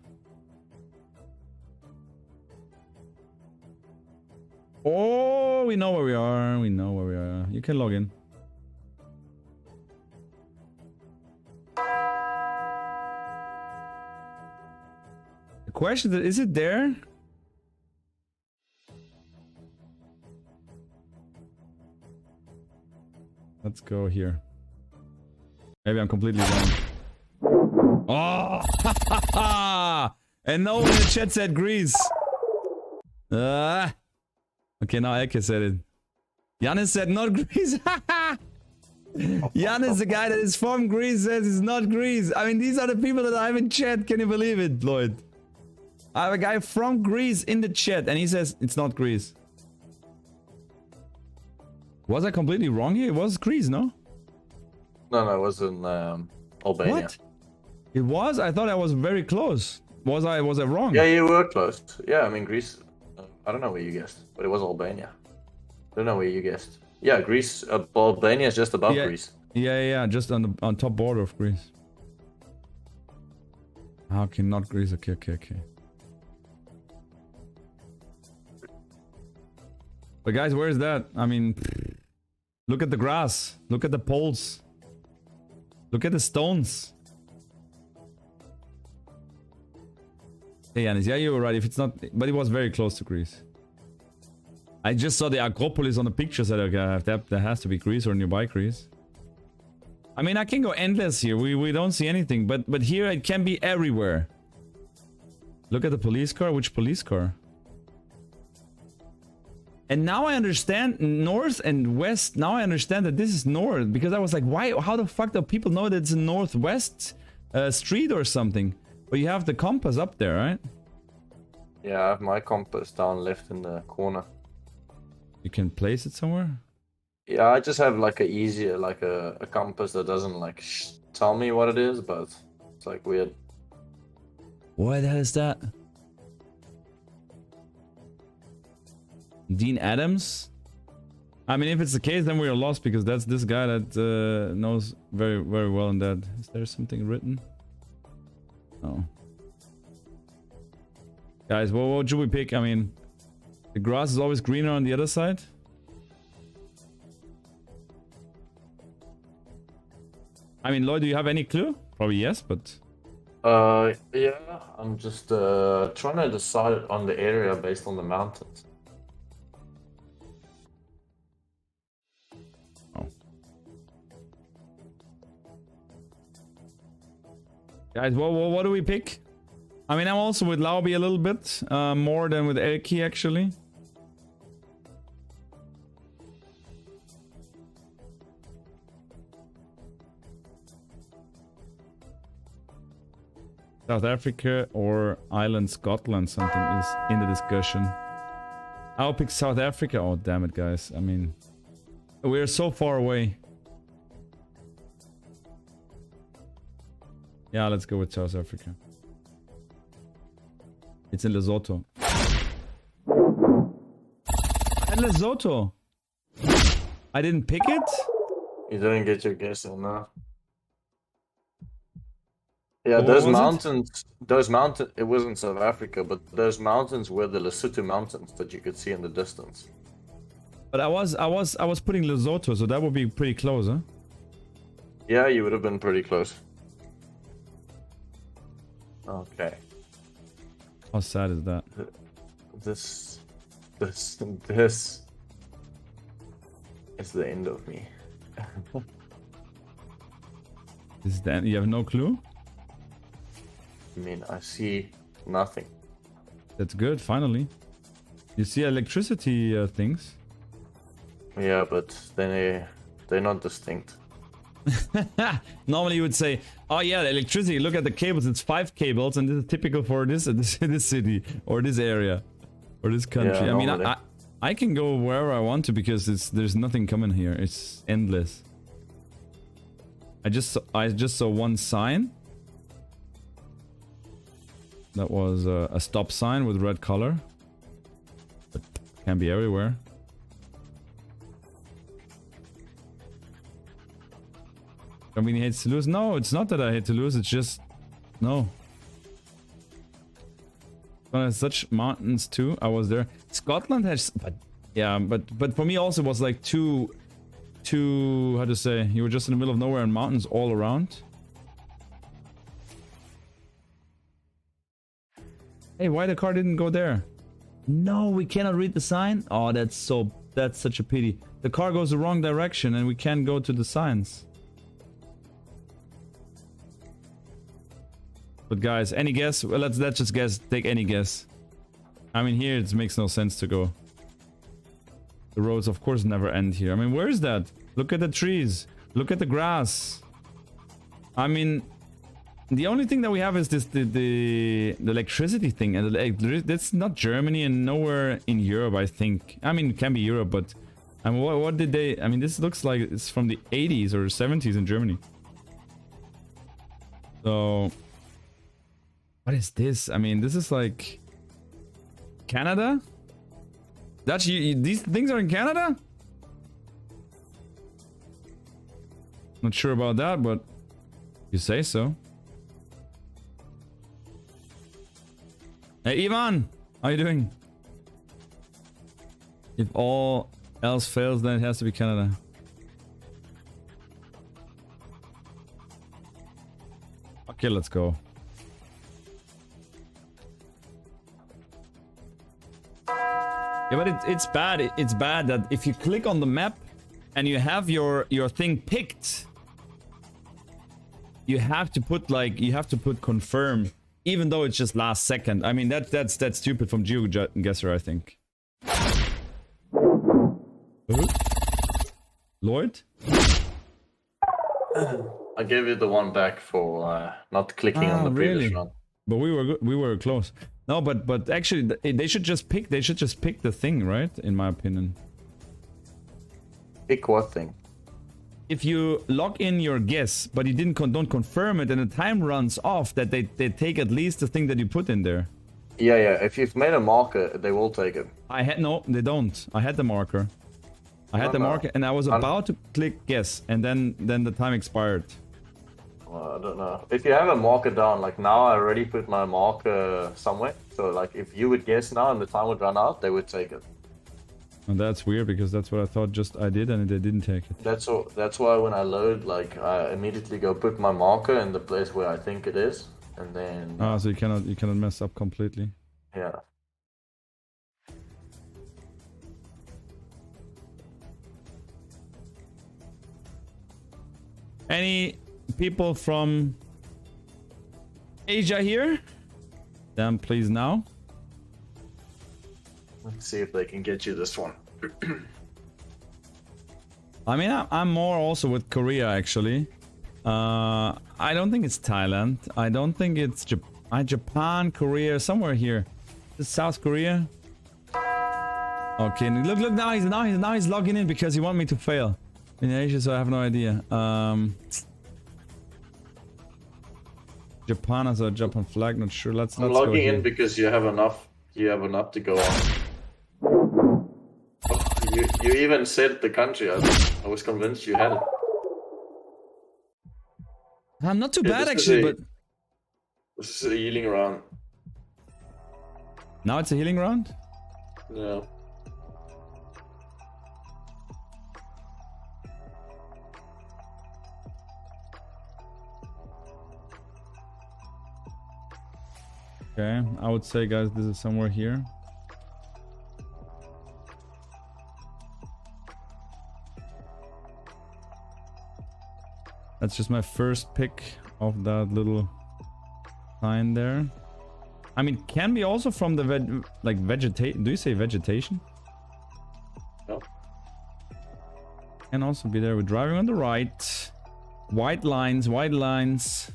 Oh, we know where we are. We know where we are. You can log in. The question is it there? Let's go here. Maybe I'm completely wrong. Oh! And no one in the chat said Greece. Okay, now Eke said it. Yanis said not Greece. Yanis, the guy that is from Greece, says it's not Greece. I mean, these are the people that I have in chat. Can you believe it, Lloyd? I have a guy from Greece in the chat and he says it's not Greece. Was I completely wrong here? It was Greece, no?
No, it was in Albania.
What? It was? I thought I was very close. Was I wrong?
Yeah, you were close. Yeah, I mean Greece. I don't know where you guessed, but it was Albania. I don't know where you guessed. Yeah, Greece. Albania is just above Greece.
Yeah, just on top border of Greece. Okay, not Greece. Okay. But guys, where is that? I mean, look at the grass. Look at the poles. Look at the stones. Hey, Yanis, yeah, you were right. If it's not, but it was very close to Greece. I just saw the Acropolis on the picture. Said, okay, that has to be Greece or nearby Greece. I mean, I can go endless here. We don't see anything, but here it can be everywhere. Look at the police car. Which police car? And now I understand north and west. Now I understand that this is north because I was like, why? How the fuck do people know that it's a northwest street or something? But you have the compass up there, right?
Yeah, I have my compass down left in the corner.
You can place it somewhere?
Yeah, I just have like a compass that doesn't like tell me what it is, but it's like weird.
What the hell is that? Dean Adams? I mean, if it's the case, then we are lost because that's this guy that knows very, very well in that. Is there something written? No. Guys, what should we pick? I mean, the grass is always greener on the other side. I mean, Lloyd, do you have any clue? Probably yes, but...
Yeah, I'm just trying to decide on the area based on the mountains.
Oh. Guys, what do we pick? I mean, I'm also with Lauby a little bit, more than with Elki actually. South Africa or Ireland, Scotland, something is in the discussion. I'll pick South Africa. Oh, damn it, guys. I mean, we're so far away. Yeah, let's go with South Africa. It's in Lesotho. And Lesotho. I didn't pick it?
You didn't get your guess in, no. Yeah,
What
those
was
mountains, it wasn't South Africa, but those mountains were the Lesotho mountains that you could see in the distance.
But I was putting Lesotho, so that would be pretty close, huh?
Yeah, you would have been pretty close. Okay.
How sad is that?
This is the end of me.
This is the end. You have no clue?
I mean, I see nothing.
That's good, finally. You see electricity things?
Yeah, but they're not distinct.
Normally you would say, oh yeah, the electricity, look at the cables, it's 5 cables and this is typical for this city or this area or this country.
Yeah,
I mean, I can go wherever I want to because there's nothing coming here. It's endless. I just saw one sign. That was a stop sign with red color. But can be everywhere. I mean, he hates to lose. No, it's not that I hate to lose. It's just no. Well, such mountains too. I was there. Scotland has, but yeah, but for me also it was like too. How to say? You were just in the middle of nowhere and mountains all around. Hey, why the car didn't go there? No, we cannot read the sign. Oh, that's such a pity. The car goes the wrong direction and we can't go to the signs. But guys, any guess? Well, let's just guess. Take any guess. I mean, here it makes no sense to go. The roads, of course, never end here. I mean, where is that? Look at the trees. Look at the grass. I mean, the only thing that we have is this the electricity thing, and that's not Germany and nowhere in Europe, I think. I mean, it can be Europe, but I mean, what did they? I mean, this looks like it's from the 80s or 70s in Germany. So. What is this? I mean, this is like Canada? That's these things are in Canada? Not sure about that, but you say so. Hey Ivan, how you doing? If all else fails, then it has to be Canada. Okay, let's go. Yeah, but it's bad. It's bad that if you click on the map and you have your thing picked, you have to put confirm, even though it's just last second. I mean, that's stupid from GeoGuessr, I think. Lloyd?
I gave you the one back for not clicking on the previous one.
But we were close. No, but actually they should just pick the thing, right? In my opinion.
Pick what thing?
If you log in your guess, but you don't confirm it, and the time runs off, that they take at least the thing that you put in there.
Yeah. If you've made a marker, they will take it.
No, they don't. I had the marker. I had the marker, and I was about to click guess, and then the time expired.
Well, I don't know. If you have a marker down, like now I already put my marker somewhere. So like if you would guess now and the time would run out, they would take it.
And that's weird because that's what I thought I did and they didn't take it.
That's why when I load, like I immediately go put my marker in the place where I think it is, and then.
Ah, so you cannot mess up completely.
Yeah.
Any people from Asia here. Damn, please now.
Let's see if they can get you this one.
I mean, I'm more also with Korea actually. I don't think it's Thailand. I don't think it's Japan, Korea, somewhere here. This is South Korea. Okay, look now he's logging in because he wants me to fail in Asia, so I have no idea. Japan as a Japan flag, not sure. Let's
I'm
go
logging
here.
in because you have enough. You have enough to go on. You even said the country. I was convinced you had it.
I'm not too
Yeah,
bad
this is
actually,
a-
but
This is a healing round.
now it's a healing round.
Yeah.
Okay, I would say, guys, this is somewhere here. That's just my first pick of that little sign there. I mean, can be also from the vegetation. Do you say vegetation?
No.
Can also be there. We're driving on the right. White lines, white lines.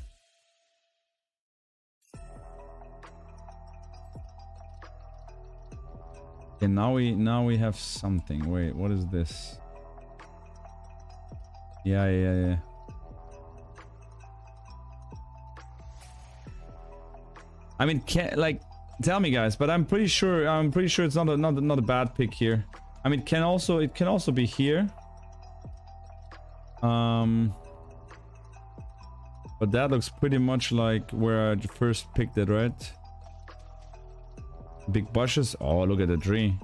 Okay, now we have something. Wait, what is this? Yeah. I mean, tell me, guys, but I'm pretty sure it's not a bad pick here. I mean, it can also be here. But that looks pretty much like where I first picked it, right? Big bushes. Oh, look at the tree.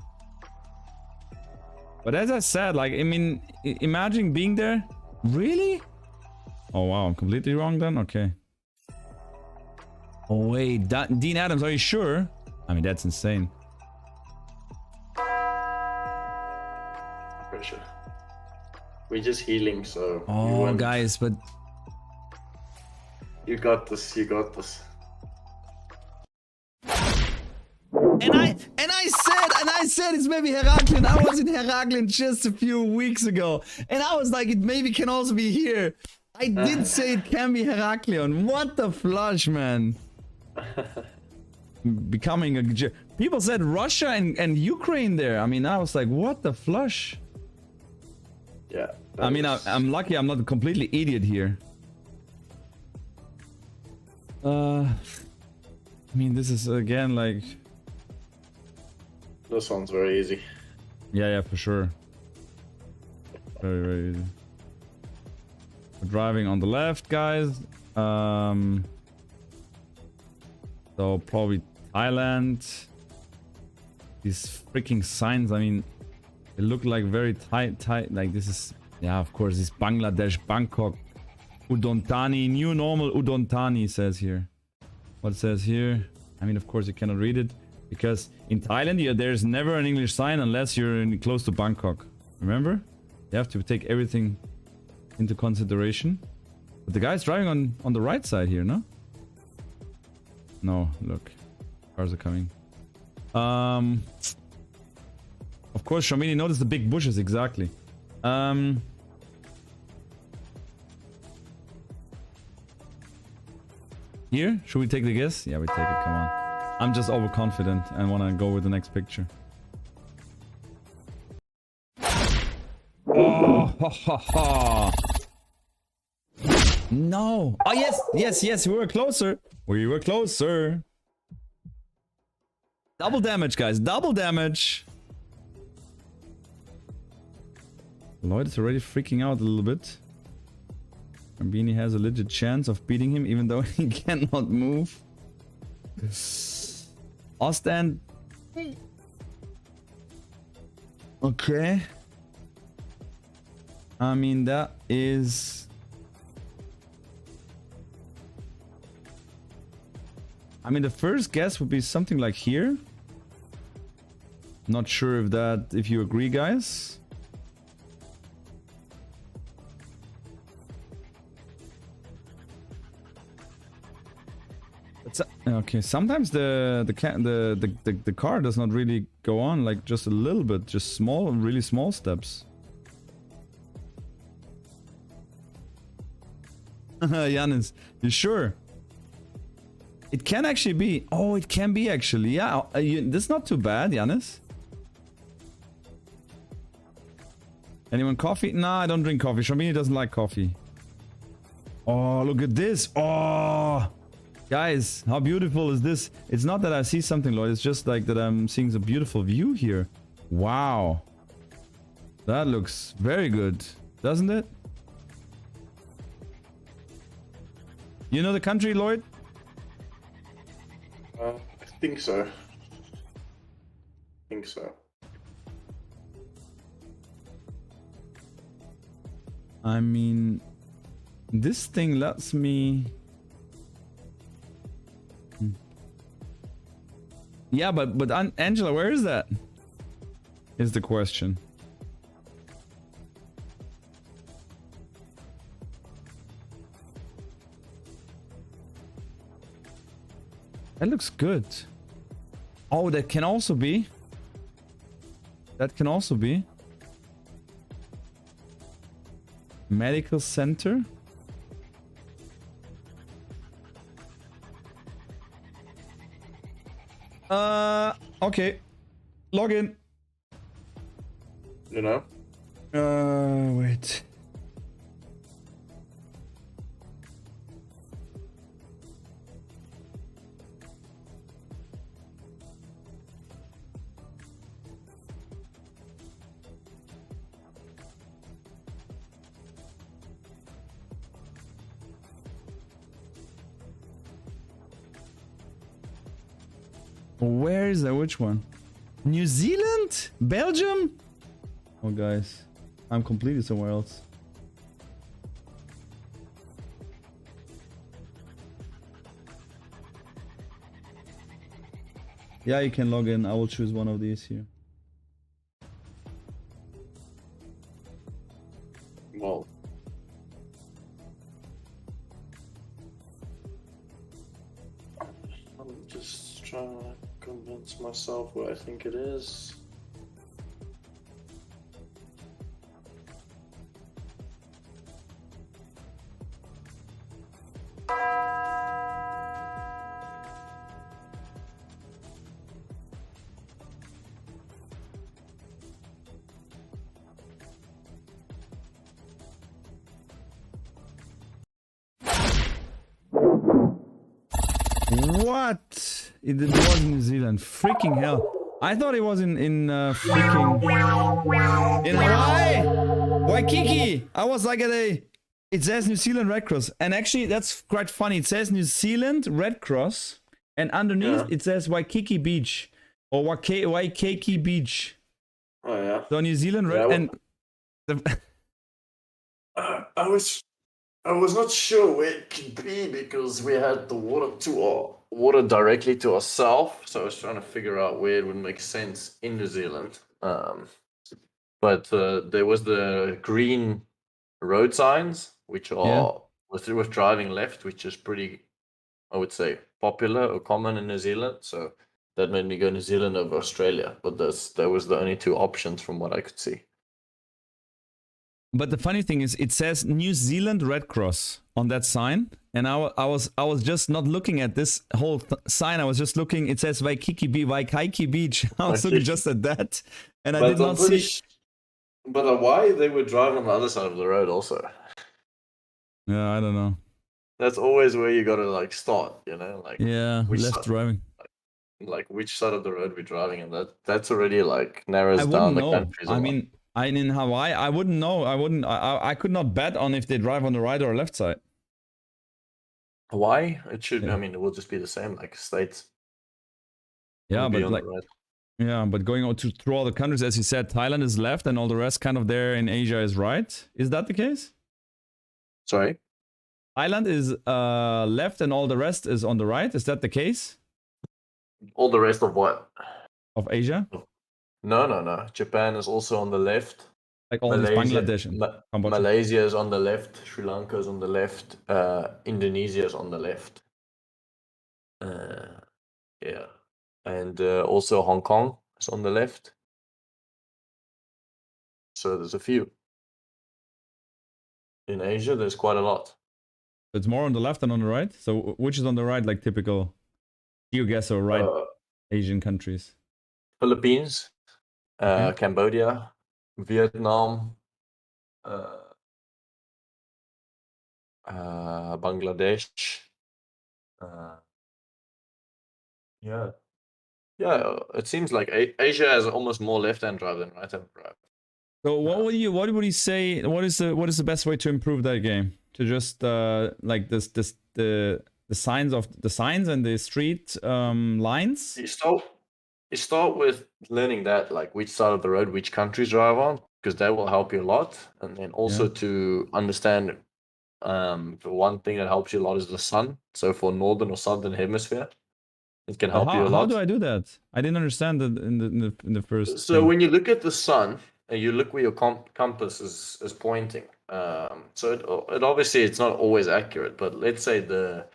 But as I said, like, I mean, imagine being there. Really? Oh wow, I'm completely wrong then. Okay. Oh wait, Dean Adams, are you sure? I mean, that's insane.
Pretty sure. We're just healing, so.
Oh, guys, but
You got this. You got this.
And I said it's maybe Heraklion. I was in Heraklion just a few weeks ago, and I was like, it maybe can also be here. I did say it can be Heraklion. What the flush, man. Becoming a people said Russia and Ukraine there. I mean, I was like, what the flush.
Yeah.
I mean, I'm lucky I'm not a completely idiot here. I mean, this is again like.
This one's very easy.
Yeah, for sure. Very, very easy. We're driving on the left, guys. So probably Thailand. These freaking signs, I mean, they look like very tight. Like this is, yeah, of course, this Bangladesh, Bangkok, Udontani, new normal Udontani says here. What it says here? I mean, of course, you cannot read it. Because in Thailand, there's never an English sign unless you're close to Bangkok. Remember? You have to take everything into consideration. But the guy's driving on the right side here, no? No, look. Cars are coming. Of course, Shamini noticed the big bushes, exactly. Here? Should we take the guess? Yeah, we take it, come on. I'm just overconfident and want to go with the next picture. Oh, ha, ha, ha. No. Oh, yes. We were closer. We were closer. Double damage, guys. Double damage. Lloyd is already freaking out a little bit. Rambini has a legit chance of beating him even though he cannot move. Ostend. Okay. I mean, that is... I mean, the first guess would be something like here. Not sure if you agree, guys. Okay, sometimes the car does not really go on, like just a little bit, just small, really small steps. Yanis, you sure? It can actually be. Oh, it can be actually. Yeah, that's not too bad, Yanis. Anyone coffee? Nah, I don't drink coffee. Shambini doesn't like coffee. Oh, look at this. Oh, guys, how beautiful is this? It's not that I see something, Lloyd. It's just like that I'm seeing a beautiful view here. Wow. That looks very good, doesn't it? You know the country, Lloyd?
I think so. I think so.
I mean, this thing lets me... Yeah, but Angela, where is that? Is the question. That looks good. Oh, that can also be. That can also be. Medical center. Okay. Log in.
You know?
Wait. Where is that? Which one? New Zealand? Belgium? Oh, guys. I'm completely somewhere else. Yeah, you can log in. I will choose one of these here.
Well. I'm just trying to convince myself what I think it is.
What? It was in New Zealand. Freaking hell. I thought it was in freaking... In Hawaii! Waikiki! I was like at a... It says New Zealand Red Cross. And actually, that's quite funny. It says New Zealand Red Cross. And underneath, it says Waikiki Beach. Or Waikiki Beach.
Oh, yeah.
So New Zealand Red...
Yeah,
and the,
I was not sure where it could be because we had the water directly to our south, so I was trying to figure out where it would make sense in New Zealand. But there was the green road signs, which are with driving left, which is pretty, I would say, popular or common in New Zealand. So that made me go New Zealand over Australia. But that was the only two options from what I could see.
But the funny thing is, it says New Zealand Red Cross on that sign, and I was just not looking at this whole sign. I was just looking. It says Waikiki Beach. I was looking just at that, and I did not see.
But why they would drive on the other side of the road also?
Yeah, I don't know.
That's always where you gotta like start, you know, like
left driving.
Like which side of the road we're driving, and that's already like narrows down the countries.
I mean. In Hawaii, I wouldn't know. I could not bet on if they drive on the right or left side.
Hawaii? It should. Yeah. I mean, it will just be the same, like states.
Yeah, but like, yeah, but going on through all the countries, as you said, Thailand is left, and all the rest, kind of there in Asia, is right. Is that the case?
Sorry.
Thailand is left, and all the rest is on the right. Is that the case?
All the rest of what?
Of Asia?
No. Japan is also on the left.
Like all this Bangladesh and
Malaysia is on the left. Sri Lanka is on the left. Indonesia is on the left. Yeah, and also Hong Kong is on the left. So there's a few. In Asia, there's quite a lot.
It's more on the left than on the right. So which is on the right, like typical geoguess or right Asian countries?
Philippines,
Okay.
Cambodia, Vietnam, Bangladesh. Yeah, yeah. It seems like Asia has almost more left-hand drive than right-hand drive.
So what would you say? What is the best way to improve that game? To just like the signs and the street lines.
You start with learning that, like which side of the road which countries drive on, because that will help you a lot. And then also to understand, the one thing that helps you a lot is the sun. So for northern or southern hemisphere, it can help you a
How
lot.
do I do that? I didn't understand that in the first
So
thing.
when you look at the sun and you look where your compass is pointing, so it obviously it's not always accurate, but let's say the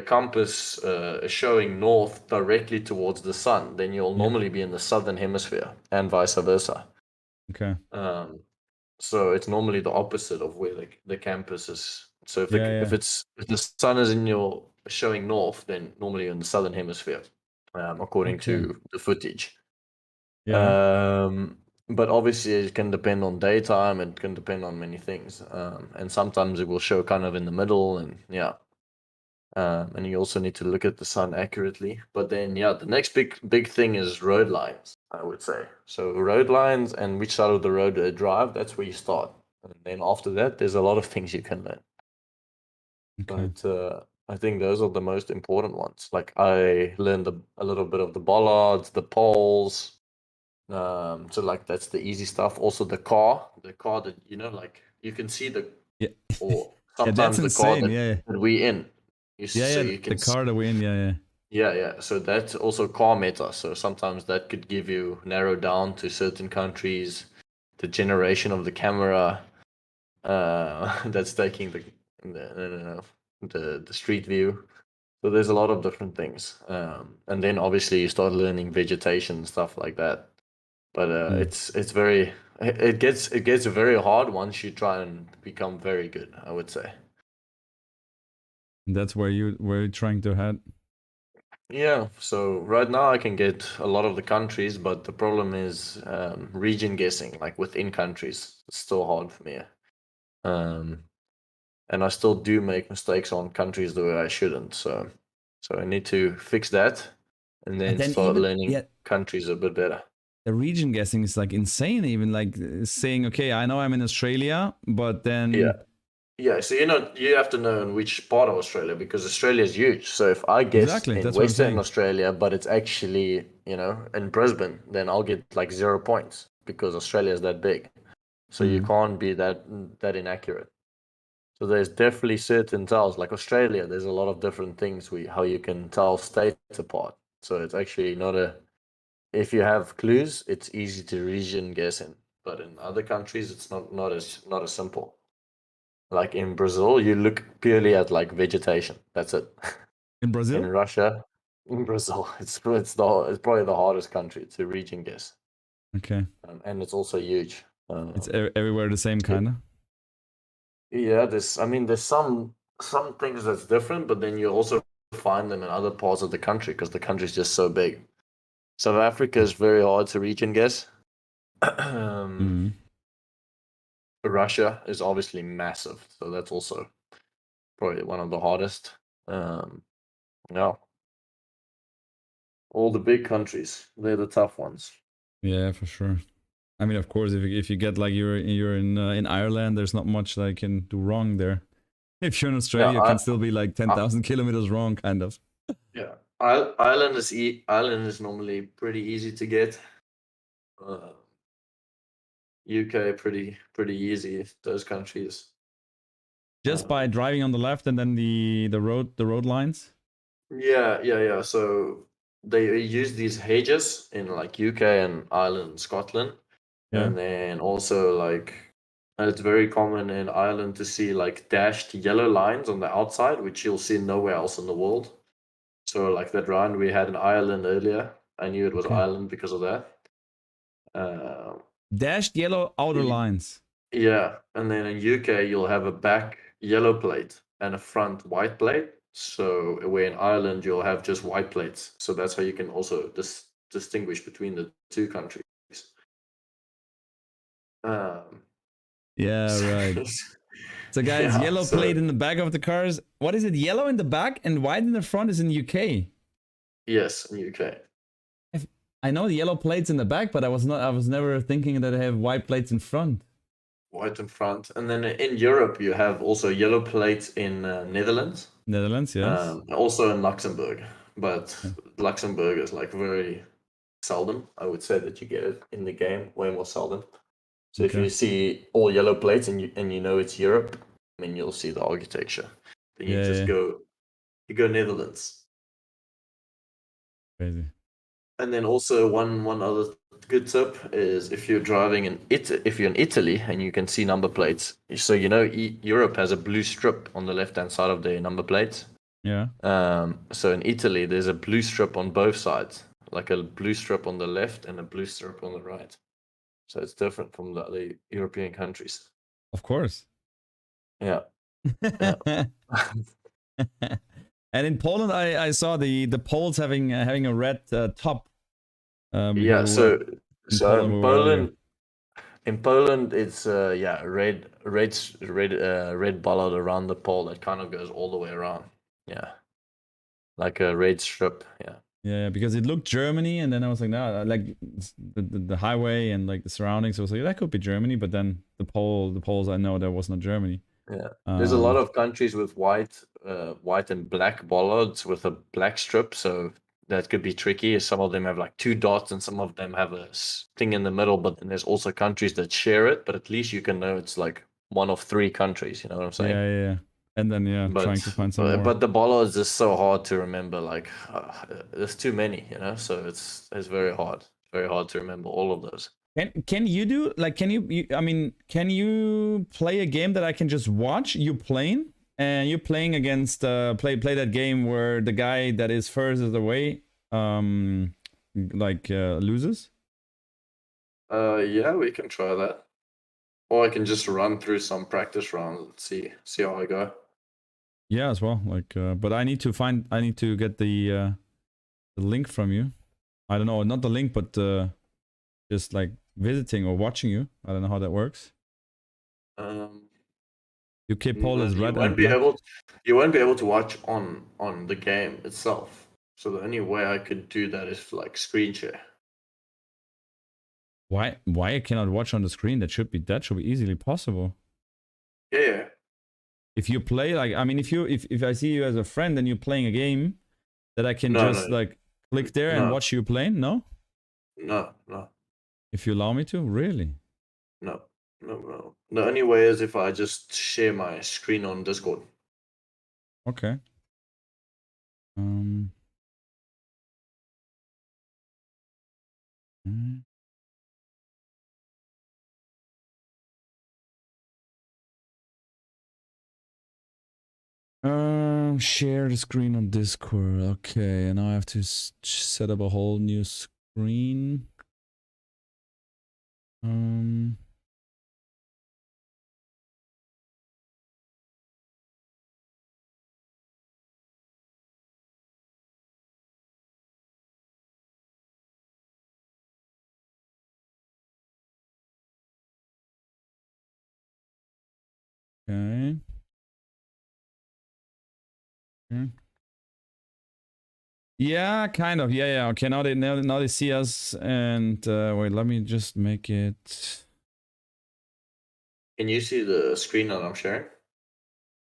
compass is showing north directly towards the sun, then you'll normally be in the southern hemisphere and vice versa.
Okay.
So it's normally the opposite of where the campus is. So if
Yeah.
if the sun is in your showing north, then normally you're in the southern hemisphere, according
Okay.
to the footage.
Yeah.
But obviously it can depend on daytime, it can depend on many things. And sometimes it will show kind of in the middle, and yeah. And you also need to look at the sun accurately. But then, yeah, the next big thing is road lines, I would say. So road lines and which side of the road they drive, that's where you start. And then after that, there's a lot of things you can learn.
Okay.
But I think those are the most important ones. Like I learned a little bit of the bollards, the poles. So like that's the easy stuff. Also the car that like you can see
Yeah.
or
Yeah, that's
sometimes the car
insane. Yeah.
that we in. So
Yeah.
you can
The car that we in. Yeah.
Yeah. So that's also car meta. So sometimes that could give you narrow down to certain countries, the generation of the camera, that's taking the street view. So there's a lot of different things, and then obviously you start learning vegetation and stuff like that. But it's very it gets very hard once you try and become very good, I would say.
That's where you're trying to head.
Yeah, so right now I can get a lot of the countries, but the problem is region guessing, like within countries. It's still hard for me. Um, and I still do make mistakes on countries the way I shouldn't. So I need to fix that and
But
then
then
start
even
learning countries a bit better.
the region guessing is like insane. Even like saying, okay, I know I'm in Australia, but then
Yeah. Yeah, so you have to know in which part of Australia because Australia is huge. So if I guess
exactly
in
that's what I'm
Western
saying.
Australia, but it's actually, in Brisbane, then I'll get like 0 points because Australia is that big. So you can't be that inaccurate. So there's definitely certain tells, like Australia, there's a lot of different things how you can tell states apart. So it's actually not if you have clues, it's easy to region guess in. But in other countries, it's not as simple. Like in Brazil, you look purely at like vegetation. That's it.
In
In
Brazil.
Russia, in Brazil, it's probably the hardest country to region guess,
Okay.
and it's also huge.
It's everywhere the same
It-
kind of.
yeah, there's some things that's different, but then you also find them in other parts of the country because the country is just so big. South Africa is very hard to region guess. Russia is obviously massive, so that's also probably one of the hardest. Yeah, all the big countries, they're the tough ones.
Yeah, for sure. I mean, of course, if you get like you're in Ireland, there's not much that I can do wrong there. If you're in
Yeah,
Australia, you can still be like 10,000 kilometers wrong, kind of.
yeah. Ireland is normally pretty easy to get. Uh, UK pretty easy. Those countries.
Just by driving on the left and then the road lines.
Yeah. So they use these hedges in like UK and Ireland, and Scotland,
Yeah.
and then also like it's very common in Ireland to see like dashed yellow lines on the outside, which you'll see nowhere else in the world. So like that round we had in Ireland earlier, I knew it was
Okay.
Ireland because of that.
Dashed yellow outer lines.
Yeah, and then in UK you'll have a back yellow plate and a front white plate. So where in Ireland you'll have just white plates. So that's how you can also distinguish between the two countries.
Yeah, right. So guys,
yeah,
yellow plate in the back of the cars. What is it? Yellow in the back and white in the front is in UK.
Yes, in UK.
I know the yellow plates in the back, but I was never thinking that I have white plates in front.
White in front, and then in Europe you have also yellow plates in Netherlands.
Netherlands, yes.
Also in Luxembourg, but Luxembourg is like very seldom. I would say that you get it in the game way more seldom. So if you see all yellow plates and you know it's Europe, I mean you'll see the architecture. Then you just go Netherlands.
Crazy.
And then also one other good tip is if you're driving if you're in Italy and you can see number plates, so you know Europe has a blue strip on the left hand side of their number plates.
Yeah.
So in Italy there's a blue strip on both sides, like a blue strip on the left and a blue strip on the right. So it's different from the other European countries.
Of course.
Yeah. Yeah.
And in Poland, I saw the Poles having a red top.
Yeah. So in Poland, it's red bollard around the pole that kind of goes all the way around. Yeah. Like a red strip. Yeah.
Yeah, because it looked Germany, and then I was like, no, like the highway and like the surroundings. I was like, that could be Germany, but then the poles, I know that was not Germany.
Yeah, there's a lot of countries with white and black bollards with a black strip, so that could be tricky. Some of them have like 2 dots, and some of them have a thing in the middle. But then there's also countries that share it, but at least you can know it's like one of 3 countries. You know what I'm saying?
Yeah. And then trying to find some more.
But the bollards is so hard to remember. Like there's too many, you know. So it's very hard. Very hard to remember all of those.
Can you do like can you play a game that I can just watch you playing, and you're playing against play that game where the guy that is furthest away loses?
Yeah, we can try that. Or I can just run through some practice rounds and see how I go.
Yeah, as well. Like but I need to get the link from you. I don't know, not the link, but just like visiting or watching you. I don't know how that works. UK poll is red and black.
You won't be able to watch on the game itself. So the only way I could do that is like screen share.
Why I cannot watch on the screen? That should be easily possible.
Yeah.
If you play like if I see you as a friend and you're playing a game, that I can like click there and watch you playing? No.
No.
If you allow me to, really?
No. The only way is if I just share my screen on Discord.
Okay. Share the screen on Discord. Okay, and now I have to set up a whole new screen. Okay. Yeah, kind of. Yeah. Okay, now they see us, and wait, let me just make it.
Can you see the screen that I'm sharing?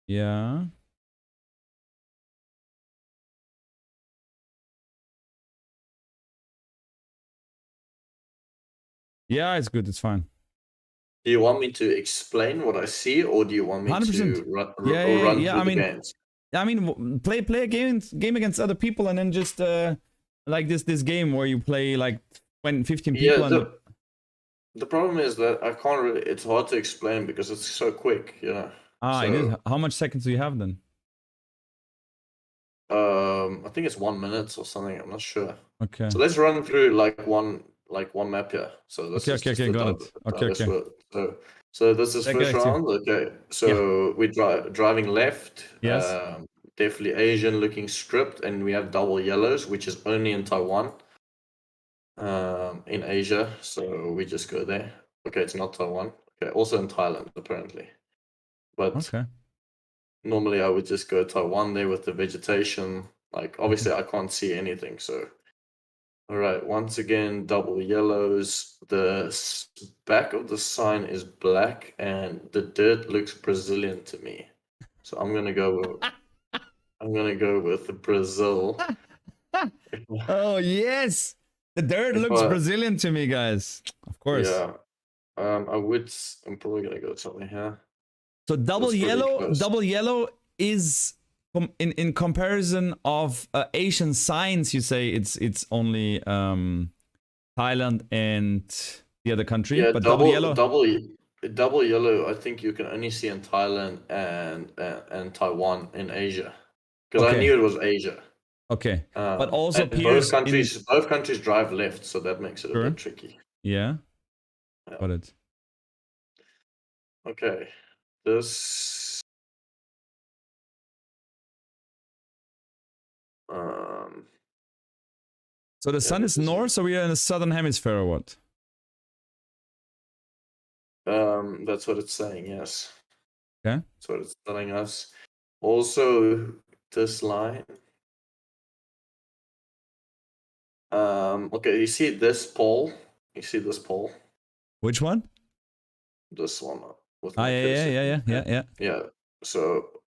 Yeah. Yeah, it's good. It's fine.
Do you want me to explain what I see, or do you want me
100%.
to run through the games?
I mean, play a game against other people, and then just like this game where you play like 15 people.
Yeah, the problem is that I can't really. It's hard to explain because it's so quick. Yeah.
It is. How much seconds do you have then?
I think it's 1 minute or something. I'm not sure.
Okay.
So let's run through like one map here. So this is just
Okay,
the
got it. Okay,
diverse
okay.
world. So this is
I
first
got you.
round. Okay. So we driving left.
Yes.
Definitely Asian looking script, and we have double yellows, which is only in Taiwan. In Asia. So we just go there. Okay, it's not Taiwan. Okay, also in Thailand apparently. But
Okay.
normally I would just go Taiwan there with the vegetation. Like obviously I can't see anything, so all right, once again double yellows. The back of the sign is black and the dirt looks Brazilian to me. So I'm gonna go with Brazil.
Oh yes, the dirt
If
looks
I
Brazilian to me, guys. Of course.
yeah, I'm probably gonna go something here.
So
That's pretty close.
double yellow is in comparison of Asian signs. You say it's only Thailand and the other country,
Yeah,
but double yellow.
double yellow. I think you can only see in Thailand and Taiwan in Asia, because I
Okay,
knew it was Asia.
okay, but also
And both
appears in.
countries drive left, so that makes it a
Sure.
bit tricky.
Yeah,
Yeah.
got it.
Okay, this
So the
yeah,
sun is
this is
north, so we are in the southern hemisphere, or what?
that's what it's saying. Yes,
Okay.
that's what it's telling us. Also, this line. Okay, you see this pole? You see this pole?
Which one?
This one with
Ah,
my cursor.
yeah.
Yeah. So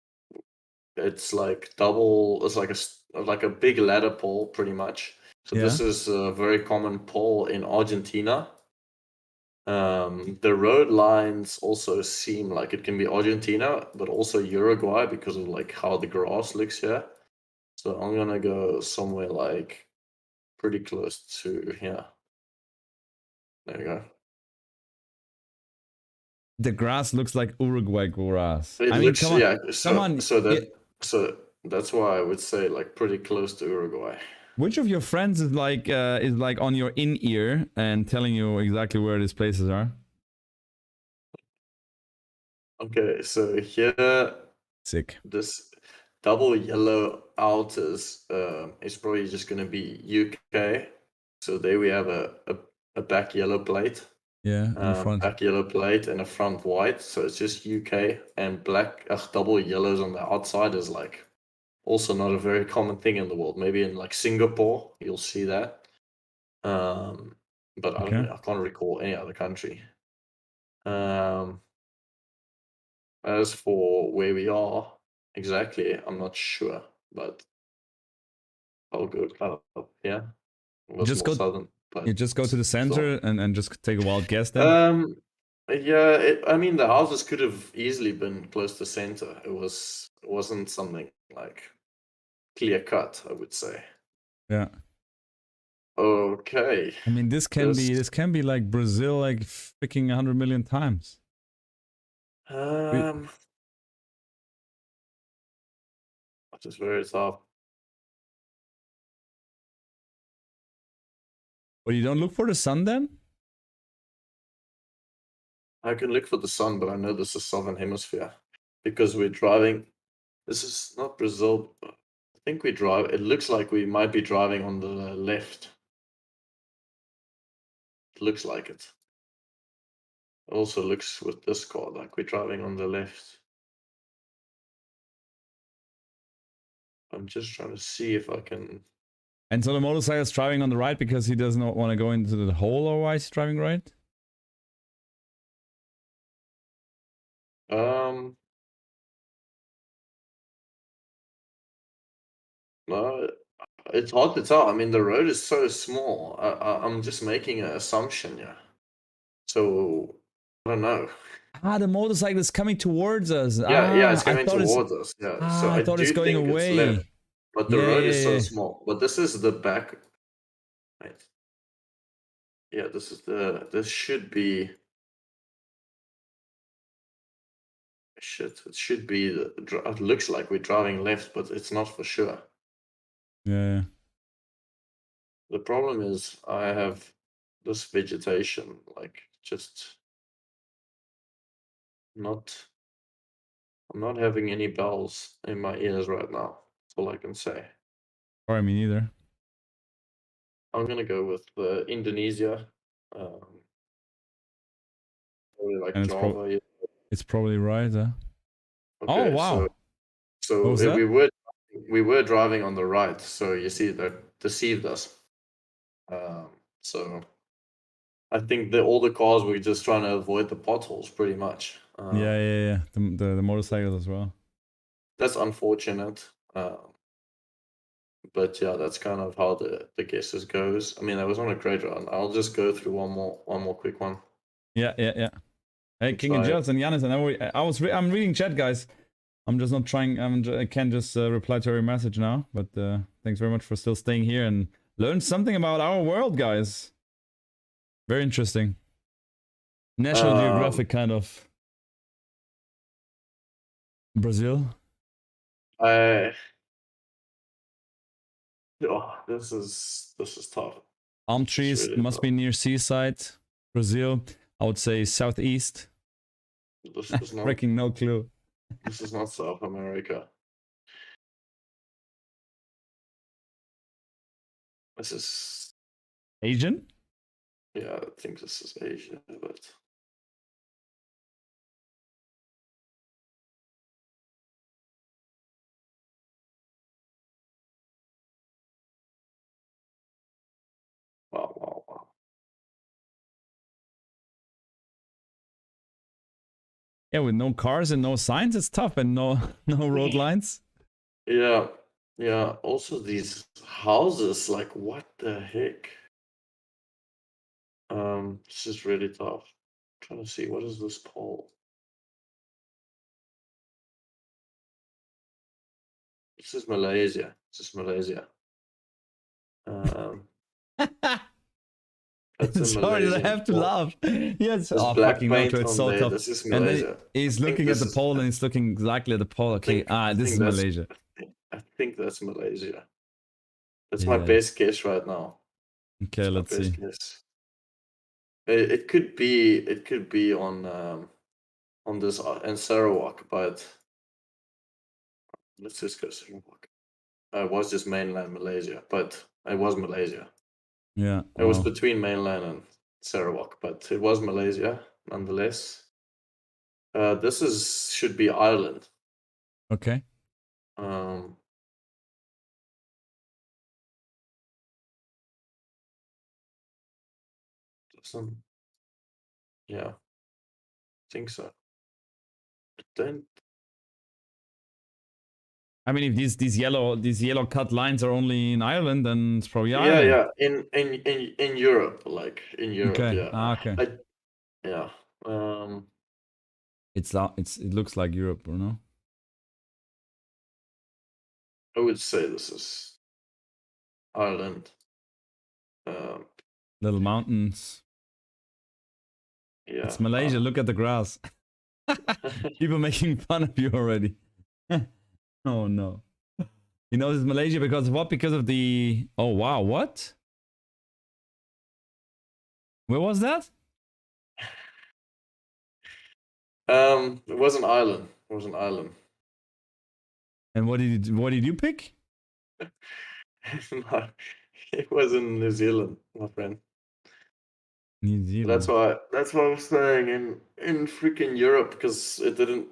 it's like double. It's like a big ladder pole, pretty much. So
Yeah.
this is a very common pole in Argentina. The road lines also seem like it can be Argentina, but also Uruguay because of like how the grass looks here. So I'm gonna go somewhere like pretty close to here. There you go.
The grass looks like Uruguay grass.
It
I mean,
looks
come on,
yeah.
come on.
So that's why I would say like pretty close to Uruguay.
Which of your friends is like on your in ear and telling you exactly where these places are?
Okay, so here
Sick.
this double yellow outers is probably just going to be UK. So there we have a back yellow plate.
Yeah, in the front.
Back yellow plate and a front white. So it's just UK and black. Double yellows on the outside is like also not a very common thing in the world. Maybe in like Singapore you'll see that. But I don't
Okay.
know, I can't recall any other country. As for where we are exactly, I'm not sure, but I'll go up here. It was
Just
more
go.
southern,
You
but
just go to the
still.
center and just take a wild guess then.
Yeah, I mean the houses could have easily been close to center. It wasn't something like clear cut, I would say.
Yeah.
Okay.
I mean, this can be like Brazil, like freaking 100 million times.
That is very tough.
But you don't look for the sun then?
I can look for the sun, but I know this is southern hemisphere because we're driving. This is not Brazil. I think we drive. It looks like we might be driving on the left. It looks like it. It also looks with this car like we're driving on the left. I'm just trying to see if I can.
And so the motorcycle is driving on the right because he does not want to go into the hole, or why is he driving right?
No, it's hard to tell. I mean, the road is so small. I'm just making an assumption, yeah. So I don't know.
Ah, the motorcycle is coming towards us.
Yeah, it's
I
coming
thought
towards us. Yeah, so
I
I
thought it's
do
going
think it's
away.
left, but the road is so
Yeah.
small. But this is the back. Right. Yeah, this should be. Shit, it should be. It looks like we're driving left, but it's not for sure.
Yeah.
The problem is I have this vegetation, like just not. I'm not having any bells in my ears right now. That's all I can say.
Sorry, me neither.
I'm gonna go with Indonesia. Um, probably like
And
Java. Yeah.
it's probably right. Oh
Okay,
wow. What
so
was that?
we were driving on the right, so you see that deceived us. So I think that all the cars were just trying to avoid the potholes, pretty much.
Yeah. The motorcycles as well.
That's unfortunate. But yeah, that's kind of how the guesses goes. I mean, that was not a great round. I'll just go through one more quick one.
Yeah. Hey,
And
King and
try it.
Jels and Giannis, and I'm reading chat, guys. I'm just not trying. I can't just reply to every message now. But thanks very much for still staying here and learn something about our world, guys. Very interesting. National Geographic kind of. Brazil.
Oh, this is tough.
Palm
This is
trees
really
must
tough.
be near seaside. Brazil. I would say southeast.
This is not.
Freaking no clue.
This is not South America. This is.
Asian?
Yeah, I think this is Asia, but. Wow.
Yeah, with no cars and no signs, it's tough, and no road lines.
Yeah. Also, these houses, like, what the heck? This is really tough. I'm trying to see, what is this pole? This is Malaysia. That's a
Sorry, I
Malaysian
have to
pole.
laugh. Yes.
There's
Oh,
black
fucking no
paint
clue. It's
on
so
there.
tough.
This is
And then
Malaysia.
he's
I think
looking at
this
the
is-
pole and he's looking exactly at the pole. Okay, this is
that's-
Malaysia.
I think that's Malaysia. That's my
Yeah.
best guess right now.
Okay,
That's my
let's
best
see.
guess. It could be on this in Sarawak, but let's just go Sarawak. It was just mainland Malaysia, but it was Malaysia.
Yeah.
It was
Wow.
between mainland and Sarawak, but it was Malaysia nonetheless. This should be Ireland.
Okay.
Yeah, I think so. Then
I mean, if these yellow cut lines are only in Ireland, then it's probably Ireland.
in Europe, like in Europe,
Okay.
yeah.
Okay.
Yeah.
It looks like Europe, or no?
I would say this is Ireland.
Little mountains.
Yeah.
It's Malaysia. Look at the grass. People making fun of you already. Oh no. He knows it's Malaysia because of what? Because of the... Oh wow, what? Where was that?
It was an island.
And what did you pick?
No, it was in New Zealand, my friend.
New Zealand.
That's why I was saying in freaking Europe, because it didn't.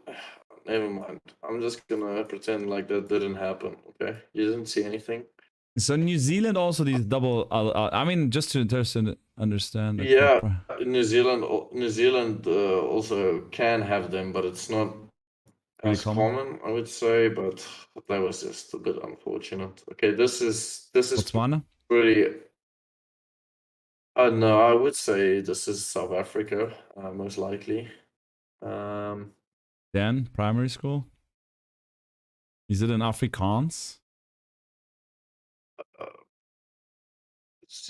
Never mind. I'm just gonna pretend like that didn't happen. Okay, you didn't see anything.
So New Zealand also these double. I mean, just to understand. Okay,
Yeah, New Zealand also can have them, but it's not
Really
as common, I would say. But that was just a bit unfortunate. Okay, this is
Botswana.
pretty. No, I would say this is South Africa, most likely.
Then primary school. Is it in Afrikaans?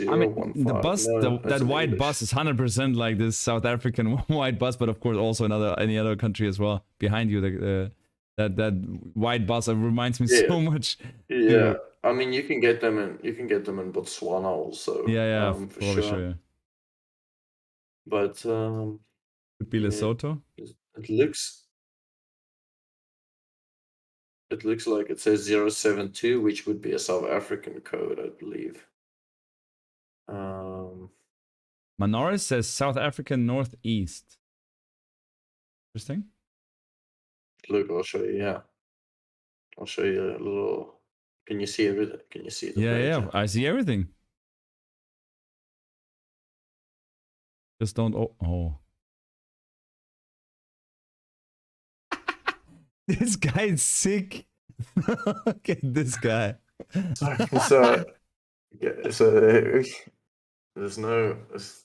I mean, the bus, that white bus is 100% like this South African white bus, but of course also any other country as well. Behind you, that white bus reminds me so much.
Yeah, I mean, you can get them in Botswana also.
Yeah,
For
probably
sure.
sure, yeah.
But
Could be
yeah,
Lesotho.
it looks like it says 072, which would be a South African code, I believe.
Manoris says South Africa Northeast. Interesting.
Look, I'll show you. Yeah, I'll show you a little. Can you see everything? Can you see the page?
Yeah, I see everything. Just don't. Oh. This guy is sick. Look at this guy.
So there's no. It's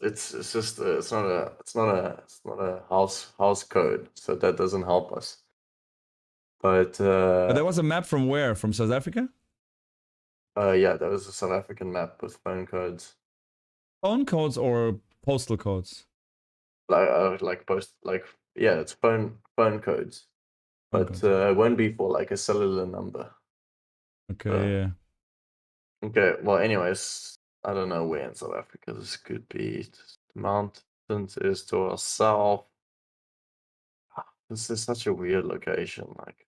just it's not a house code, so that doesn't help us. But
There was a map from where? From South Africa?
yeah, that was a South African map with phone codes.
Phone codes or postal codes?
It's phone codes, but it won't be for like a cellular number.
Okay, yeah.
Okay, well, anyways, I don't know where in South Africa this could be. The mountains is to our south. This is such a weird location. Like,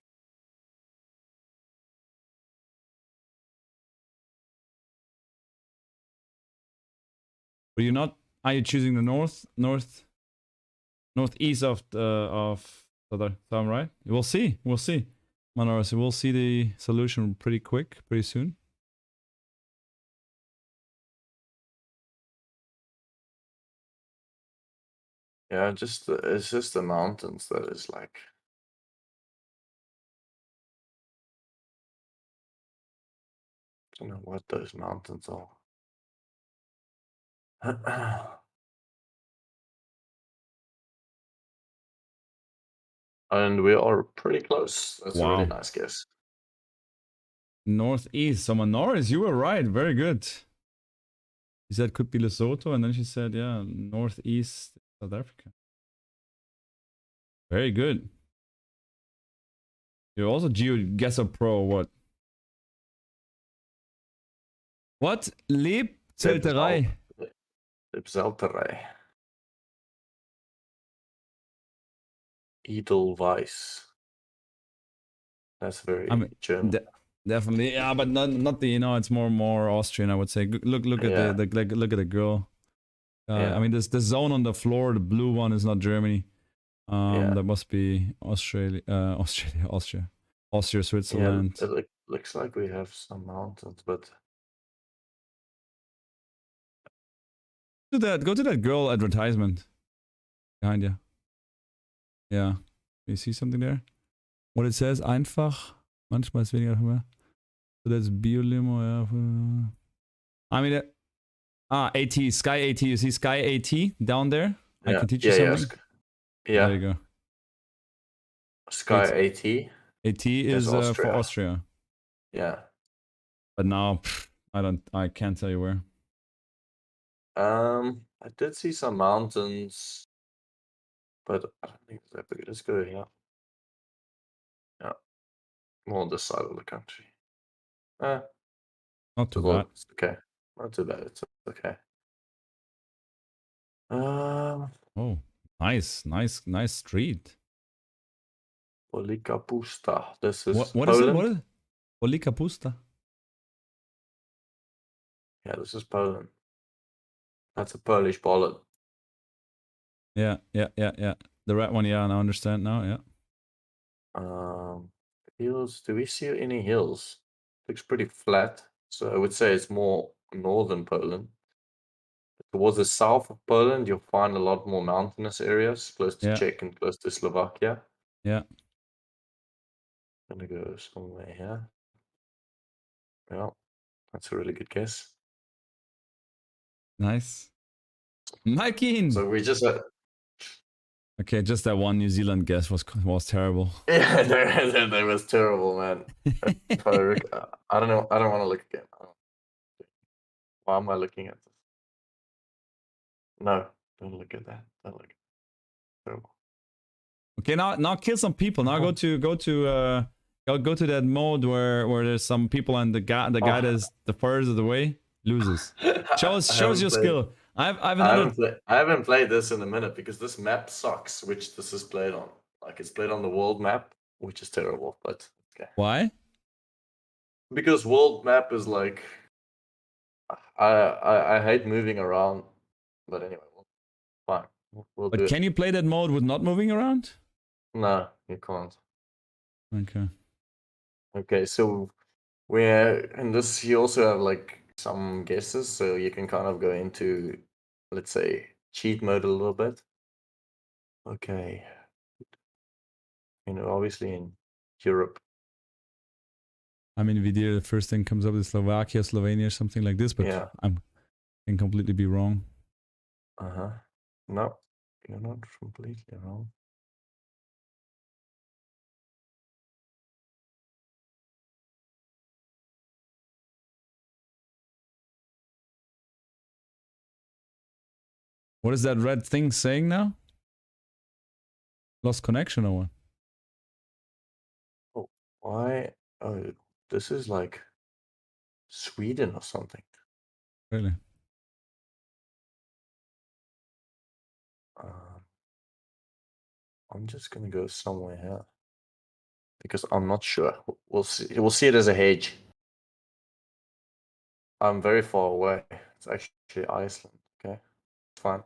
But you're not. Are you choosing the northeast of Southern, right? We'll see. We'll see. Manoris, we'll see the solution pretty quick, pretty soon.
yeah, it's just the mountains that is like. I don't know what those mountains are. And we are pretty close. That's a really nice guess.
Northeast. So Manoris, you were right. Very good. She said could be Lesotho, and then she said, yeah, northeast South Africa. Very good. You're also GeoGuessr Pro. What? What? Lebzelterei.
Lebzelterei. Edelweiss. That's very German.
Definitely, yeah, but not the, it's more Austrian, I would say. Look at look at the girl. I mean, there's the zone on the floor. The blue one is not Germany. That must be Austria, Switzerland.
Yeah, it looks like we have some mountains, but
go to that girl advertisement behind you. Yeah, you see something there? What it says? Einfach. Manchmal ist weniger mehr. So that's Biolimo. Yeah. I mean, AT, Sky AT. You see Sky AT down there? I can teach you something.
Yeah.
There you go.
Sky AT.
AT is for Austria.
Yeah.
But now, I can't tell you where.
I did see some mountains, but I don't think it's that big. Let's go here. Yeah. More on this side of the country.
Not too bad.
It's okay. Not too bad. It's okay.
Oh, nice street.
Polikapusta. This is
what
Poland.
is it? What is it? Polikapusta.
Yeah, this is Poland. That's a Polish bullet.
Yeah. The red one, yeah, I understand now, yeah.
Hills. Do we see any hills? Looks pretty flat. So I would say it's more northern Poland. Towards the south of Poland, you'll find a lot more mountainous areas, close to Czech and close to Slovakia.
Yeah.
I'm gonna go somewhere here. Well, that's a really good guess.
Nice. Mikey.
So we just
okay, just that one New Zealand guess was terrible.
Yeah, that was terrible, man. I don't know. I don't want to look again. Why am I looking at this? No, don't look at that. Don't look. Terrible.
Okay, now kill some people. Now go to Go to that mode where there's some people and the guy that's the furthest away loses. Shows your skill. I've another.
I haven't played this in a minute because this map sucks, which this is played on. Like it's played on the world map, which is terrible. But okay.
Why?
Because world map is like, I hate moving around. But anyway, fine. We'll do
But can you play that mode with not moving around?
No, you can't.
Okay.
Okay, so we're in this. You also have like some guesses, so you can kind of go into, let's say, cheat mode a little bit. Okay. Obviously in Europe.
I mean, the first thing comes up is Slovakia, Slovenia, something like this, but
Yeah.
I can completely be wrong.
No, you're not completely wrong.
What is that red thing saying now? Lost connection or what?
Oh, why? Oh, this is like Sweden or something.
Really?
I'm just gonna go somewhere here because I'm not sure. We'll see. We'll see it as a hedge. I'm very far away. It's actually Iceland. Okay, it's fine.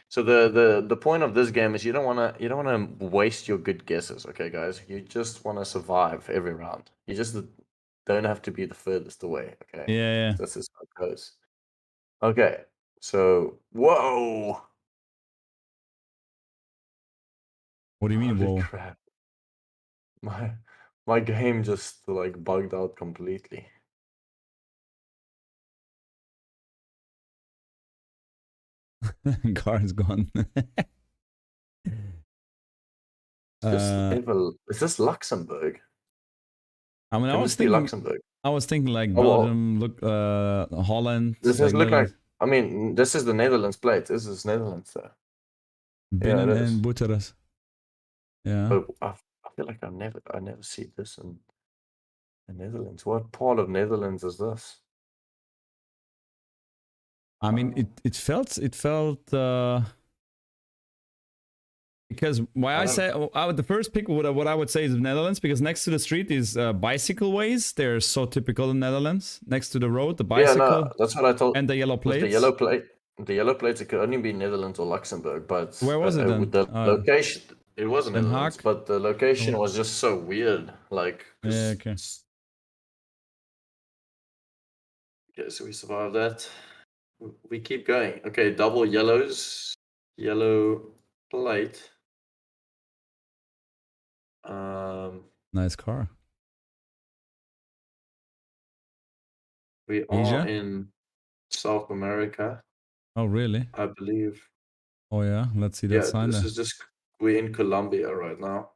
So the point of this game is you don't wanna waste your good guesses. Okay, guys, you just wanna survive every round. You just don't have to be the furthest away. Okay.
Yeah.
This is how it goes. Okay. So whoa.
What do you mean,
Holy
whoa?
crap. My game just like bugged out completely.
Car is gone.
Is this Luxembourg?
I mean,
Can this be Luxembourg?
I was thinking like
Oh, well,
Belgium, look, Holland.
this
like
has look like. I mean, this is the Netherlands plate. This is Netherlands, though.
Binnen
Yeah, it is.
and Bucharest. Yeah.
But I feel like I never see this in the Netherlands. What part of Netherlands is this?
I mean, it felt because the first pick what I would say is Netherlands, because next to the street is bicycle ways. They're so typical in Netherlands. Next to the road, the bicycle.
Yeah, no, that's what I told.
And the yellow plates.
The yellow plates. It could only be Netherlands or Luxembourg, but
where was it then?
With the location, it wasn't
Den
Netherlands,
Haag?
but the location was just so weird. Like,
yeah, okay.
Okay, so we survived that. We keep going. Okay, double yellows, yellow plate.
Nice car.
We
Asia?
are in South America.
Oh, really?
I believe.
Oh, yeah. Let's see that sign
this
there.
is just, we're in Colombia right now.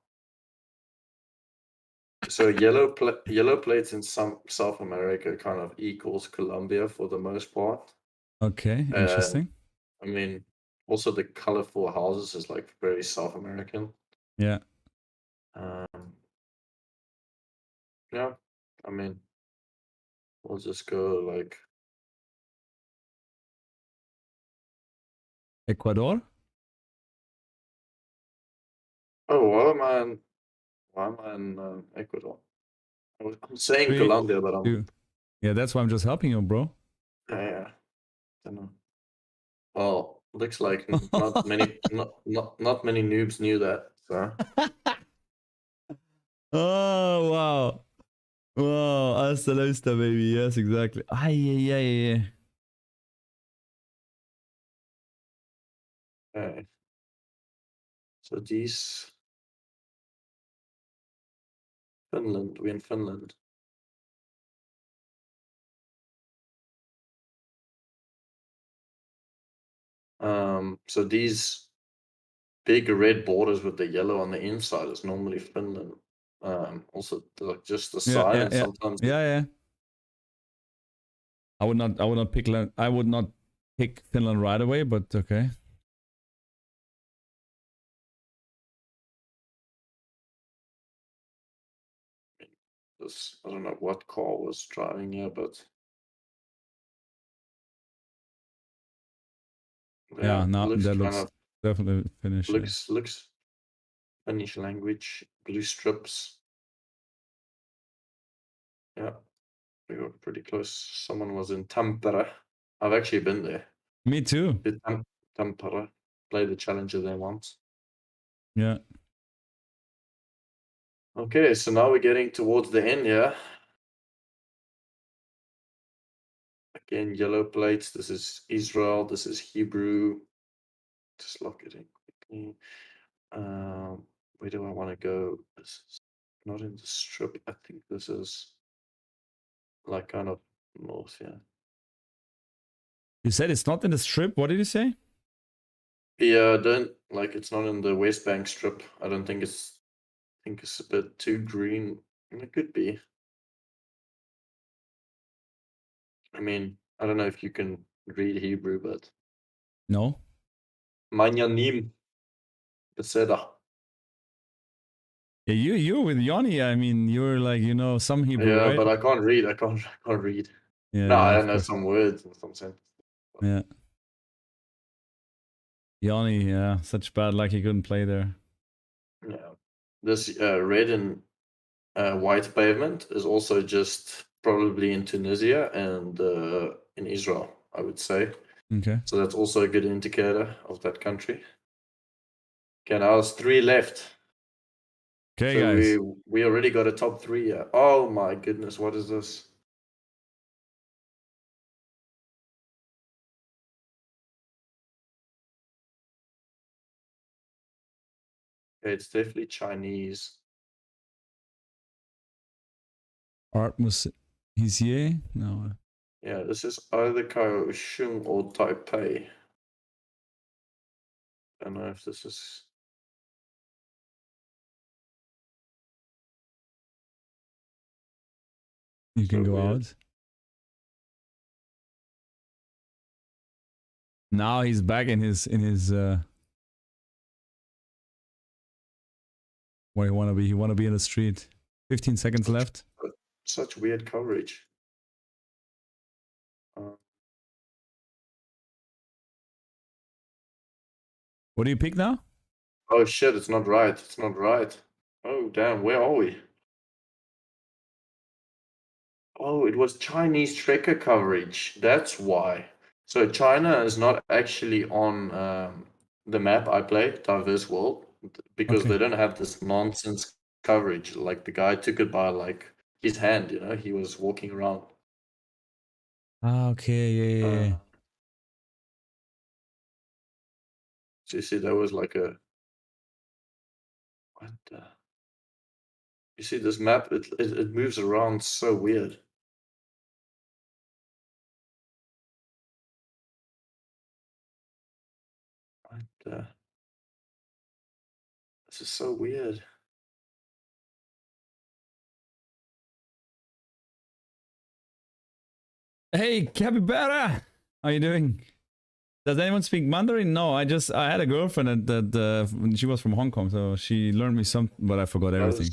So yellow plates in some South America kind of equals Colombia for the most part.
Okay, interesting.
I mean, also the colorful houses is like very South American.
Yeah.
Yeah, I mean, we'll just go like
Ecuador?
Oh, why am I in Ecuador? I'm saying
3,
Colombia, but
2. Yeah, that's why I'm just helping you, bro.
Yeah, I don't know. Well, looks like not many noobs knew that. So
Oh, wow. Wow, hasta la vista, baby. Yes, exactly. Yeah.
okay. So these Finland, we're in Finland. So these big red borders with the yellow on the inside is normally Finland. Also like just the sign and sometimes
Yeah. I would not pick Finland right away, but okay.
was, I don't know what car was driving here, but
Yeah, no,
looks
that
kind
looks
of
definitely finished. Yeah.
looks Finnish language, blue strips. Yeah, we were pretty close. Someone was in Tampere. I've actually been there.
Me too.
Did Tampere, played the challenger there once.
Yeah.
Okay, so now we're getting towards the end here. Again, yellow plates. This is Israel. This is Hebrew. Just lock it in quickly. Where do I want to go? This is not in the strip. I think this is like kind of north, yeah.
You said it's not in the strip. What did you say?
Yeah, don't like it's not in the West Bank strip. I don't think it's I think it's a bit too green. It could be. I mean, I don't know if you can read Hebrew, but
No.
Manyanim Beseda.
Yeah, you with Yanni. I mean, you're like some Hebrew,
Yeah,
right?
but I can't read. I can't read.
Yeah,
No,
yeah,
I
of
know
course.
some words and some sentences.
Yeah. Yanni, yeah, such bad luck he couldn't play there.
Yeah. This red and white pavement is also just probably in Tunisia and in Israel, I would say.
Okay.
So that's also a good indicator of that country. Okay, now it's 3 left.
Okay,
So
guys.
we already got a top 3 here. Oh my goodness, what is this? Okay, it's definitely Chinese.
Artmus Hizier? No.
Yeah, this is either Kaohsiung or Taipei. I don't know if this is.
You can
So
go
weird.
out. Now he's back in his where he wanna be. He wanna be in the street. 15 seconds left.
Such weird coverage.
What do you pick now?
Oh shit, it's not right. It's not right. Oh damn, where are we? Oh, it was Chinese tracker coverage. That's why. So China is not actually on the map I play, Diverse World, because
Okay.
they don't have this nonsense coverage. Like the guy took it by like his hand, he was walking around.
Ah, okay, yeah.
So you see, there was like a what the... You see this map? It moves around so weird. What the... This is so weird.
Hey, Capybara! How you doing? Does anyone speak Mandarin? No, I had a girlfriend that she was from Hong Kong, so she learned me some, but I forgot everything.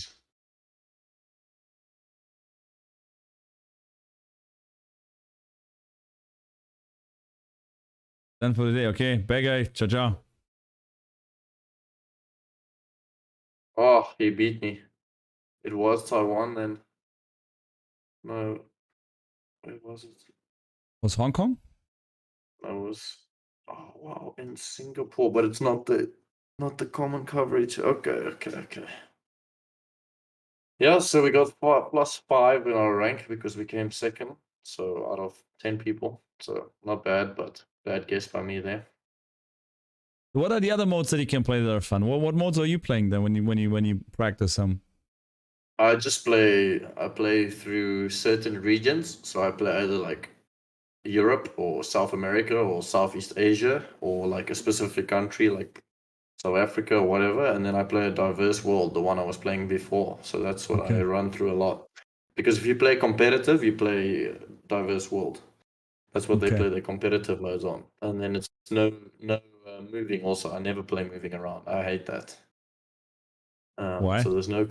Done for the day, okay? Bye guys, ciao ciao.
Oh, he beat me. It was Taiwan then. No, where was it?
Was Hong Kong?
I was, oh wow, in Singapore, but it's not the common coverage. Okay. Yeah, so we got +5 in our rank because we came second. So out of 10 people, so not bad, but bad guess by me there.
What are the other modes that you can play that are fun? What modes are you playing then when you practice them?
I play through certain regions, so I play either like Europe or South America or Southeast Asia or like a specific country like South Africa or whatever, and then I play a diverse world, the one I was playing before. So that's what I run through a lot. Because if you play competitive, you play diverse world. That's what they play their competitive modes on. And then it's no moving also. I never play moving around. I hate that.
Why?
So there's no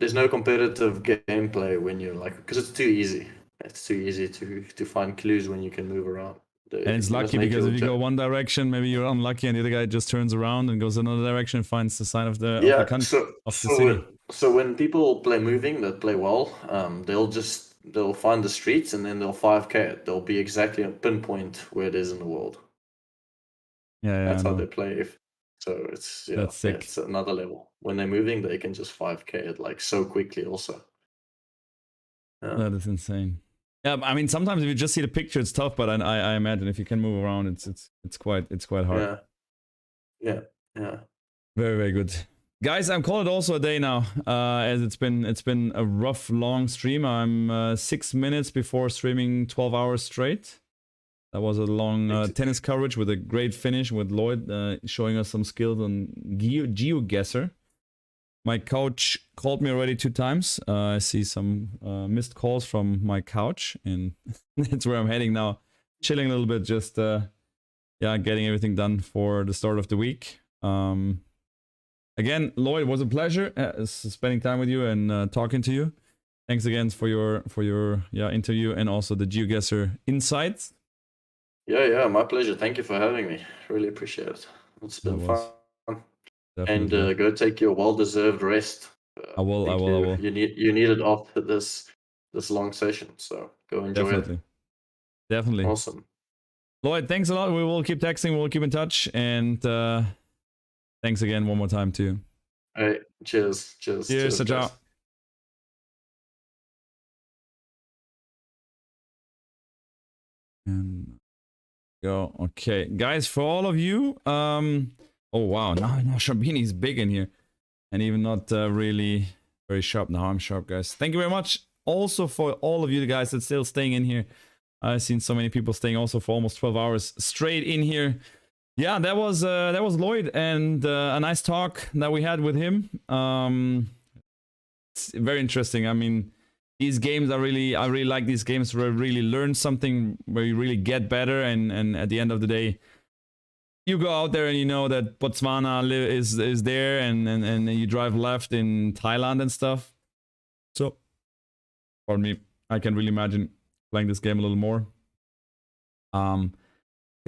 there's no competitive gameplay when you're like, because it's too easy. It's too easy to find clues when you can move around.
And it's
You must
lucky
make
because
your
if you go one direction, maybe you're unlucky, and the other guy just turns around and goes another direction and finds the sign of the country of the city.
So when people play moving that play well, they'll find the streets and then they'll 5K it. They'll be exactly a pinpoint where it is in the world.
Yeah,
That's
I
how
know.
they play. So it's
That's sick.
it's another level. When they're moving, they can just 5K it like so quickly. Also,
That is insane. Yeah, I mean, sometimes if you just see the picture, it's tough. But I imagine if you can move around, it's quite hard.
Yeah.
Very, very good. Guys, I'm calling it also a day now, as it's been a rough, long stream. I'm 6 minutes before streaming 12 hours straight. That was a long tennis coverage with a great finish with LLOYD showing us some skills on GeoGuessr. My couch called me already 2 times. I see some missed calls from my couch, and that's where I'm heading now. Chilling a little bit, just yeah, getting everything done for the start of the week. Again, LLOYD, it was a pleasure spending time with you and talking to you. Thanks again for your interview and also the GeoGuessr insights.
Yeah, my pleasure. Thank you for having me. Really appreciate it. It's been fun. And go take your well-deserved rest.
I will.
You need it after this long session. So go enjoy it.
Definitely.
Awesome.
LLOYD, thanks a lot. We will keep texting. We'll keep in touch. And thanks again one more time to you.
All right. Cheers.
Cheers. Ciao. And go. Okay, guys, for all of you, oh wow, now Sharbini's big in here, and even not really very sharp. Now I'm sharp, guys. Thank you very much. Also for all of you guys that's still staying in here. I've seen so many people staying also for almost 12 hours straight in here. Yeah, that was LLOYD, and a nice talk that we had with him. It's very interesting. I mean, these games I really like these games where you really learn something, where you really get better, and at the end of the day, you go out there and you know that Botswana is there, and you drive left in Thailand and stuff. So, for me, I can really imagine playing this game a little more. Can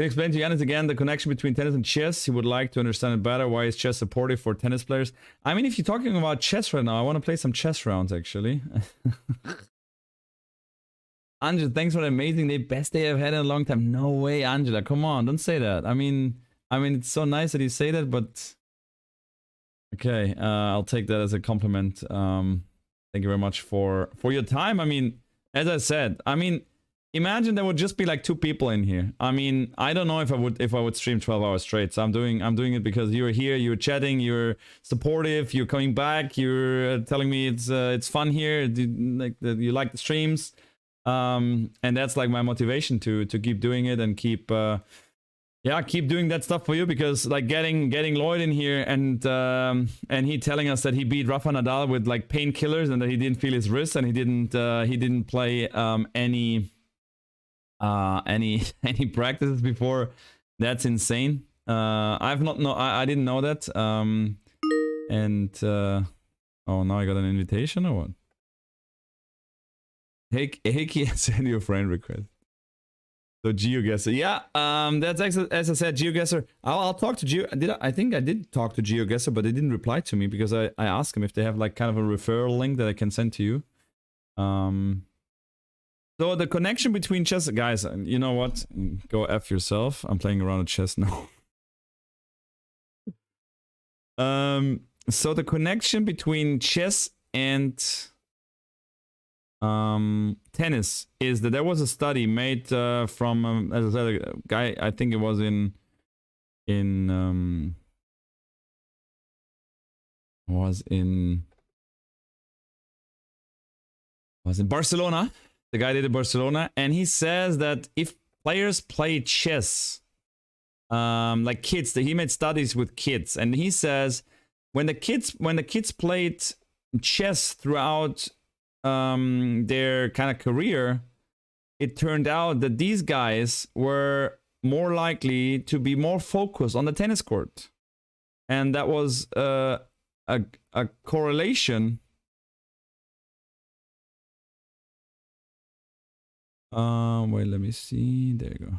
you explain to Yannis again the connection between tennis and chess? He would like to understand it better. Why is chess supportive for tennis players? I mean, if you're talking about chess right now, I want to play some chess rounds, actually. Angela, thanks for the amazing day. Best day I've had in a long time. No way, Angela. Come on, don't say that. I mean, it's so nice that you say that, but... Okay, I'll take that as a compliment. Thank you very much for your time. I mean, as I said, imagine there would just be like 2 people in here. I mean, I don't know if I would stream 12 hours straight. So I'm doing it because you're here, you're chatting, you're supportive, you're coming back, you're telling me it's fun here, you like the streams, and that's like my motivation to keep doing it and keep doing that stuff for you, because like getting LLOYD in here and he telling us that he beat Rafa Nadal with like painkillers and that he didn't feel his wrist and he didn't play any practices before. That's insane. I didn't know that. Oh, now I got an invitation or what? Hey, send you a friend request. So GeoGuessr, yeah. That's as I said, GeoGuessr. I'll talk to Geo. I think I did talk to GeoGuessr, but they didn't reply to me because I asked them if they have like kind of a referral link that I can send to you. So the connection between chess, guys, you know what? Go F yourself. I'm playing around with chess now. So the connection between chess and tennis is that there was a study made from, as I said, a guy. I think it was in Barcelona. The guy did it in Barcelona, and he says that if players play chess, like kids, that he made studies with kids, and he says when the kids played chess throughout their kind of career, it turned out that these guys were more likely to be more focused on the tennis court, and that was a correlation Wait, let me see. There you go.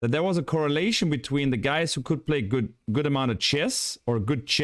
That there was a correlation between the guys who could play good amount of chess or good chess